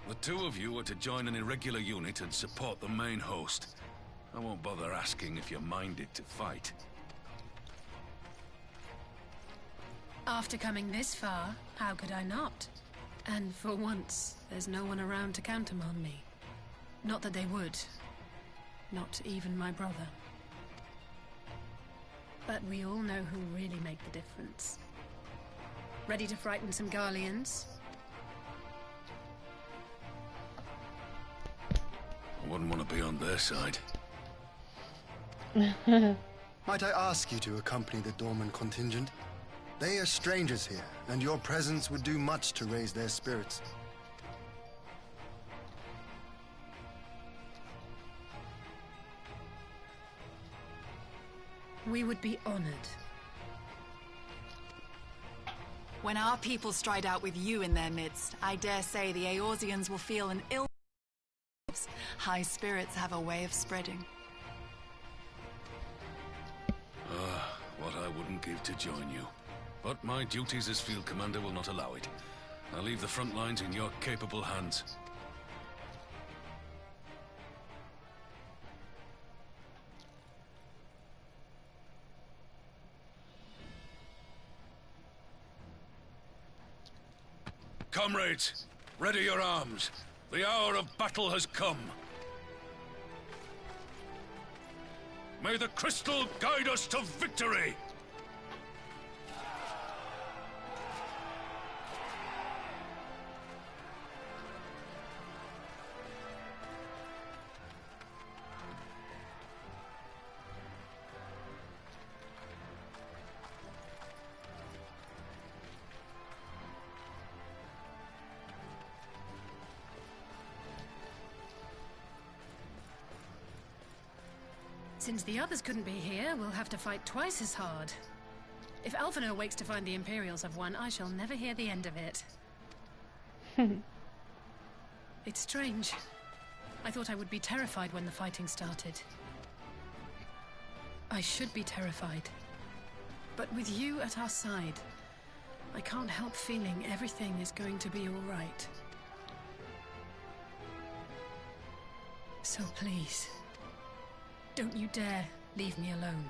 The two of you are to join an irregular unit and support the main host. I won't bother asking if you're minded to fight. After coming this far, how could I not? And for once, there's no one around to count 'em on me. Not that they would. Not even my brother. But we all know who really make the difference. Ready to frighten some Garleans? I wouldn't want to be on their side. Might I ask you to accompany the Dorman contingent? They are strangers here, and your presence would do much to raise their spirits. We would be honored. When our people stride out with you in their midst, I dare say the Eorzeans will feel an ill... High spirits have a way of spreading. What I wouldn't give to join you. But my duties as field commander will not allow it. I'll leave the front lines in your capable hands. Comrades, ready your arms. The hour of battle has come. May the crystal guide us to victory! Since the others couldn't be here, we'll have to fight twice as hard. If Alphinaud wakes to find the Imperials have won, I shall never hear the end of it. It's strange. I thought I would be terrified when the fighting started. I should be terrified. But with you at our side, I can't help feeling everything is going to be all right. So please, don't you dare leave me alone.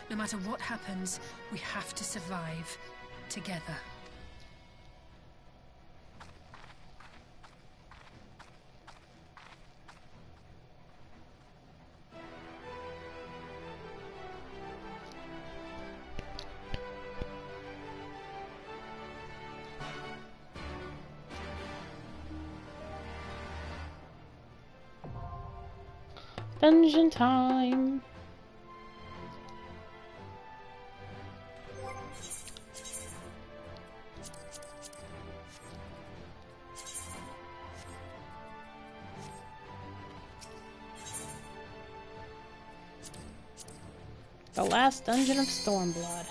No matter what happens, we have to survive together. Dungeon time. The last dungeon of Stormblood.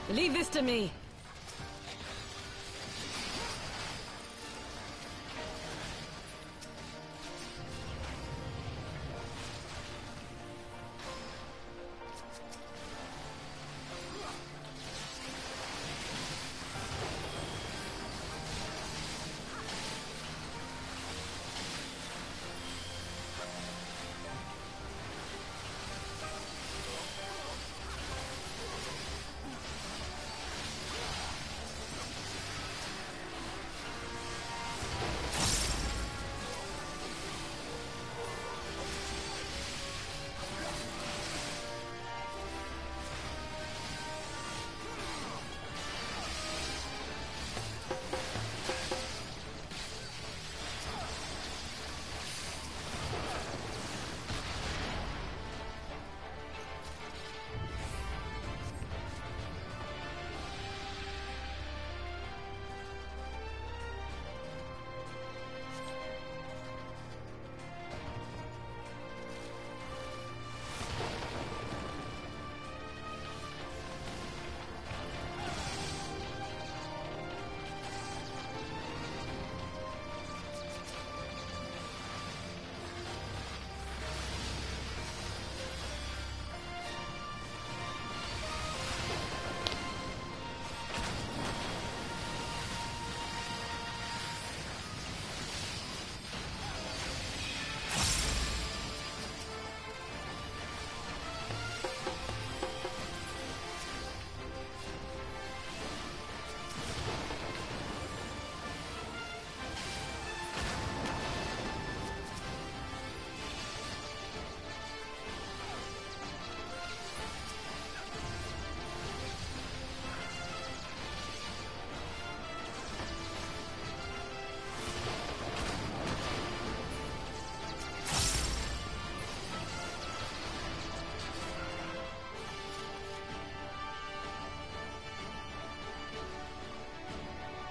Leave this to me.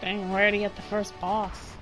Dang, we're already at the first boss.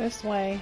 This way.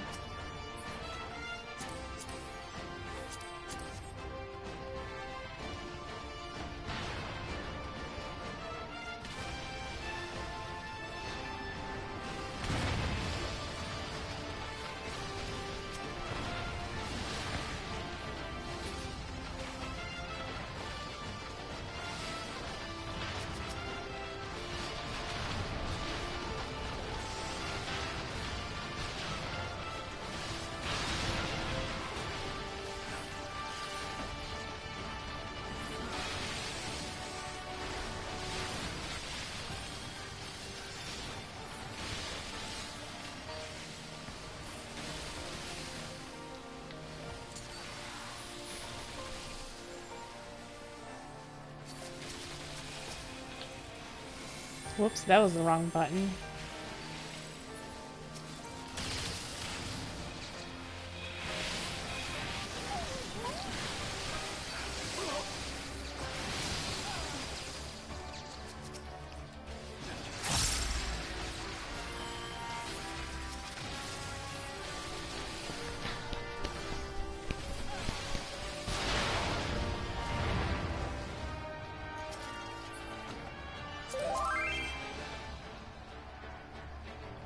Whoops, that was the wrong button.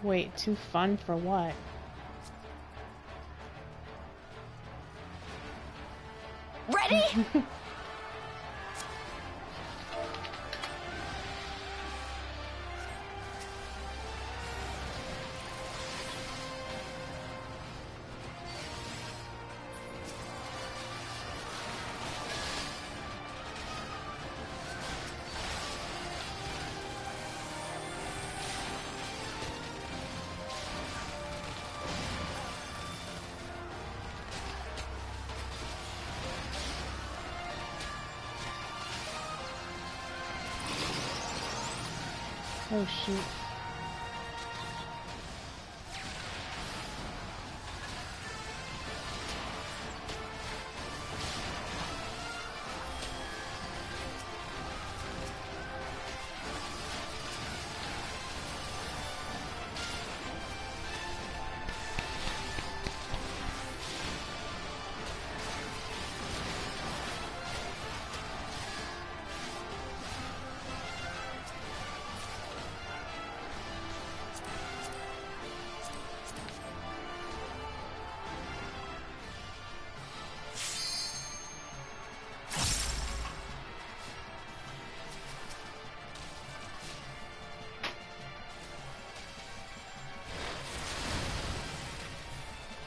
Wait, too fun for what? Ready? Oh shoot.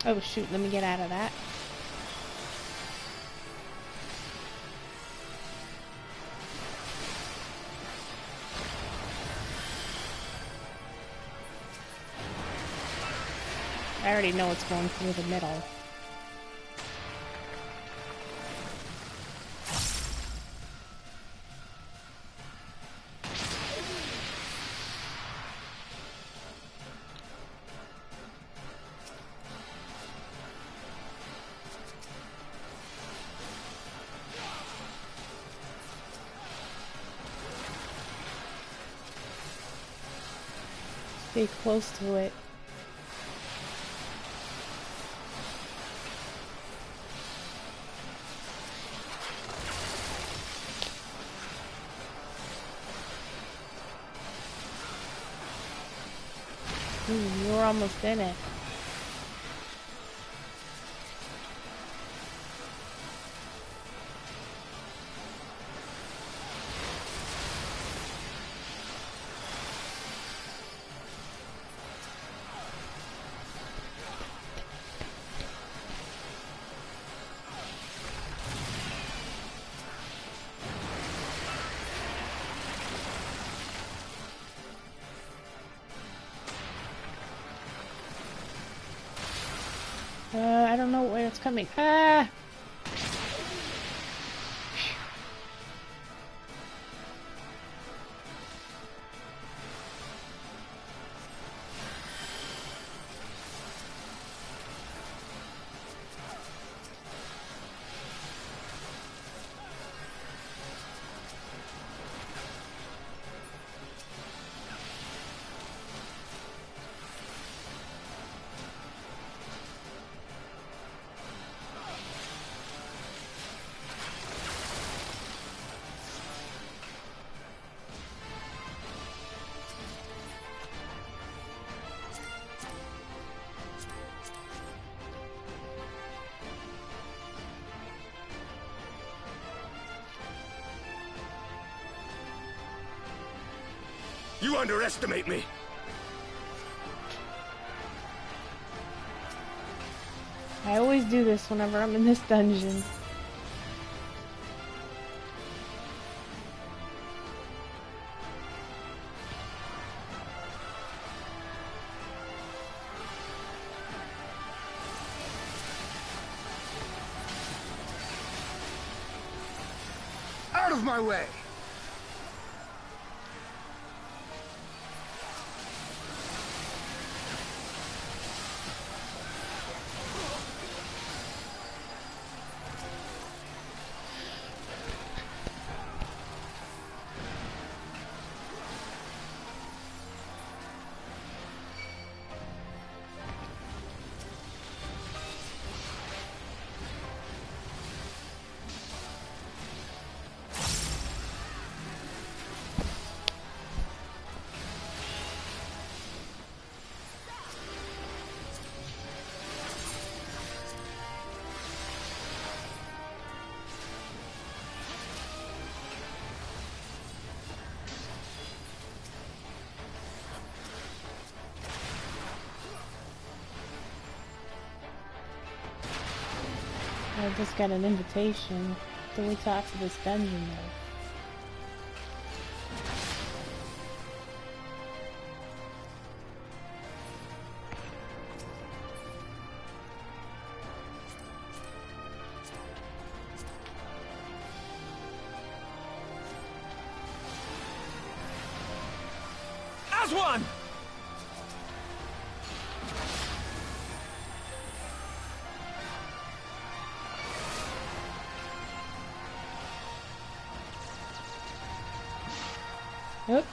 Oh shoot, let me get out of that. I already know what's going through the middle. Stay close to it. Ooh, you're almost in it. I don't know where it's coming. Ah! You underestimate me! I always do this whenever I'm in this dungeon. Out of my way! I just got an invitation to wait till after this dungeon though. As one! Yep.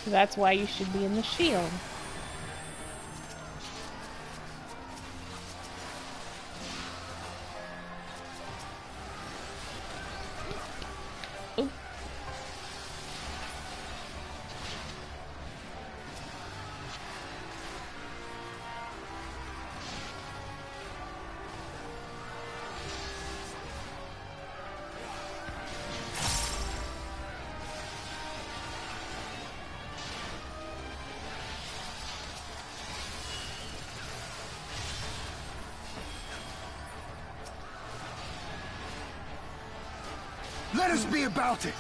That's why you should be in the shield. Oop. Let us be about it!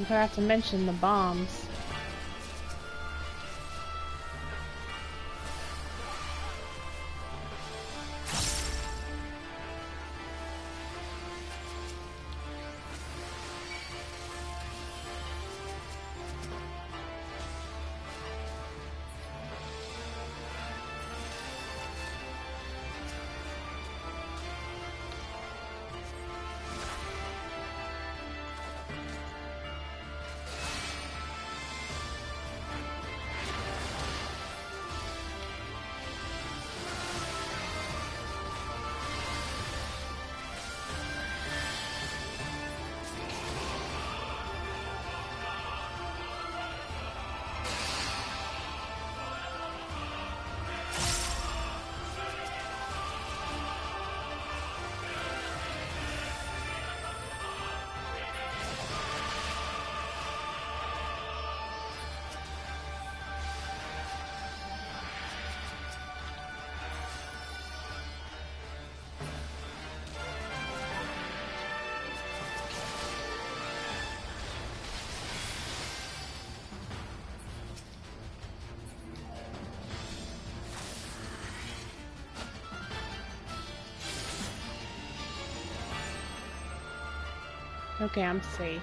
We forgot to mention the bombs. Okay, I'm safe.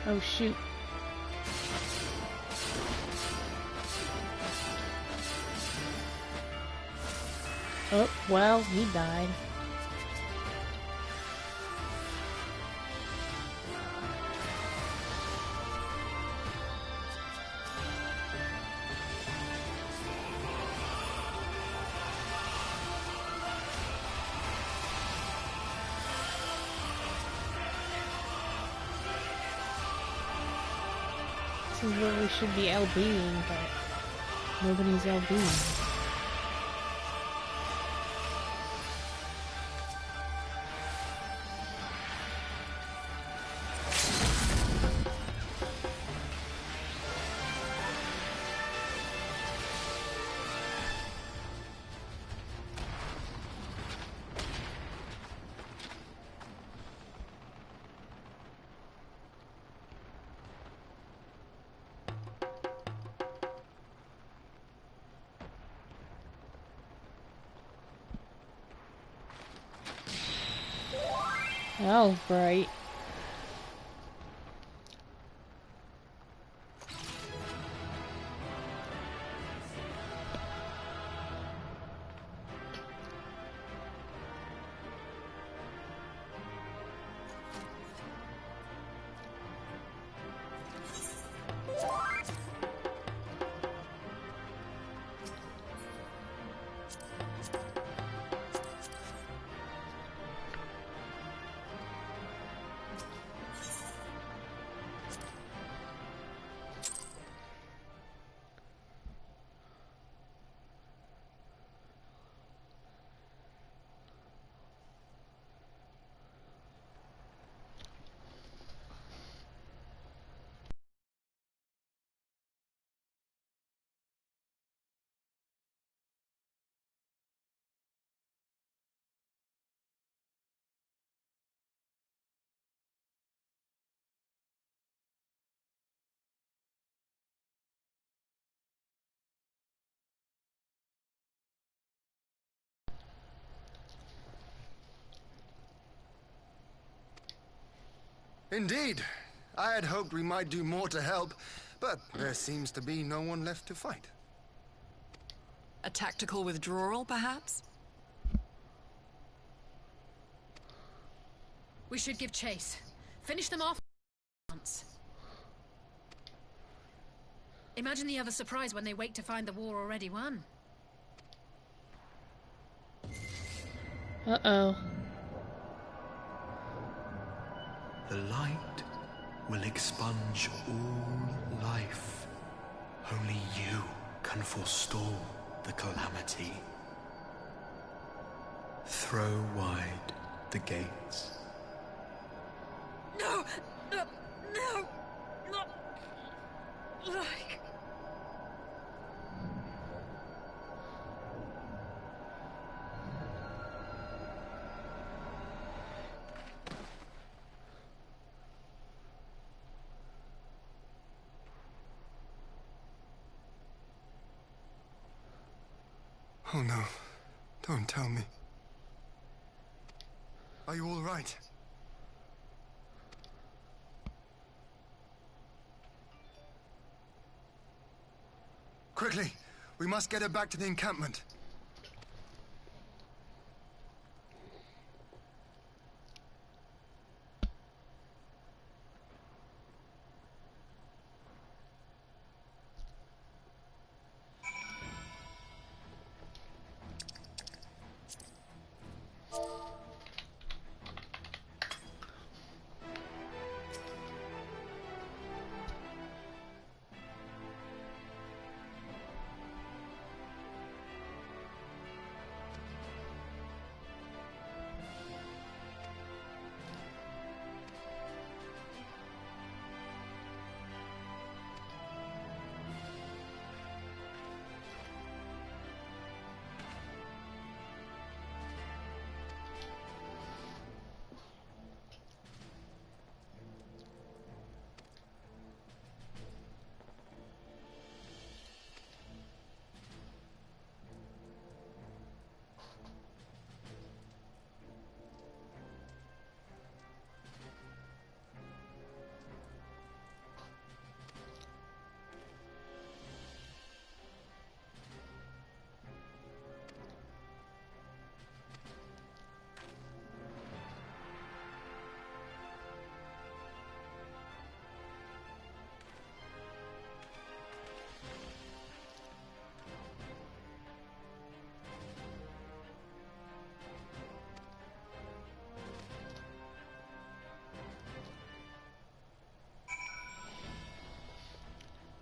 Oh shoot. Oh, well, he died. This is where we should be LBing, but nobody's LBing. That was bright. Indeed. I had hoped we might do more to help, but there seems to be no one left to fight. A tactical withdrawal, perhaps? We should give chase. Finish them off once. Imagine the other surprise when they wake to find the war already won. Uh-oh. The light will expunge all life. Only you can forestall the calamity. Throw wide the gates. No! No! No! Not like... Oh no. Don't tell me. Are you all right? Quickly! We must get her back to the encampment.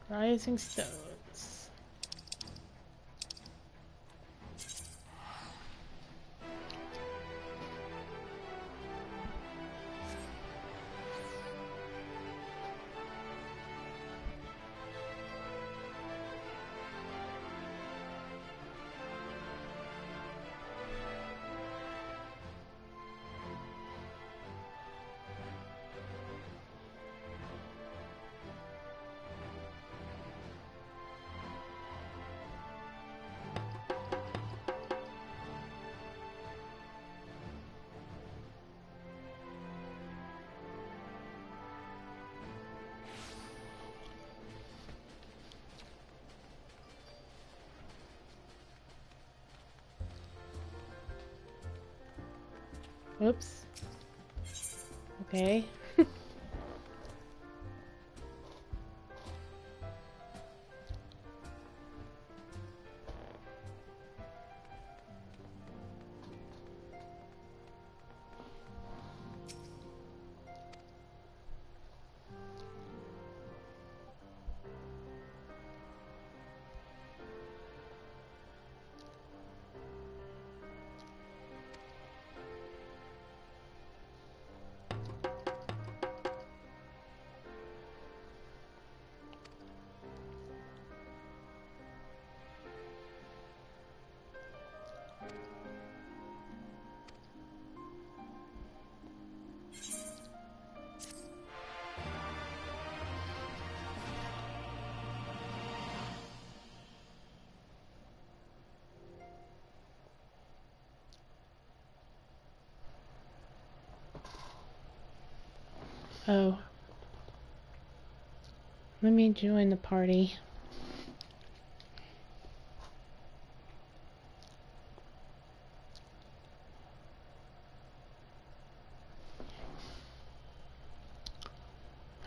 Rising stones. Oops. Okay. Oh. Let me join the party.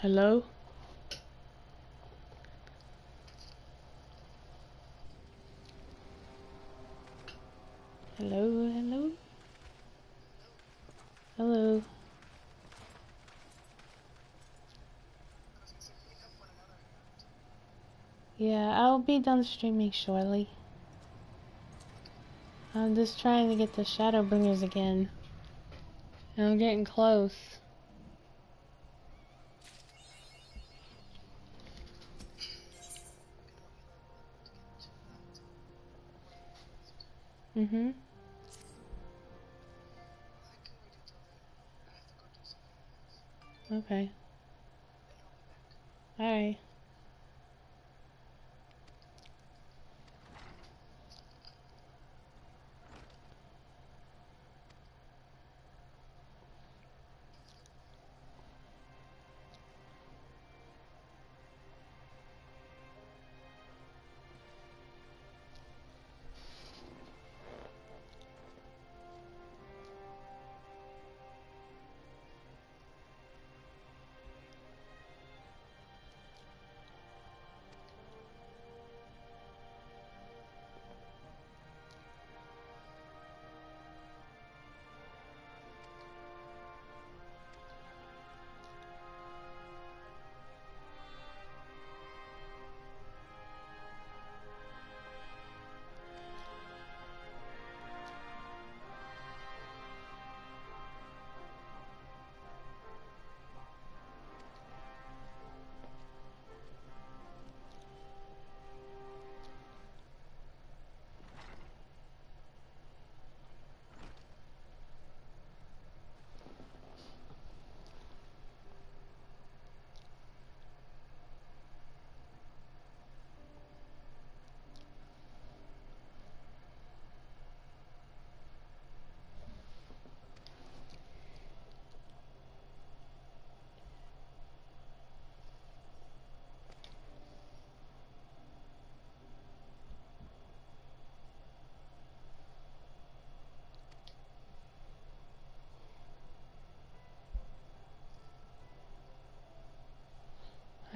Hello? Hello, hello? Hello? Yeah, I'll be done streaming shortly. I'm just trying to get the Shadowbringers again. And I'm getting close. Mm-hmm. Okay. Alright.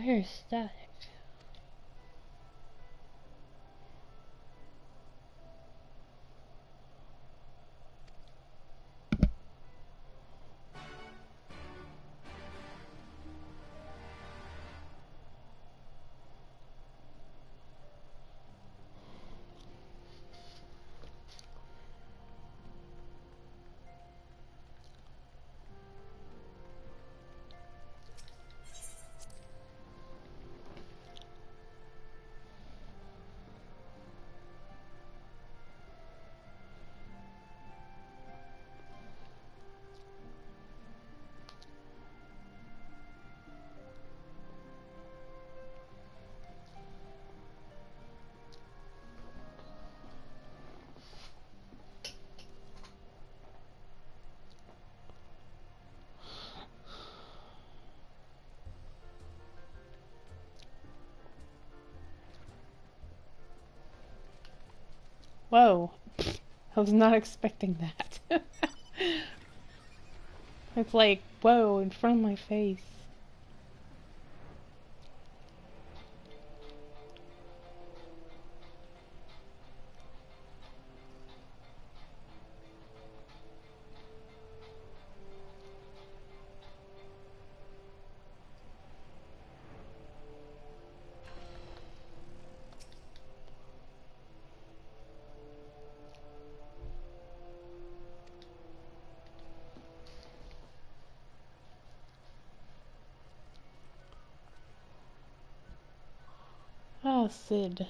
I hear static. Whoa. I was not expecting that. It's like, whoa, in front of my face. Oh, Sid.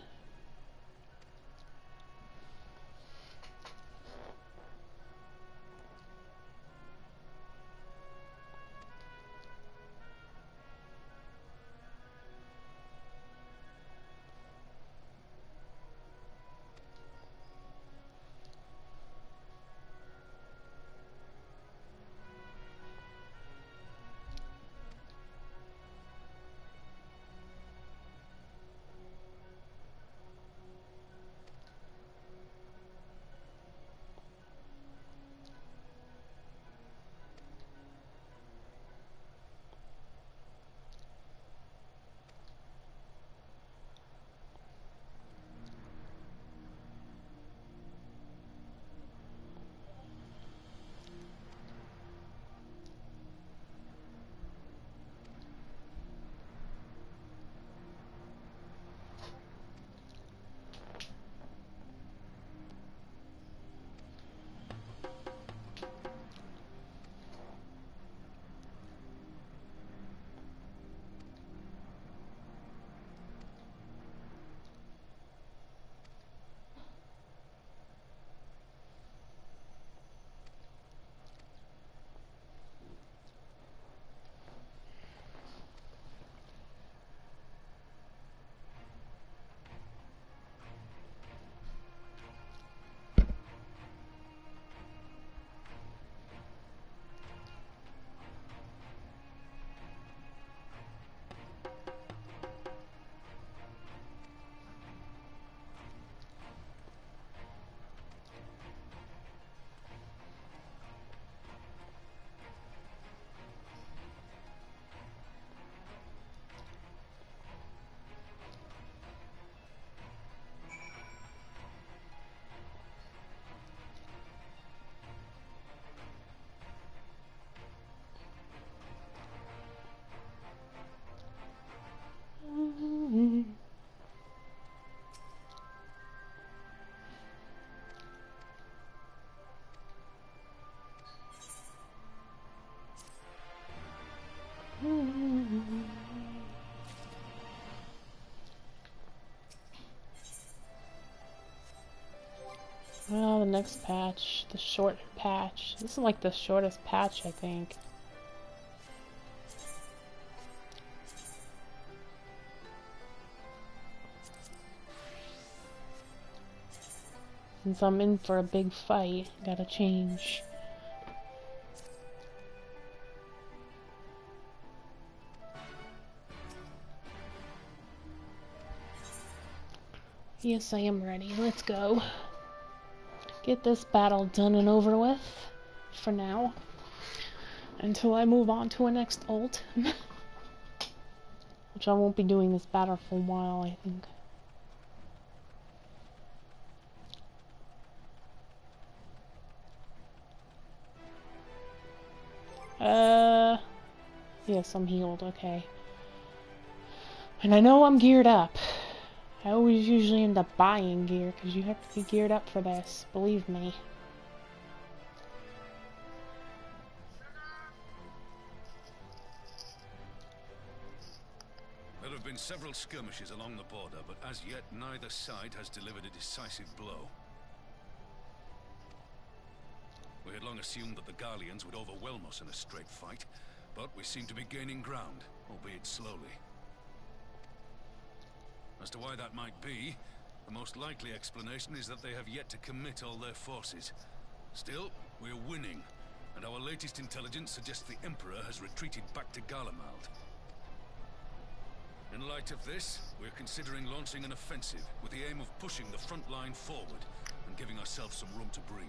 Well, the next patch, the short patch. This is like the shortest patch, I think. Since I'm in for a big fight, gotta change. Yes, I am ready. Let's go. Get this battle done and over with. For now. Until I move on to a next ult. Which I won't be doing this battle for a while, I think. Yes, I'm healed, okay. And I know I'm geared up. I always usually end up buying gear, because you have to be geared up for this, believe me. There have been several skirmishes along the border, but as yet neither side has delivered a decisive blow. We had long assumed that the Garleans would overwhelm us in a straight fight, but we seem to be gaining ground, albeit slowly. As to why that might be, the most likely explanation is that they have yet to commit all their forces. Still, we're winning, and our latest intelligence suggests the Emperor has retreated back to Garlemald. In light of this, we're considering launching an offensive with the aim of pushing the front line forward and giving ourselves some room to breathe.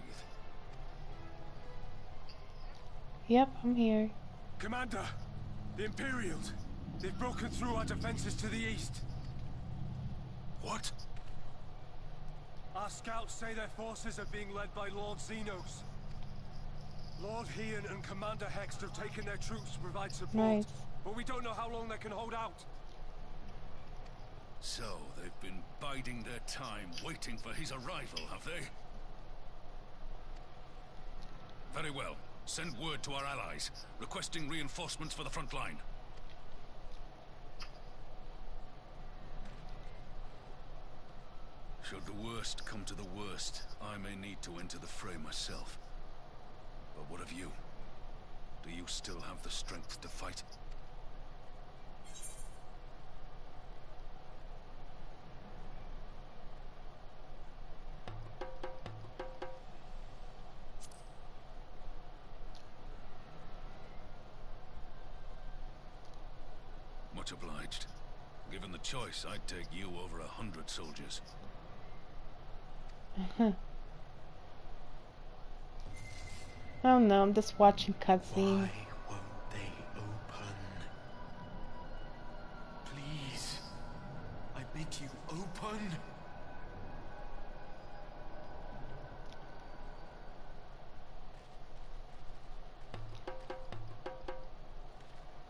Yep, I'm here. Commander, the Imperials, they've broken through our defenses to the east. What? Our scouts say their forces are being led by Lord Xenos. Lord Heian and Commander Hext have taken their troops to provide support, nice. But we don't know how long they can hold out. So, they've been biding their time, waiting for his arrival, have they? Very well. Send word to our allies, requesting reinforcements for the front line. Should the worst come to the worst, I may need to enter the fray myself. But what of you? Do you still have the strength to fight? Much obliged. Given the choice, I'd take you over 100 soldiers. Oh no, I'm just watching cutscenes. Why won't they open? Please, I bid you open.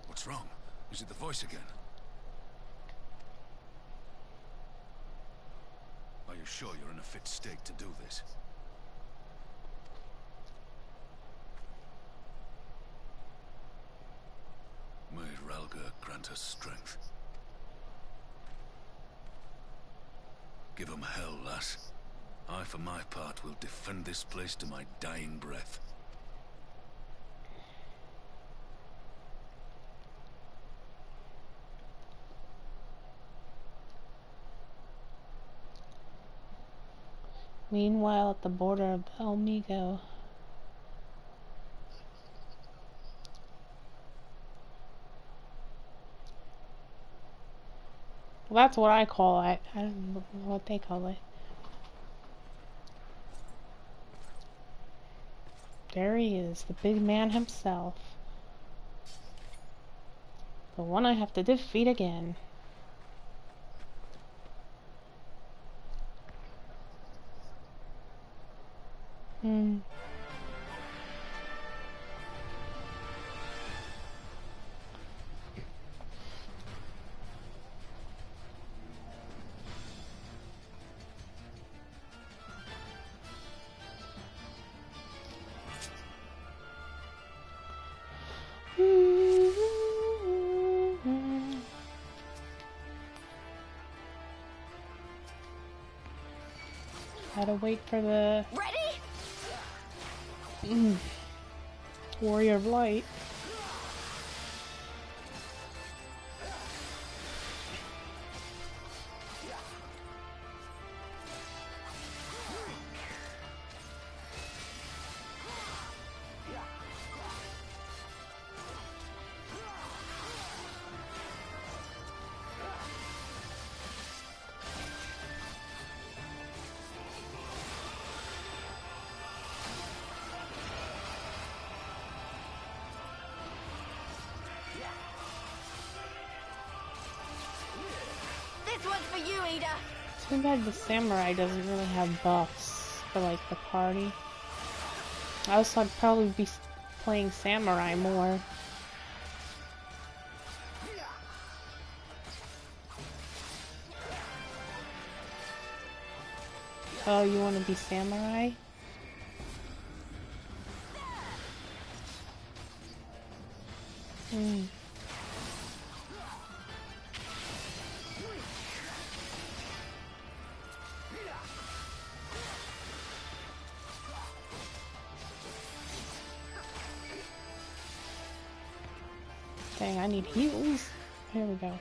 What's wrong? Is it the voice again? Are you sure you're in a fit state to do this? May Ralga grant us strength. Give him hell, lass. I, for my part, will defend this place to my dying breath. Meanwhile, at the border of Elmigo. Well, that's what I call it. I don't know what they call it. There he is, the big man himself. The one I have to defeat again. Gotta wait for the Ready? Warrior of Light. This one's for you, Ada. Too bad the samurai doesn't really have buffs for like the party. I was thought I'd probably be playing samurai more. Oh, you want to be samurai? Hmm. Dang, I need heals. Here we go.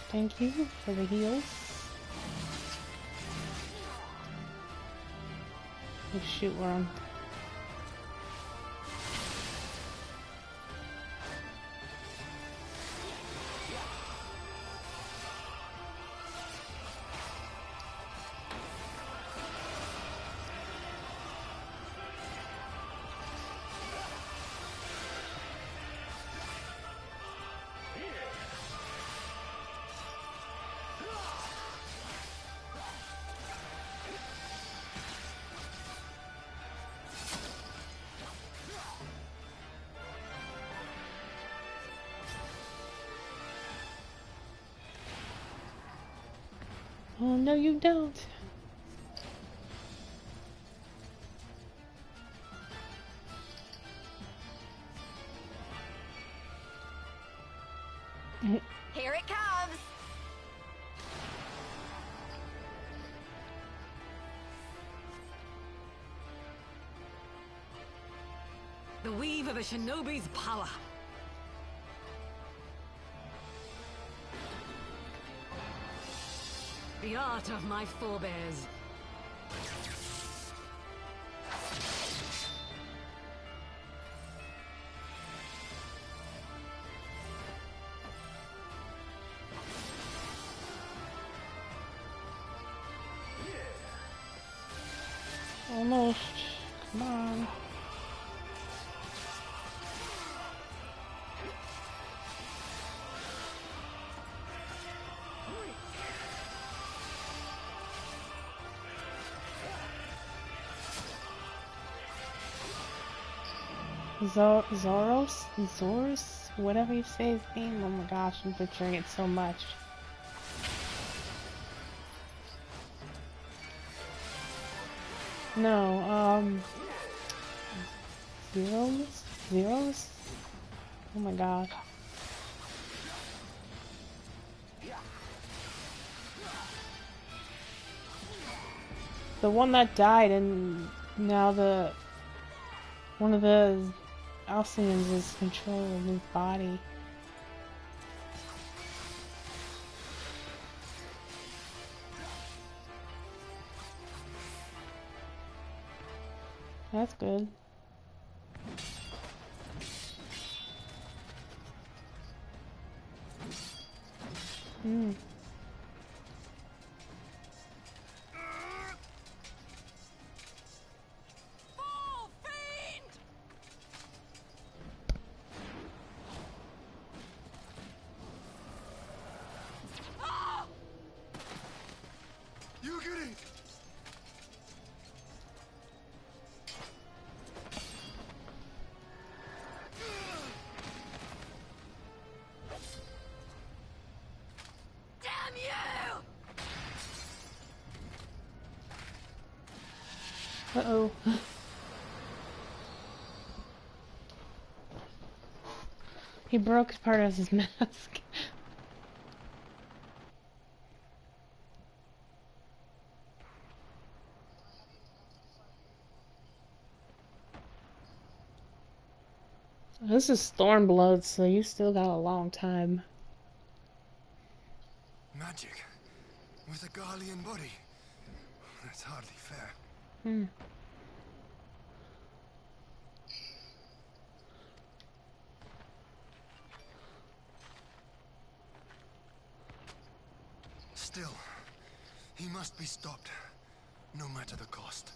Thank you for the heals. Oh shoot, we're on. Oh, no, you don't. Here it comes. The weave of a shinobi's power. The art of my forebears. Almost. Come on. Zoros? Whatever you say his name. Oh my gosh, I'm butchering it so much. No, Zeros? Oh my god. The one that died and now one of the Alcyons is controlling his body. That's good. Hmm. Damn Uh-oh. He broke part of his mask. This is stormblood, so you still got a long time. Magic? With a Garlean body? That's hardly fair. Hmm. Still, he must be stopped, no matter the cost.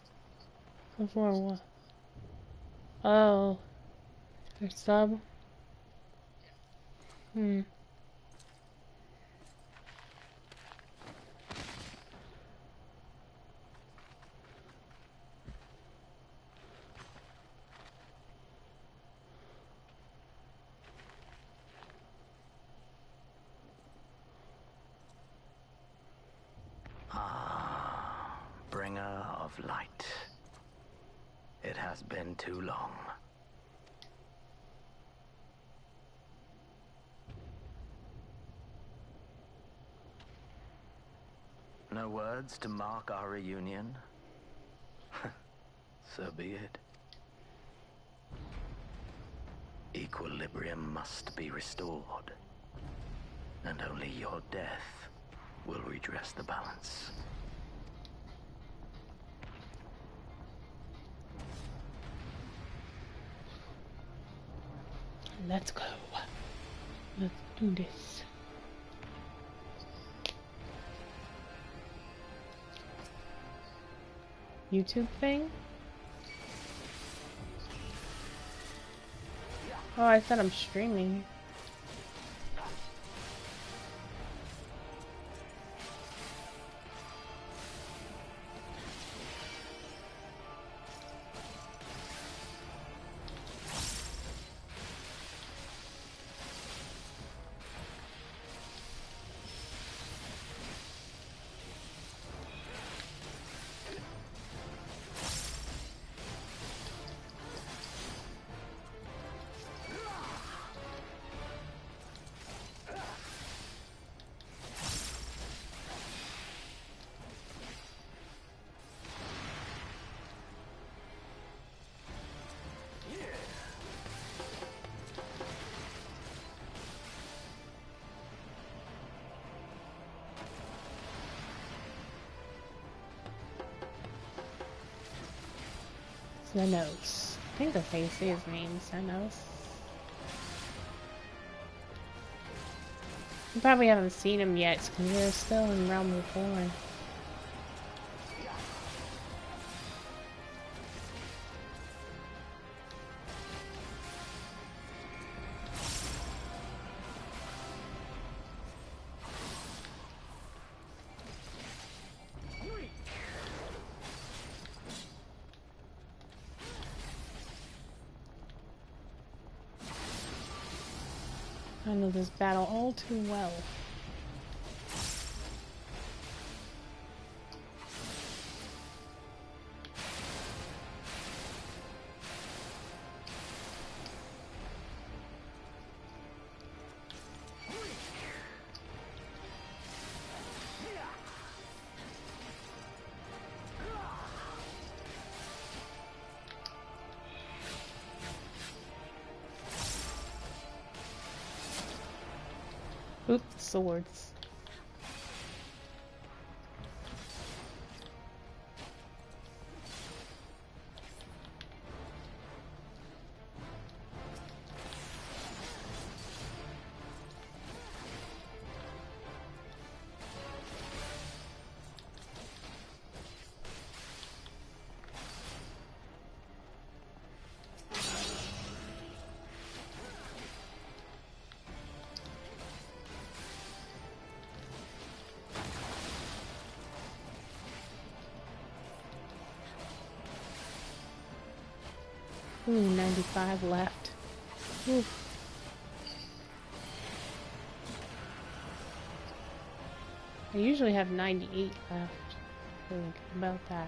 Before what? Oh. Their sub? Hmm. Bringer of light. It has been too long. No words to mark our reunion? So be it. Equilibrium must be restored, and only your death will redress the balance. Let's go. Let's do this. YouTube thing? Oh, I thought I'm streaming. Xenos. I think that's how you say his name, Xenos. You probably haven't seen him yet because we're still in Realm Reborn. I know this battle all too well. Oops, swords. Ooh, 95 left. Ooh. I usually have 98 left. Really good about that.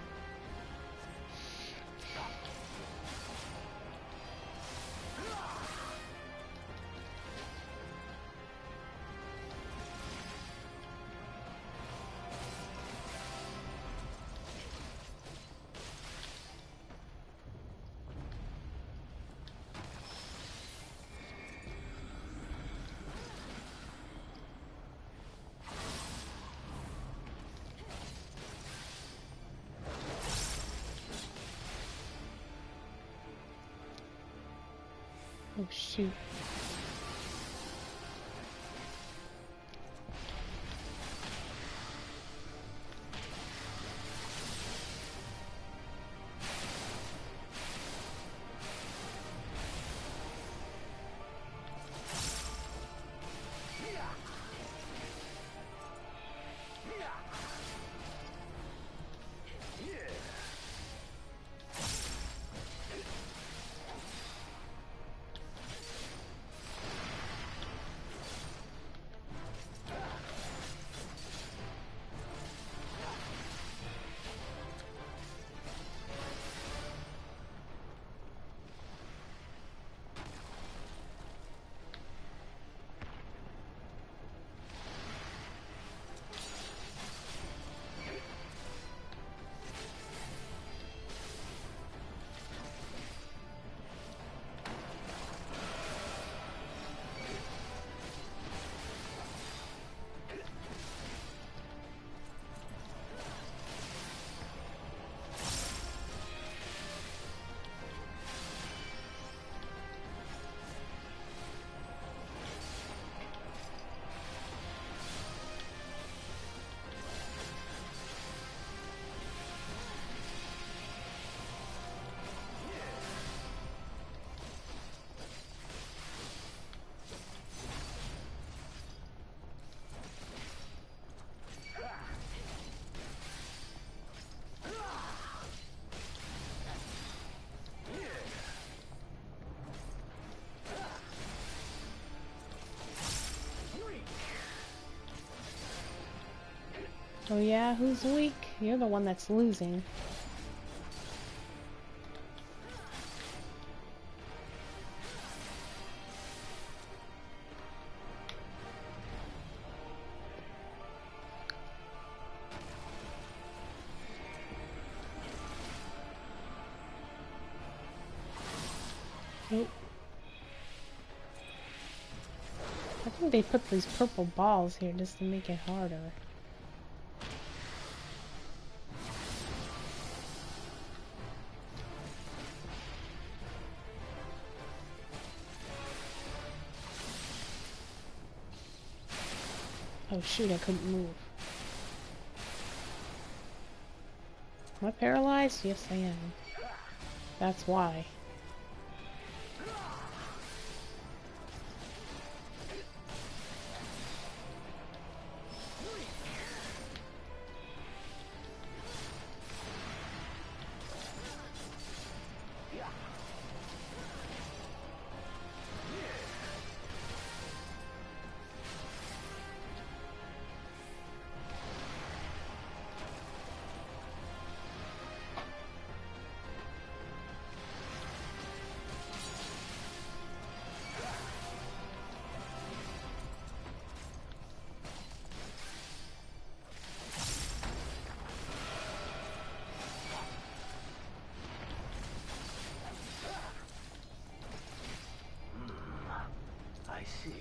Oh shoot. Oh yeah, who's weak? You're the one that's losing. Nope. I think they put these purple balls here just to make it harder. Oh shoot, I couldn't move. Am I paralyzed? Yes, I am. That's why. I see.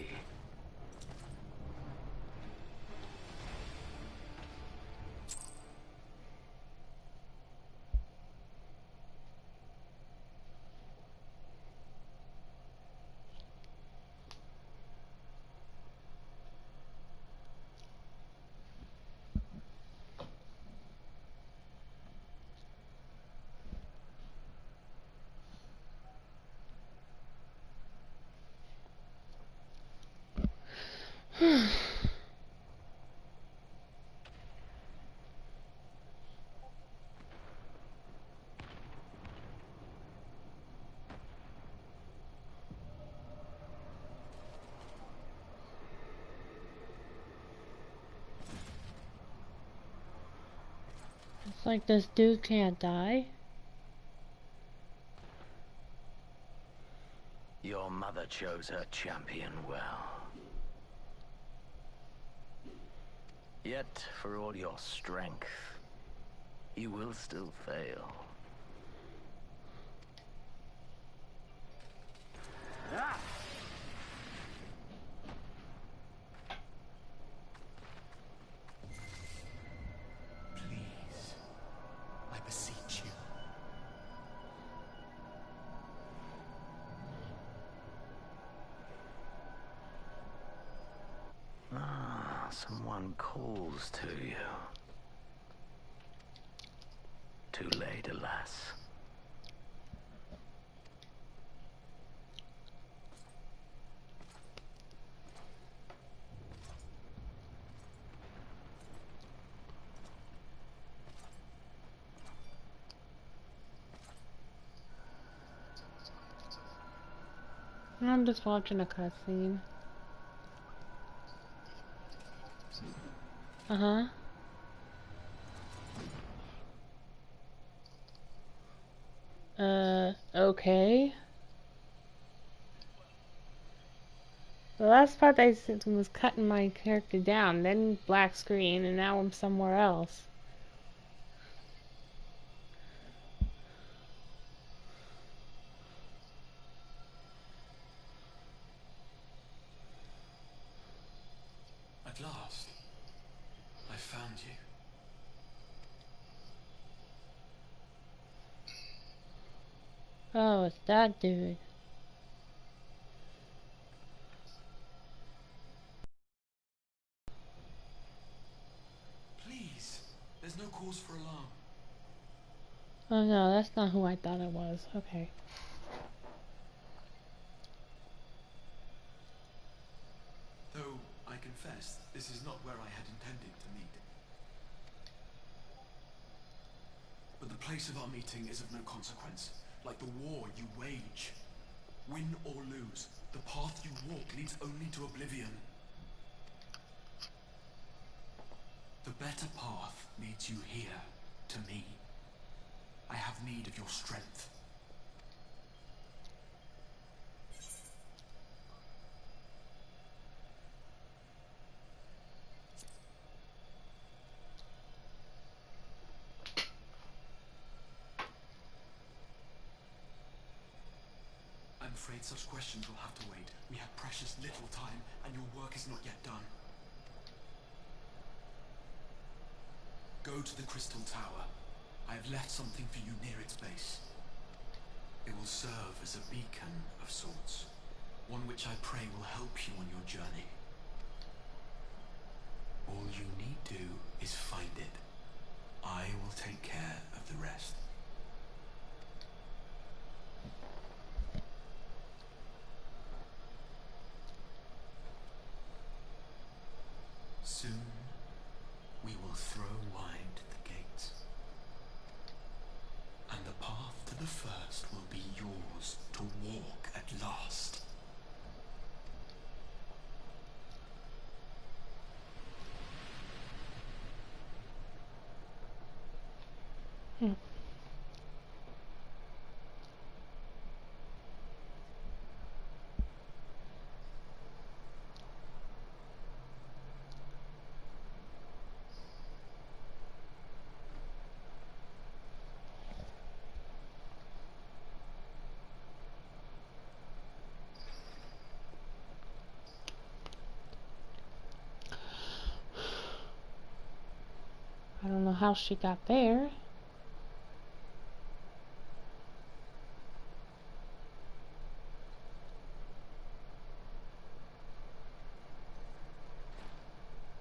It's like this dude can't die. Your mother chose her champion well. Yet, for all your strength, you will still fail. Ah! Please, I beseech you. someone calls to you. Too late, alas. I'm just watching a cutscene. Uh-huh. Okay. The last part I said was cutting my character down, then black screen, and now I'm somewhere else. At last, I found you. Oh, it's that dude. Please, there's no cause for alarm. Oh no, that's not who I thought it was. Okay. Though, I confess, this is not where I had intended to meet. But the place of our meeting is of no consequence, like the war you wage. Win or lose, the path you walk leads only to oblivion. The better path leads you here, to me. I have need of your strength. I'm afraid such questions will have to wait. We have precious little time, and your work is not yet done. Go to the Crystal Tower. I have left something for you near its base. It will serve as a beacon of sorts. One which I pray will help you on your journey. All you need do is find it. I will take care of the rest. Soon, we will throw wide the gates. And the path to the first will be yours to walk at last. I don't know how she got there.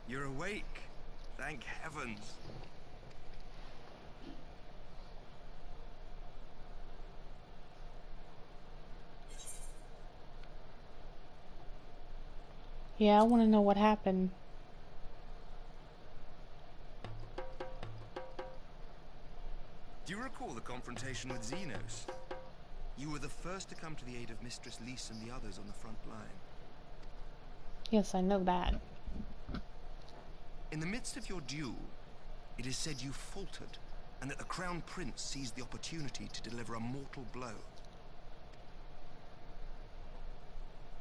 You're awake. Thank heavens. Yeah, I want to know what happened. Do you recall the confrontation with Xenos? You were the first to come to the aid of Mistress Lys and the others on the front line. Yes, I know that. In the midst of your duel, it is said you faltered, and that the Crown Prince seized the opportunity to deliver a mortal blow.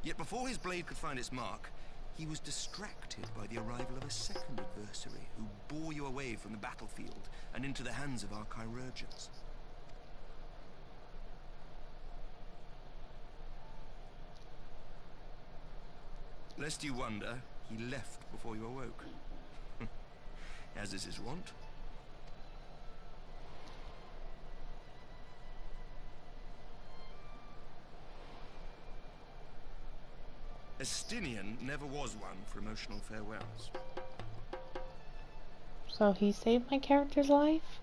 Yet before his blade could find its mark, he was distracted by the arrival of a second adversary who bore you away from the battlefield and into the hands of our chirurgeons. Lest you wonder, he left before you awoke. As is his wont. Estinian never was one for emotional farewells. So he saved my character's life?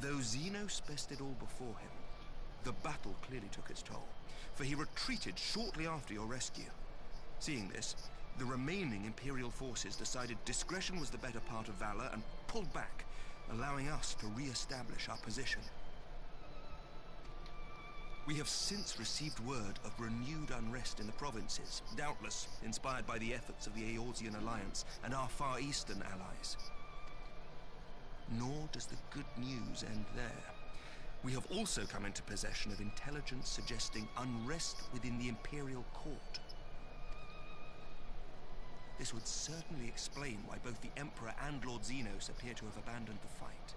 Though Xenos bested all before him, the battle clearly took its toll, for he retreated shortly after your rescue. Seeing this, the remaining Imperial forces decided discretion was the better part of valor and pulled back, allowing us to re-establish our position. We have since received word of renewed unrest in the provinces, doubtless inspired by the efforts of the Eorzean Alliance and our Far Eastern allies. Nor does the good news end there. We have also come into possession of intelligence suggesting unrest within the Imperial Court. This would certainly explain why both the Emperor and Lord Xenos appear to have abandoned the fight.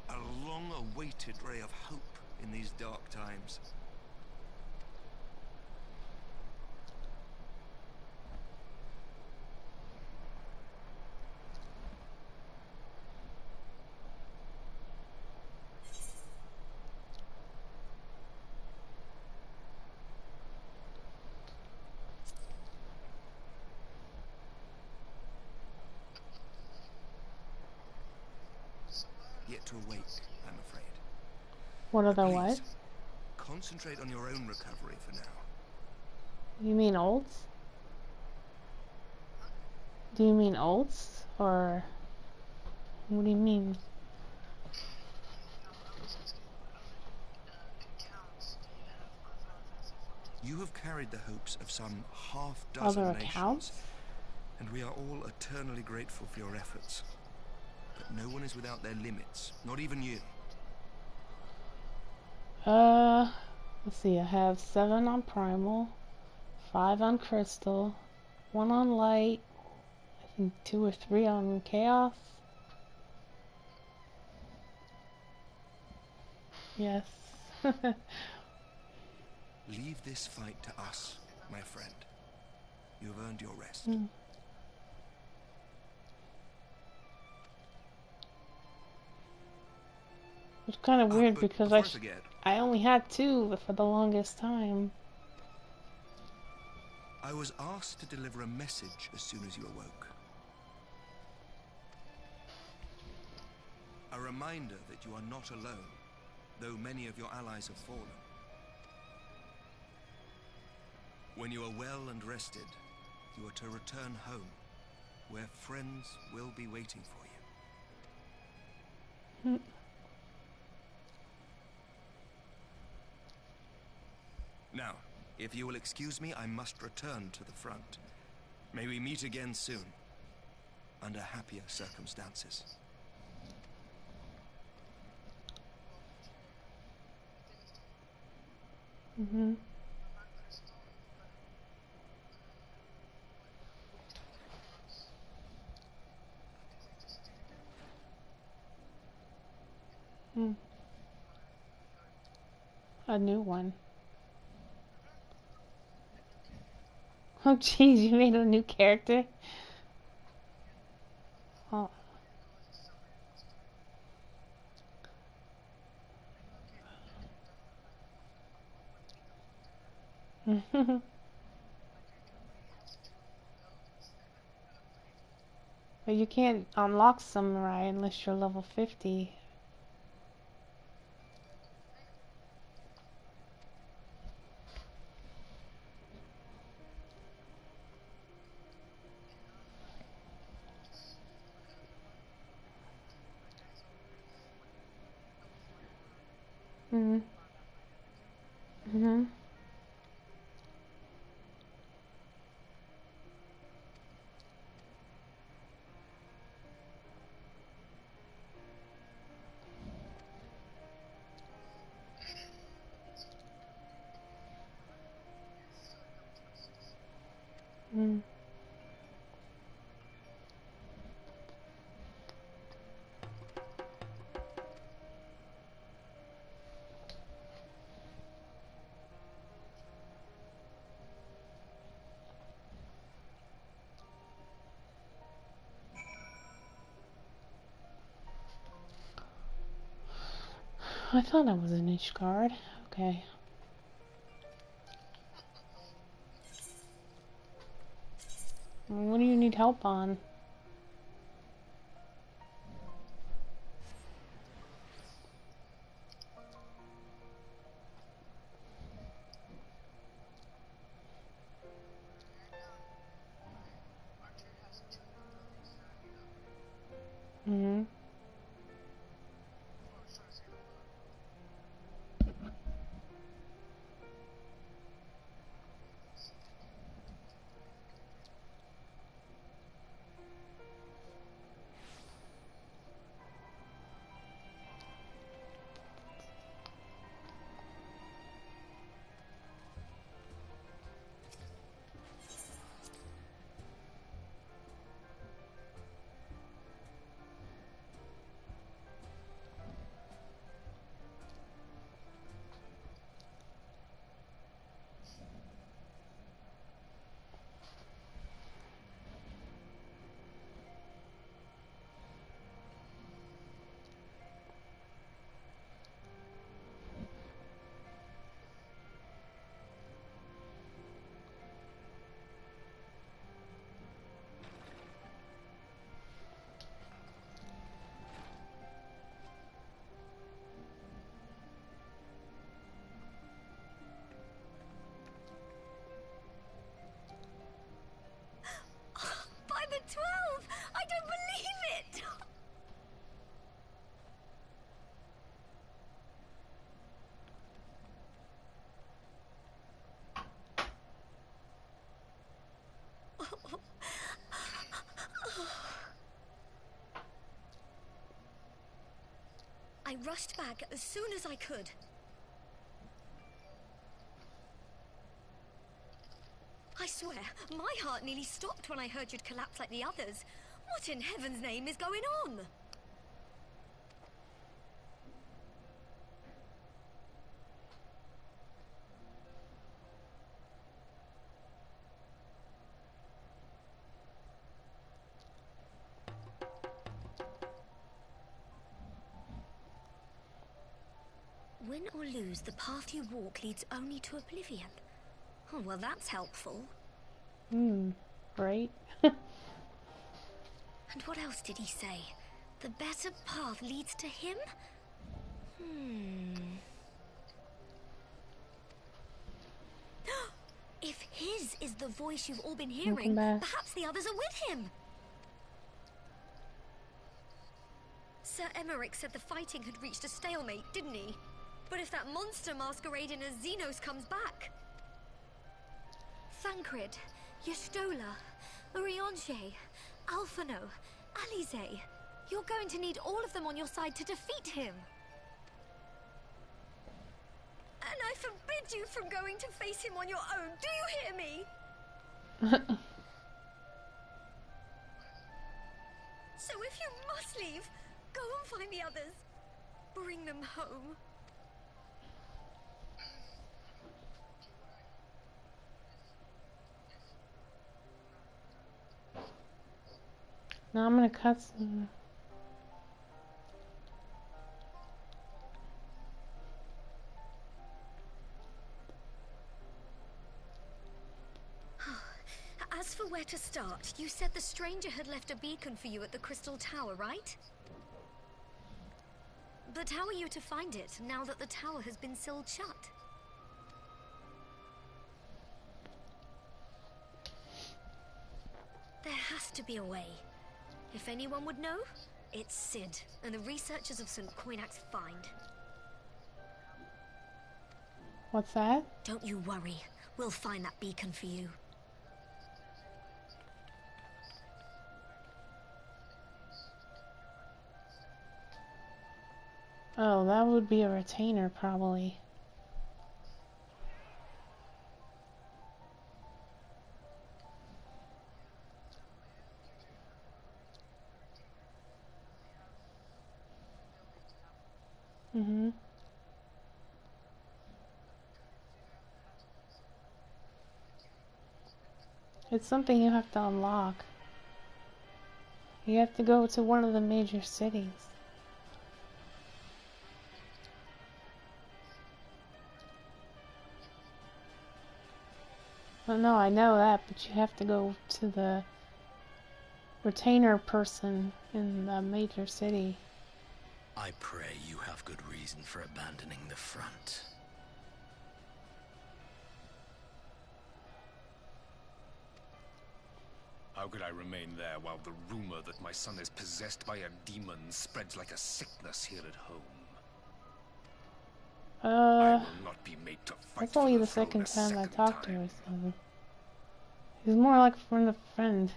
A long-awaited ray of hope in these dark times. Yet to awake, I'm afraid. What But other please, what? concentrate on your own recovery for now. You mean oats? Do you mean oats? Or what do you mean? You have carried the hopes of some half-dozen Other nations, accounts? and we are all eternally grateful for your efforts. But no one is without their limits, not even you. Let's see, I have 7 on Primal, 5 on Crystal, 1 on Light, I think 2 or 3 on Chaos. Yes. Leave this fight to us, my friend. You have earned your rest. It's kind of weird but because before I forget, I only had 2 for the longest time. I was asked to deliver a message as soon as you awoke. A reminder that you are not alone, though many of your allies have fallen. When you are well and rested, you are to return home, where friends will be waiting for you. Now, if you will excuse me, I must return to the front. May we meet again soon, under happier circumstances. A new one. Oh jeez, you made a new character? Oh. But you can't unlock Samurai unless you're level 50. I thought I was a niche guard. Okay. What do you need help on? Mm-hmm. By the 12! I don't believe it! I rushed back as soon as I could. I swear, my heart nearly stopped when I heard you'd collapse like the others. What in heaven's name is going on? Win or lose, the path you walk leads only to oblivion. Oh, well, that's helpful. Right? And what else did he say? The better path leads to him? If his is the voice you've all been hearing, perhaps the others are with him. Sir Emmerich said the fighting had reached a stalemate, didn't he? But if that monster masquerading as Xenos comes back... Thancred, Yestola, Urianger, Alphino, Alize... You're going to need all of them on your side to defeat him. And I forbid you from going to face him on your own. Do you hear me? So if you must leave, go and find the others. Bring them home. Now I'm gonna cut some. As for where to start, you said the stranger had left a beacon for you at the Crystal Tower, right? But how are you to find it, now that the tower has been sealed shut? There has to be a way. If anyone would know, it's Sid, and the researchers of St. Coinac's find. What's that? Don't you worry. We'll find that beacon for you. Oh, that would be a retainer, probably. Mm-hmm. It's something you have to unlock. You have to go to one of the major cities. Well, no, I know that, but you have to go to the retainer person in the major city. I pray you have good reason for abandoning the front. How could I remain there while the rumor that my son is possessed by a demon spreads like a sickness here at home? I will not be made to fight. That's only the second time I talked to her, so he's more like a friend.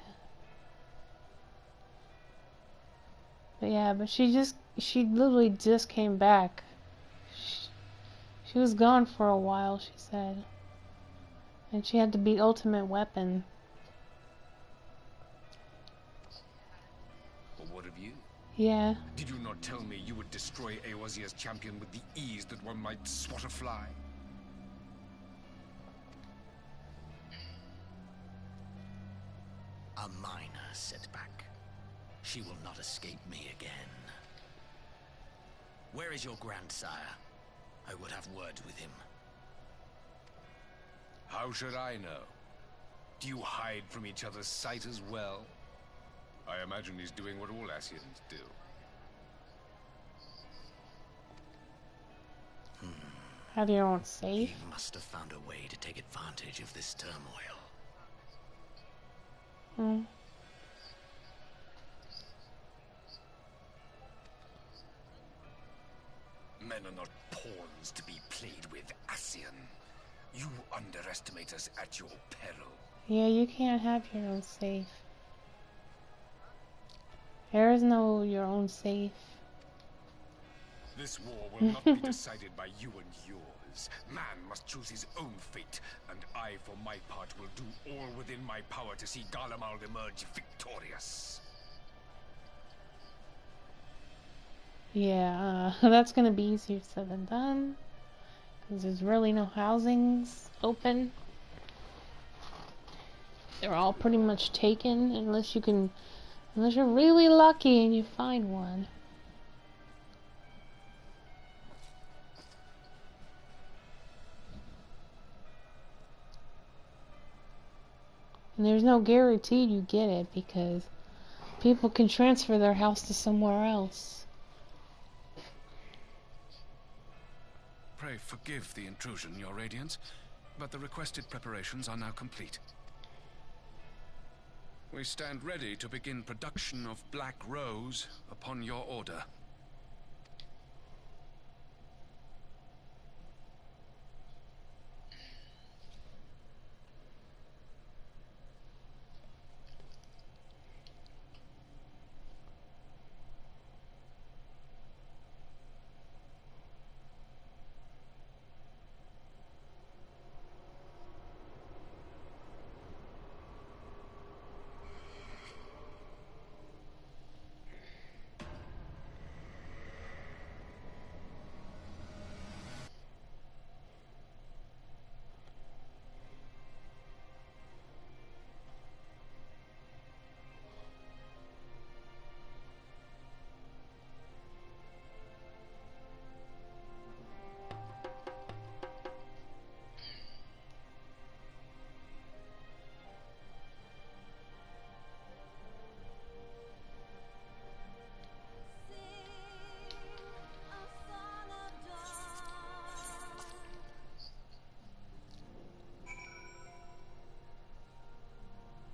But yeah, but she literally just came back. She was gone for a while, she said. And she had to beat Ultimate Weapon. But what of you? Yeah. Did you not tell me you would destroy Eorzea's champion with the ease that one might swat a fly? A minor setback. She will not escape me again. Where is your grandsire? I would have words with him. How should I know? Do you hide from each other's sight as well? I imagine he's doing what all Ascians do. Have your own safe? He must have found a way to take advantage of this turmoil. Men are not pawns to be played with, Ascian. You underestimate us at your peril. Yeah, you can't have your own safe. There is no your own safe. This war will not be decided by you and yours. Man must choose his own fate, and I, for my part, will do all within my power to see Garlemald emerge victorious. Yeah, that's gonna be easier said than done. Because there's really no housings open. They're all pretty much taken, unless you're really lucky and you find one. And there's no guarantee you get it, because people can transfer their house to somewhere else. Pray forgive the intrusion, Your Radiance, but the requested preparations are now complete. We stand ready to begin production of Black Rose upon your order.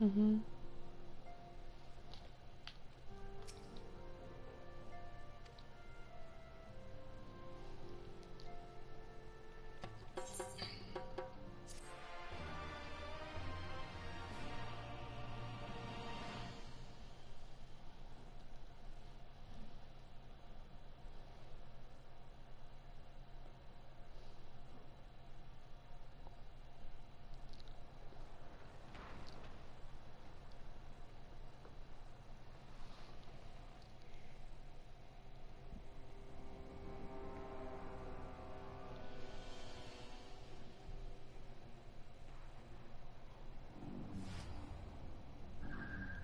Mm-hmm.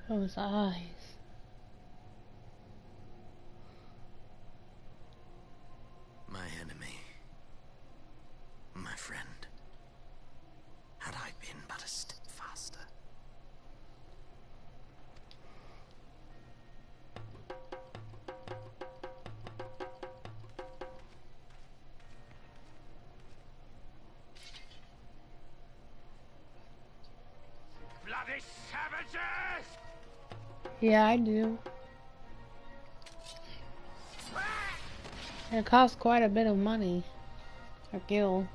Those eyes. My enemy. My friend. Had I been but a step faster. Yeah, I do. It costs quite a bit of money. A guild.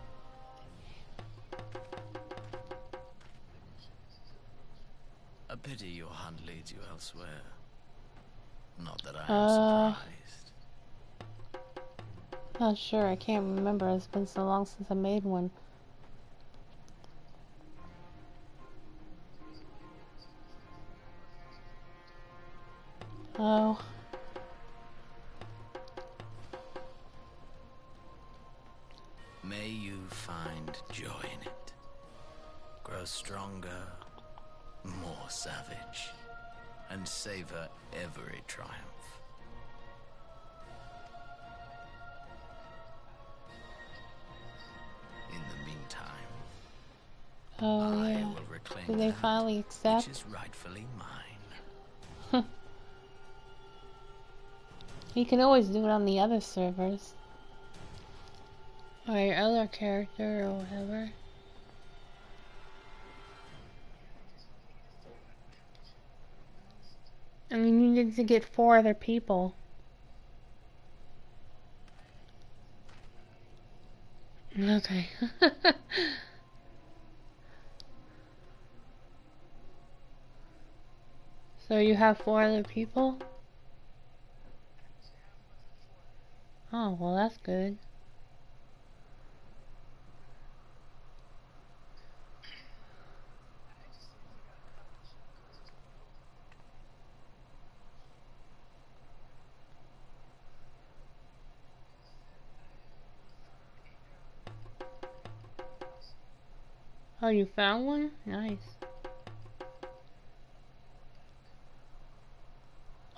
A pity your hunt leads you elsewhere. Not that I am surprised. Not sure, I can't remember. It's been so long since I made one. Oh. May you find joy in it. Grow stronger, more savage, and savor every triumph. In the meantime, I will reclaim Did they finally accept? which is rightfully mine. You can always do it on the other servers. Or your other character or whatever. I mean, you need to get 4 other people. Okay. So you have 4 other people? Oh, well that's good. Oh, you found one? Nice.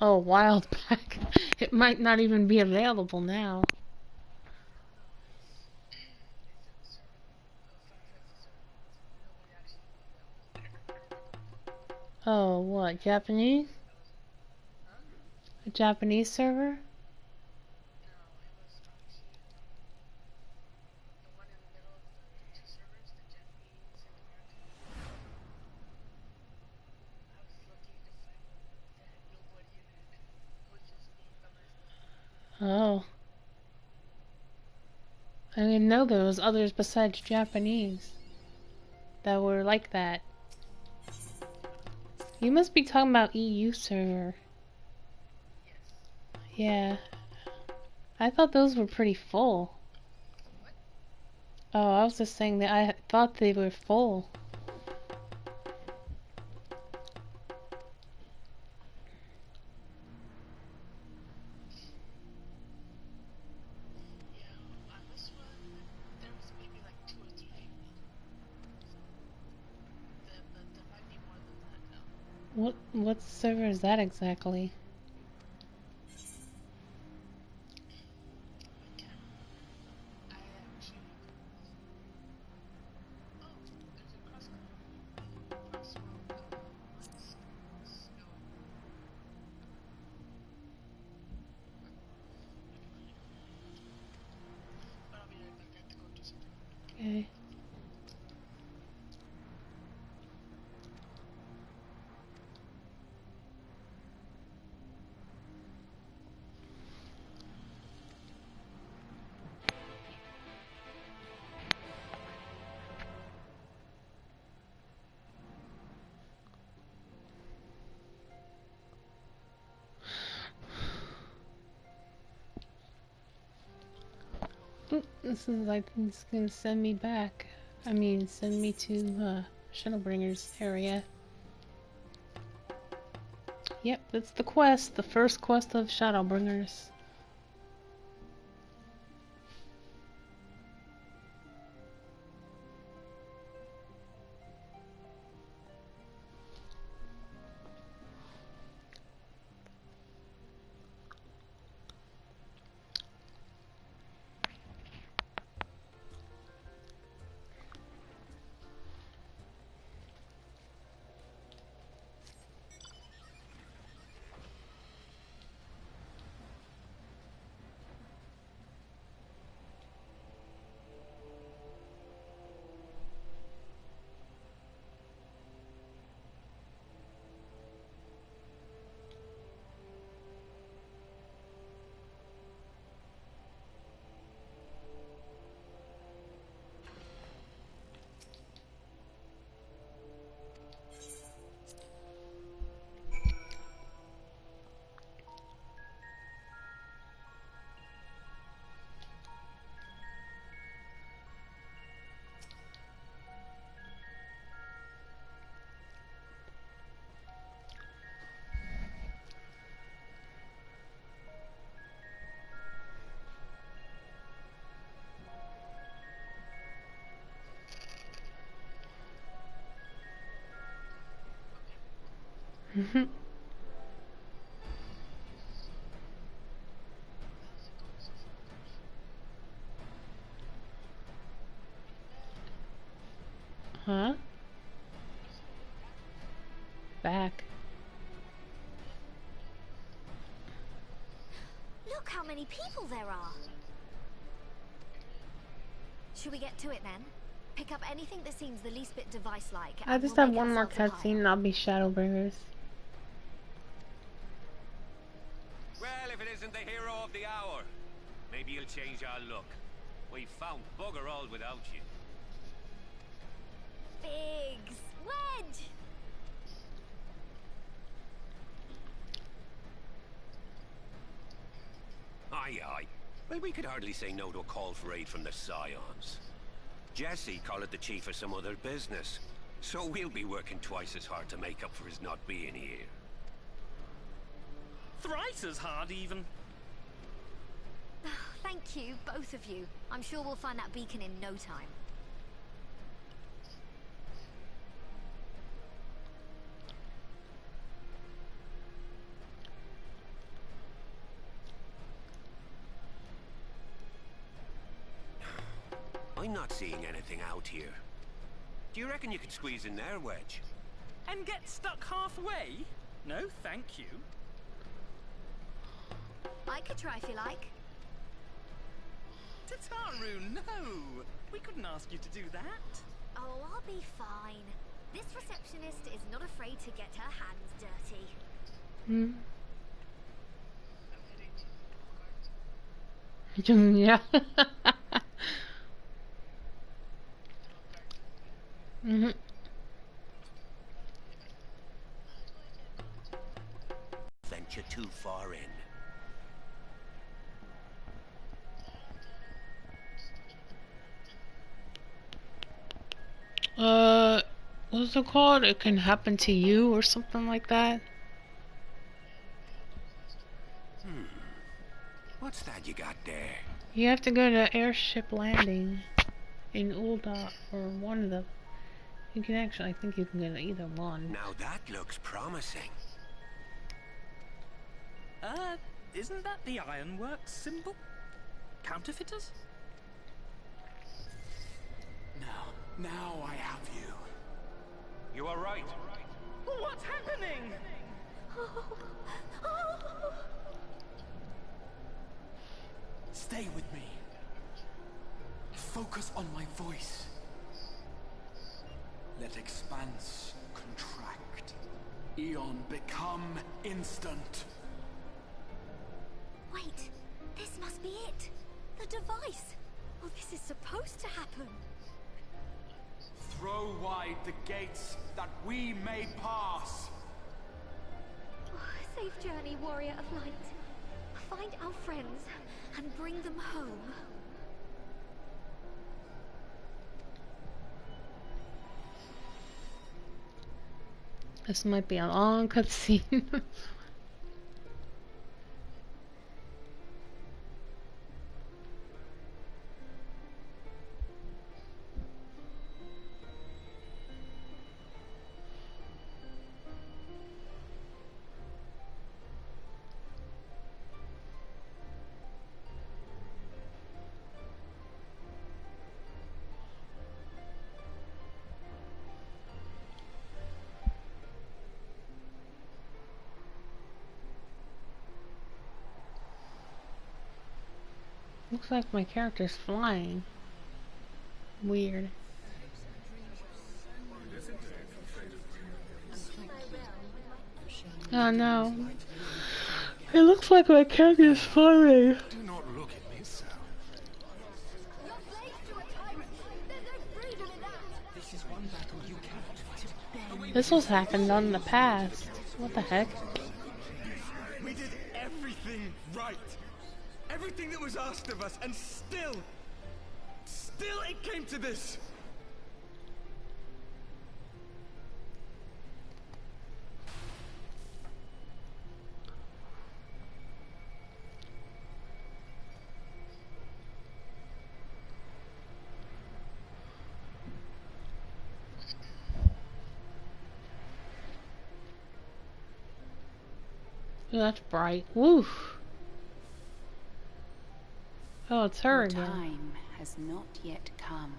Oh, wild pack. It might not even be available now. Oh, what? Japanese? A Japanese server? Oh. I didn't know there was others besides Japanese that were like that. You must be talking about EU server. Yeah. I thought those were pretty full. Oh, I was just saying that I thought they were full. What server is that exactly? Okay. This is like it's gonna send me back. I mean, send me to Shadowbringers area. Yep, that's the quest, the first quest of Shadowbringers. Huh? Back. Look how many people there are. Should we get to it then? Pick up anything that seems the least bit device-like. I just have one more cutscene and I'll be Shadowbringers. Well, if it isn't the hero of the hour, maybe you'll change our look. We've found bugger all without you. Biggs! Wedge! Aye, aye. Well, we could hardly say no to a call for aid from the Scions. Jesse called it the chief of some other business, so we'll be working twice as hard to make up for his not being here. Thrice as hard, even. Thank you, both of you. I'm sure we'll find that beacon in no time. I'm not seeing anything out here. Do you reckon you could squeeze in there, Wedge? And get stuck halfway? No, thank you. I could try if you like. Tataru, no! We couldn't ask you to do that. Oh, I'll be fine. This receptionist is not afraid to get her hands dirty. Yeah. Venture too far in. What's it called? It can happen to you or something like that. What's that you got there? You have to go to airship landing in Ulda or one of them. You can actually, I think you can get either one. Now that looks promising. Isn't that the ironworks symbol? Counterfeiters? Now I have you. You are right. What's happening? Stay with me. Focus on my voice. Let expanse contract. Eon become instant. Wait, this must be it. The device. Well, this is supposed to happen. Throw wide the gates that we may pass. Safe journey, warrior of light. Find our friends and bring them home. This might be a long cutscene. Looks like my character's flying. Weird. Oh no. It looks like my character's flying. Do not look at me so. This was happened in the past. What the heck? We did everything right. Everything that was asked of us, and still it came to this. Oh, that's bright. Woof. Oh, it's her Your again. time has not yet come.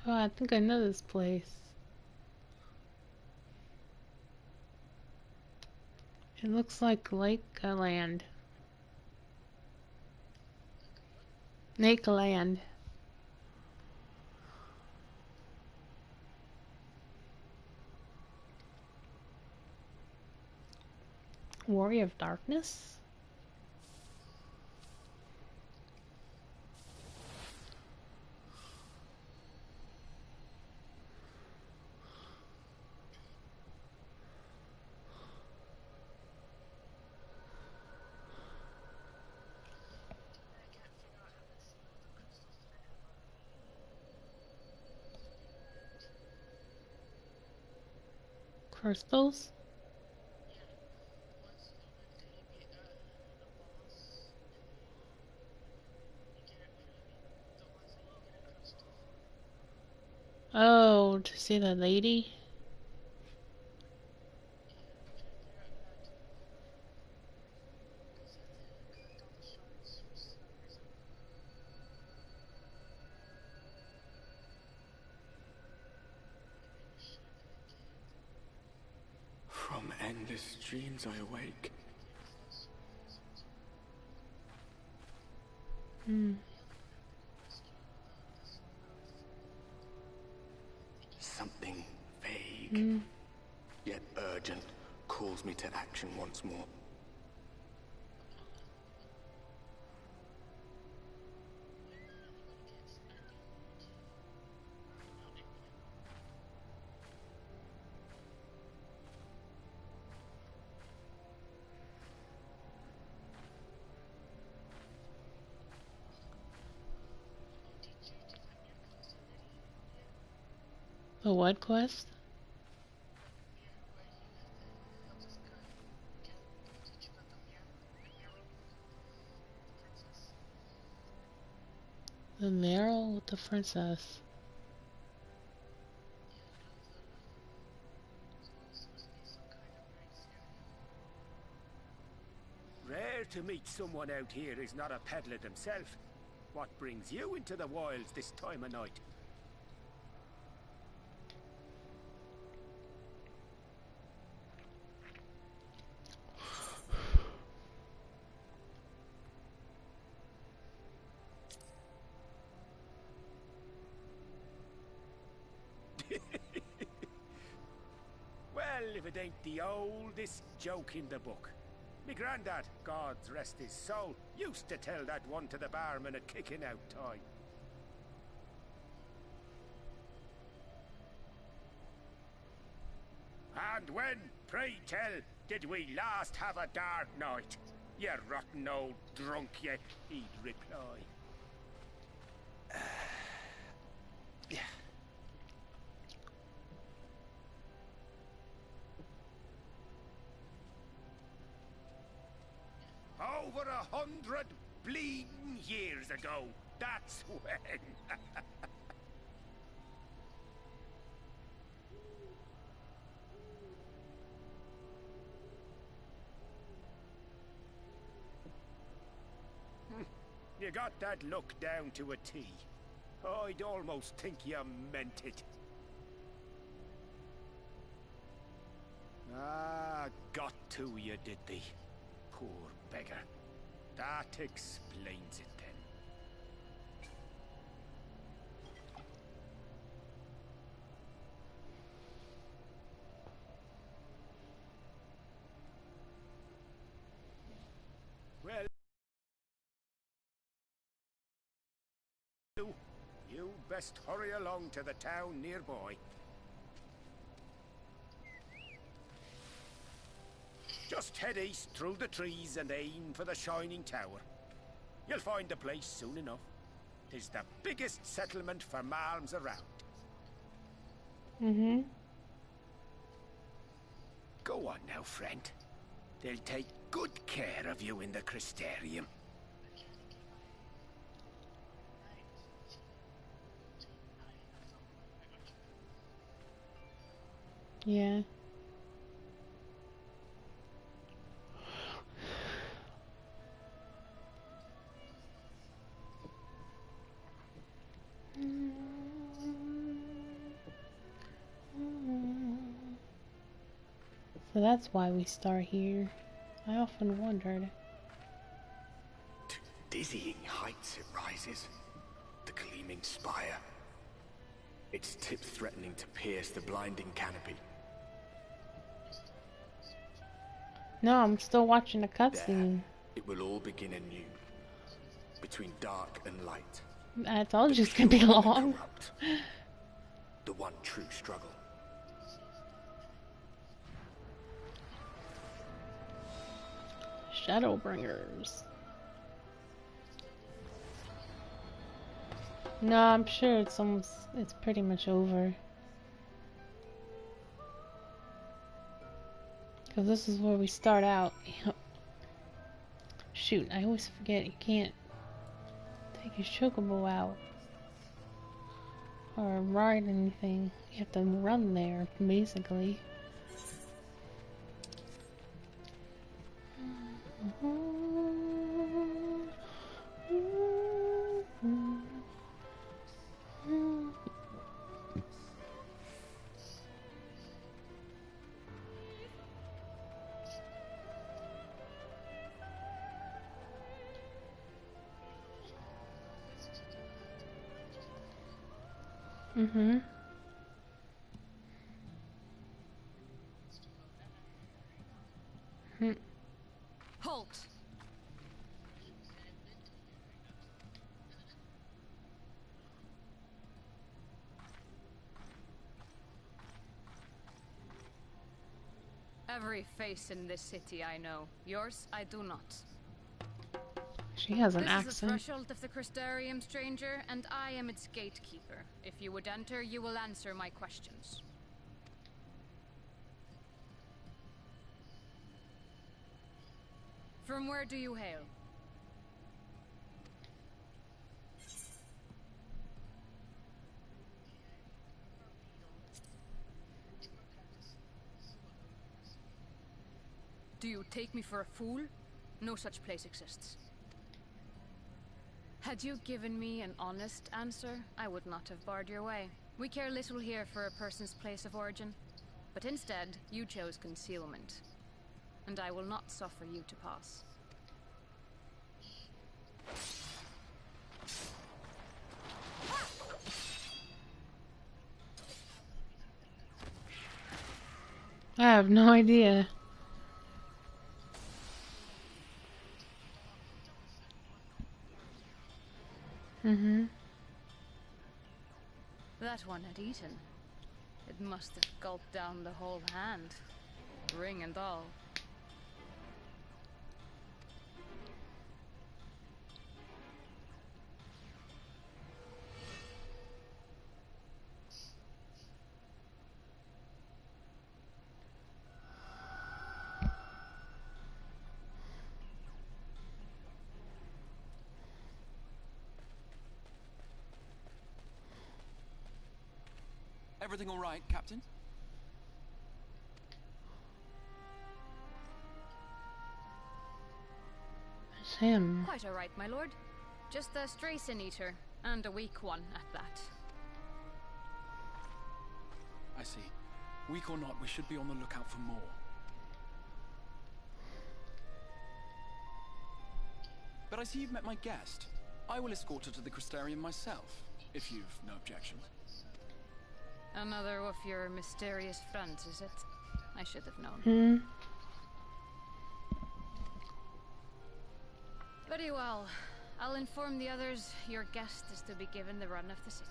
Oh, I think I know this place. It looks like Lake Land. Lake Land. Warrior of Darkness? Crystals? Oh, to see the lady? From endless dreams I awake. Something vague, yet urgent, calls me to action once more. The what quest? The Meryl with the princess. Rare to meet someone out here who's not a peddler himself. What brings you into the wilds this time of night? Well, if it ain't the oldest joke in the book. Me granddad, God's rest his soul, used to tell that one to the barman at kicking out time. And when, pray tell, did we last have a dark night? You rotten old drunk, you, he'd reply. Over 100 bleeding years ago, that's when. You got that look down to a T. I'd almost think you meant it. Ah, got to you, did they? Poor beggar. That explains it then. Well, you best hurry along to the town nearby. Just head east through the trees and aim for the Shining Tower. You'll find the place soon enough. 'Tis the biggest settlement for malms around. Go on now, friend. They'll take good care of you in the Crystarium. Yeah. So that's why we start here. I often wondered. To dizzying heights it rises, the gleaming spire. Its tip threatening to pierce the blinding canopy. No, I'm still watching the cutscene. It will all begin anew, between dark and light. I told you it's gonna be long. Corrupt, the one true struggle. Shadowbringers. No, I'm sure it's pretty much over. Cause this is where we start out. Shoot, I always forget you can't take your chocobo out or ride anything. You have to run there, basically. Mm-hmm. Halt! Every face in this city I know. Yours, I do not. She has an This is the accent. threshold of the Crystarium, stranger, and I am its gatekeeper. If you would enter, you will answer my questions. From where do you hail? Do you take me for a fool? No such place exists. Had you given me an honest answer, I would not have barred your way. We care little here for a person's place of origin. But instead, you chose concealment. And I will not suffer you to pass. I have no idea. Mm-hmm. That one had eaten. It must have gulped down the whole hand. Ring and all. Everything all right, Captain? It's him. Quite all right, my lord. Just a stray sin eater, and a weak one at that. I see. Weak or not, we should be on the lookout for more. But I see you've met my guest. I will escort her to the Crystarium myself, if you've no objections. Another of your mysterious friends, is it? I should have known. Hmm. Very well. I'll inform the others your guest is to be given the run of the city.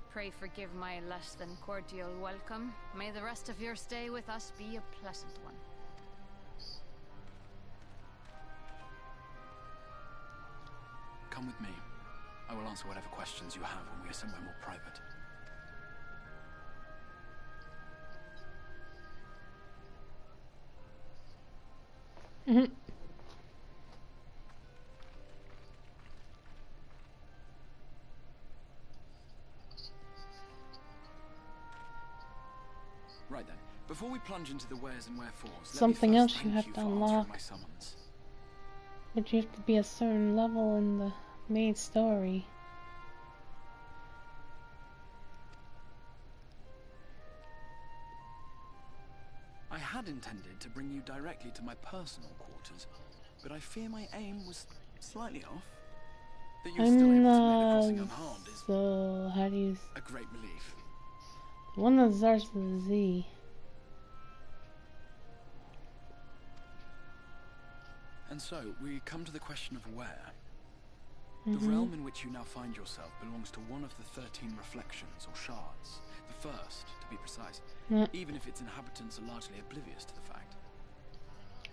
Pray forgive my less than cordial welcome. May the rest of your stay with us be a pleasant one. Come with me. I will answer whatever questions you have when we are somewhere more private. Mhm. Right then, before we plunge into the wheres and wherefores, Something let me else first you thank have you to for unlock. answering my summons. But you have to be a certain level in the main story. I had intended to bring you directly to my personal quarters, but I fear my aim was slightly off. That you're still able to make the crossing unharmed is so how do you... a great relief. The one that starts with a Z. And so, we come to the question of where. Mhm. The realm in which you now find yourself belongs to one of the 13 reflections, or shards. The first, to be precise, Yeah. even if its inhabitants are largely oblivious to the fact.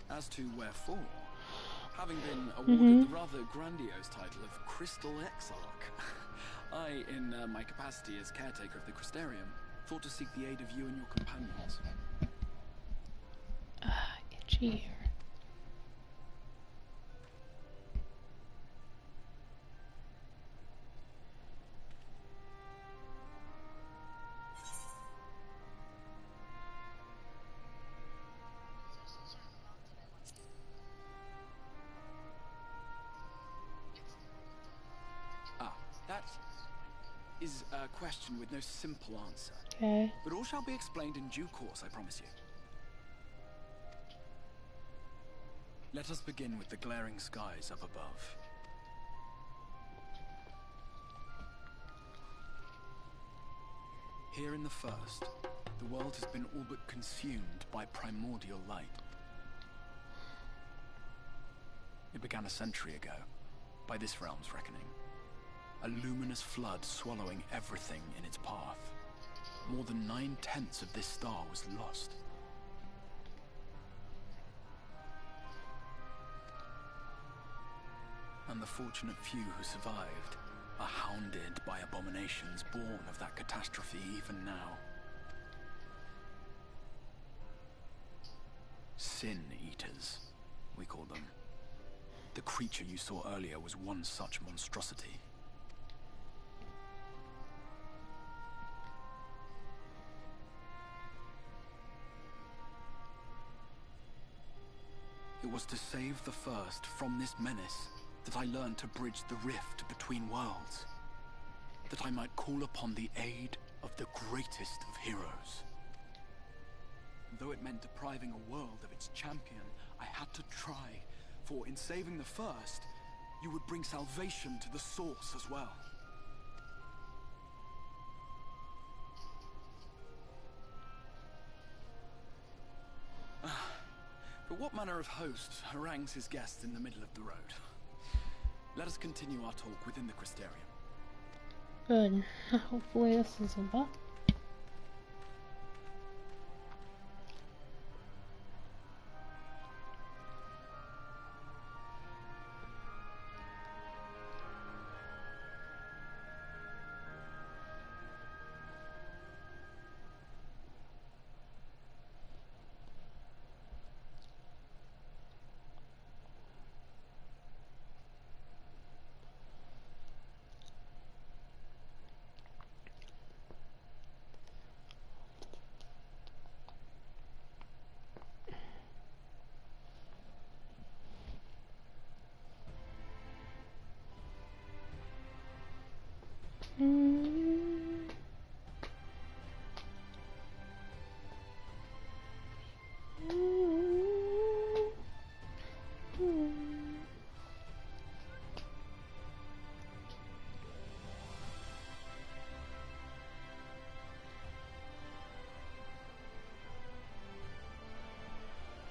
As to wherefore, having been awarded the rather grandiose title of Crystal Exarch, I, in my capacity as caretaker of the Crystarium, thought to seek the aid of you and your companions. Itchy ear. That is a question with no simple answer. Okay. But all shall be explained in due course, I promise you. Let us begin with the glaring skies up above. Here in the first, the world has been all but consumed by primordial light. It began a century ago, by this realm's reckoning. A luminous flood swallowing everything in its path. More than 9/10 of this star was lost. And the fortunate few who survived are hounded by abominations born of that catastrophe even now. Sin Eaters, we call them. The creature you saw earlier was one such monstrosity. It was to save the first from this menace that I learned to bridge the rift between worlds. That I might call upon the aid of the greatest of heroes. Though it meant depriving a world of its champion, I had to try, for in saving the first, you would bring salvation to the source as well. But what manner of host harangues his guests in the middle of the road? Let us continue our talk within the Crystarium. Good. Hopefully this is enough.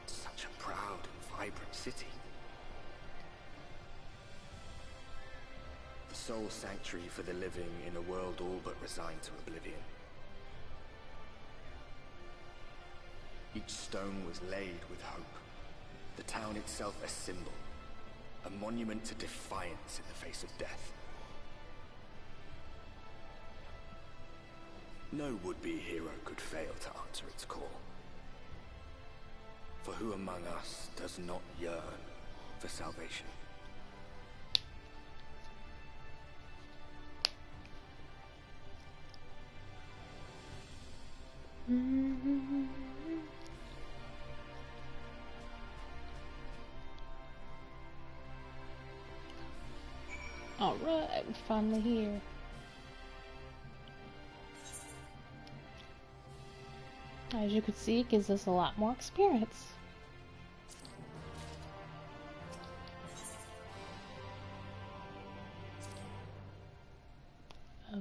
Such a proud and vibrant city. The sole sanctuary for the living in a world all but resigned to oblivion. Each stone was laid with hope. The town itself a symbol, a monument to defiance in the face of death. No would-be hero could fail to answer its call. For who among us does not yearn for salvation? Alright, we're finally here. As you can see, it gives us a lot more experience. Oh.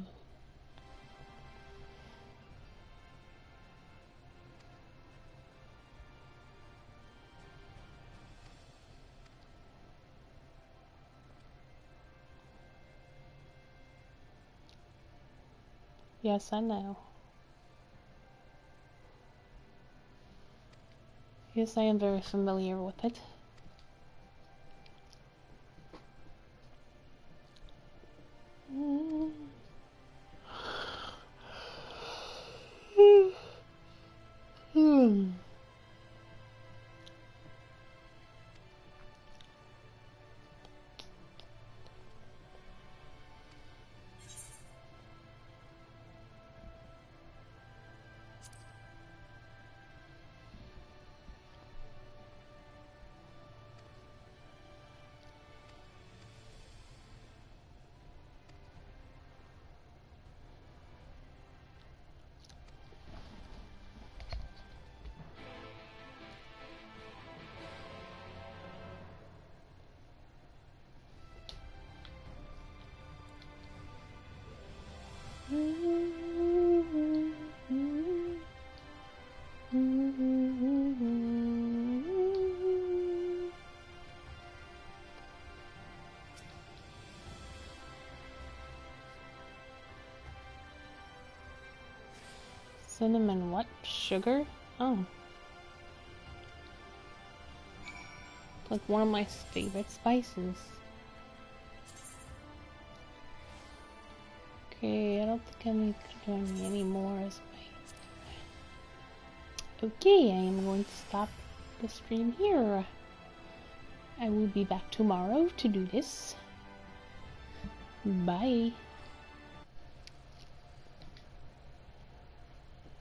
Yes, I know. Yes, I am very familiar with it. Cinnamon what? Sugar? Oh. Like one of my favorite spices. Okay, I don't think I'm doing any more as my... Okay, I am going to stop the stream here. I will be back tomorrow to do this. Bye.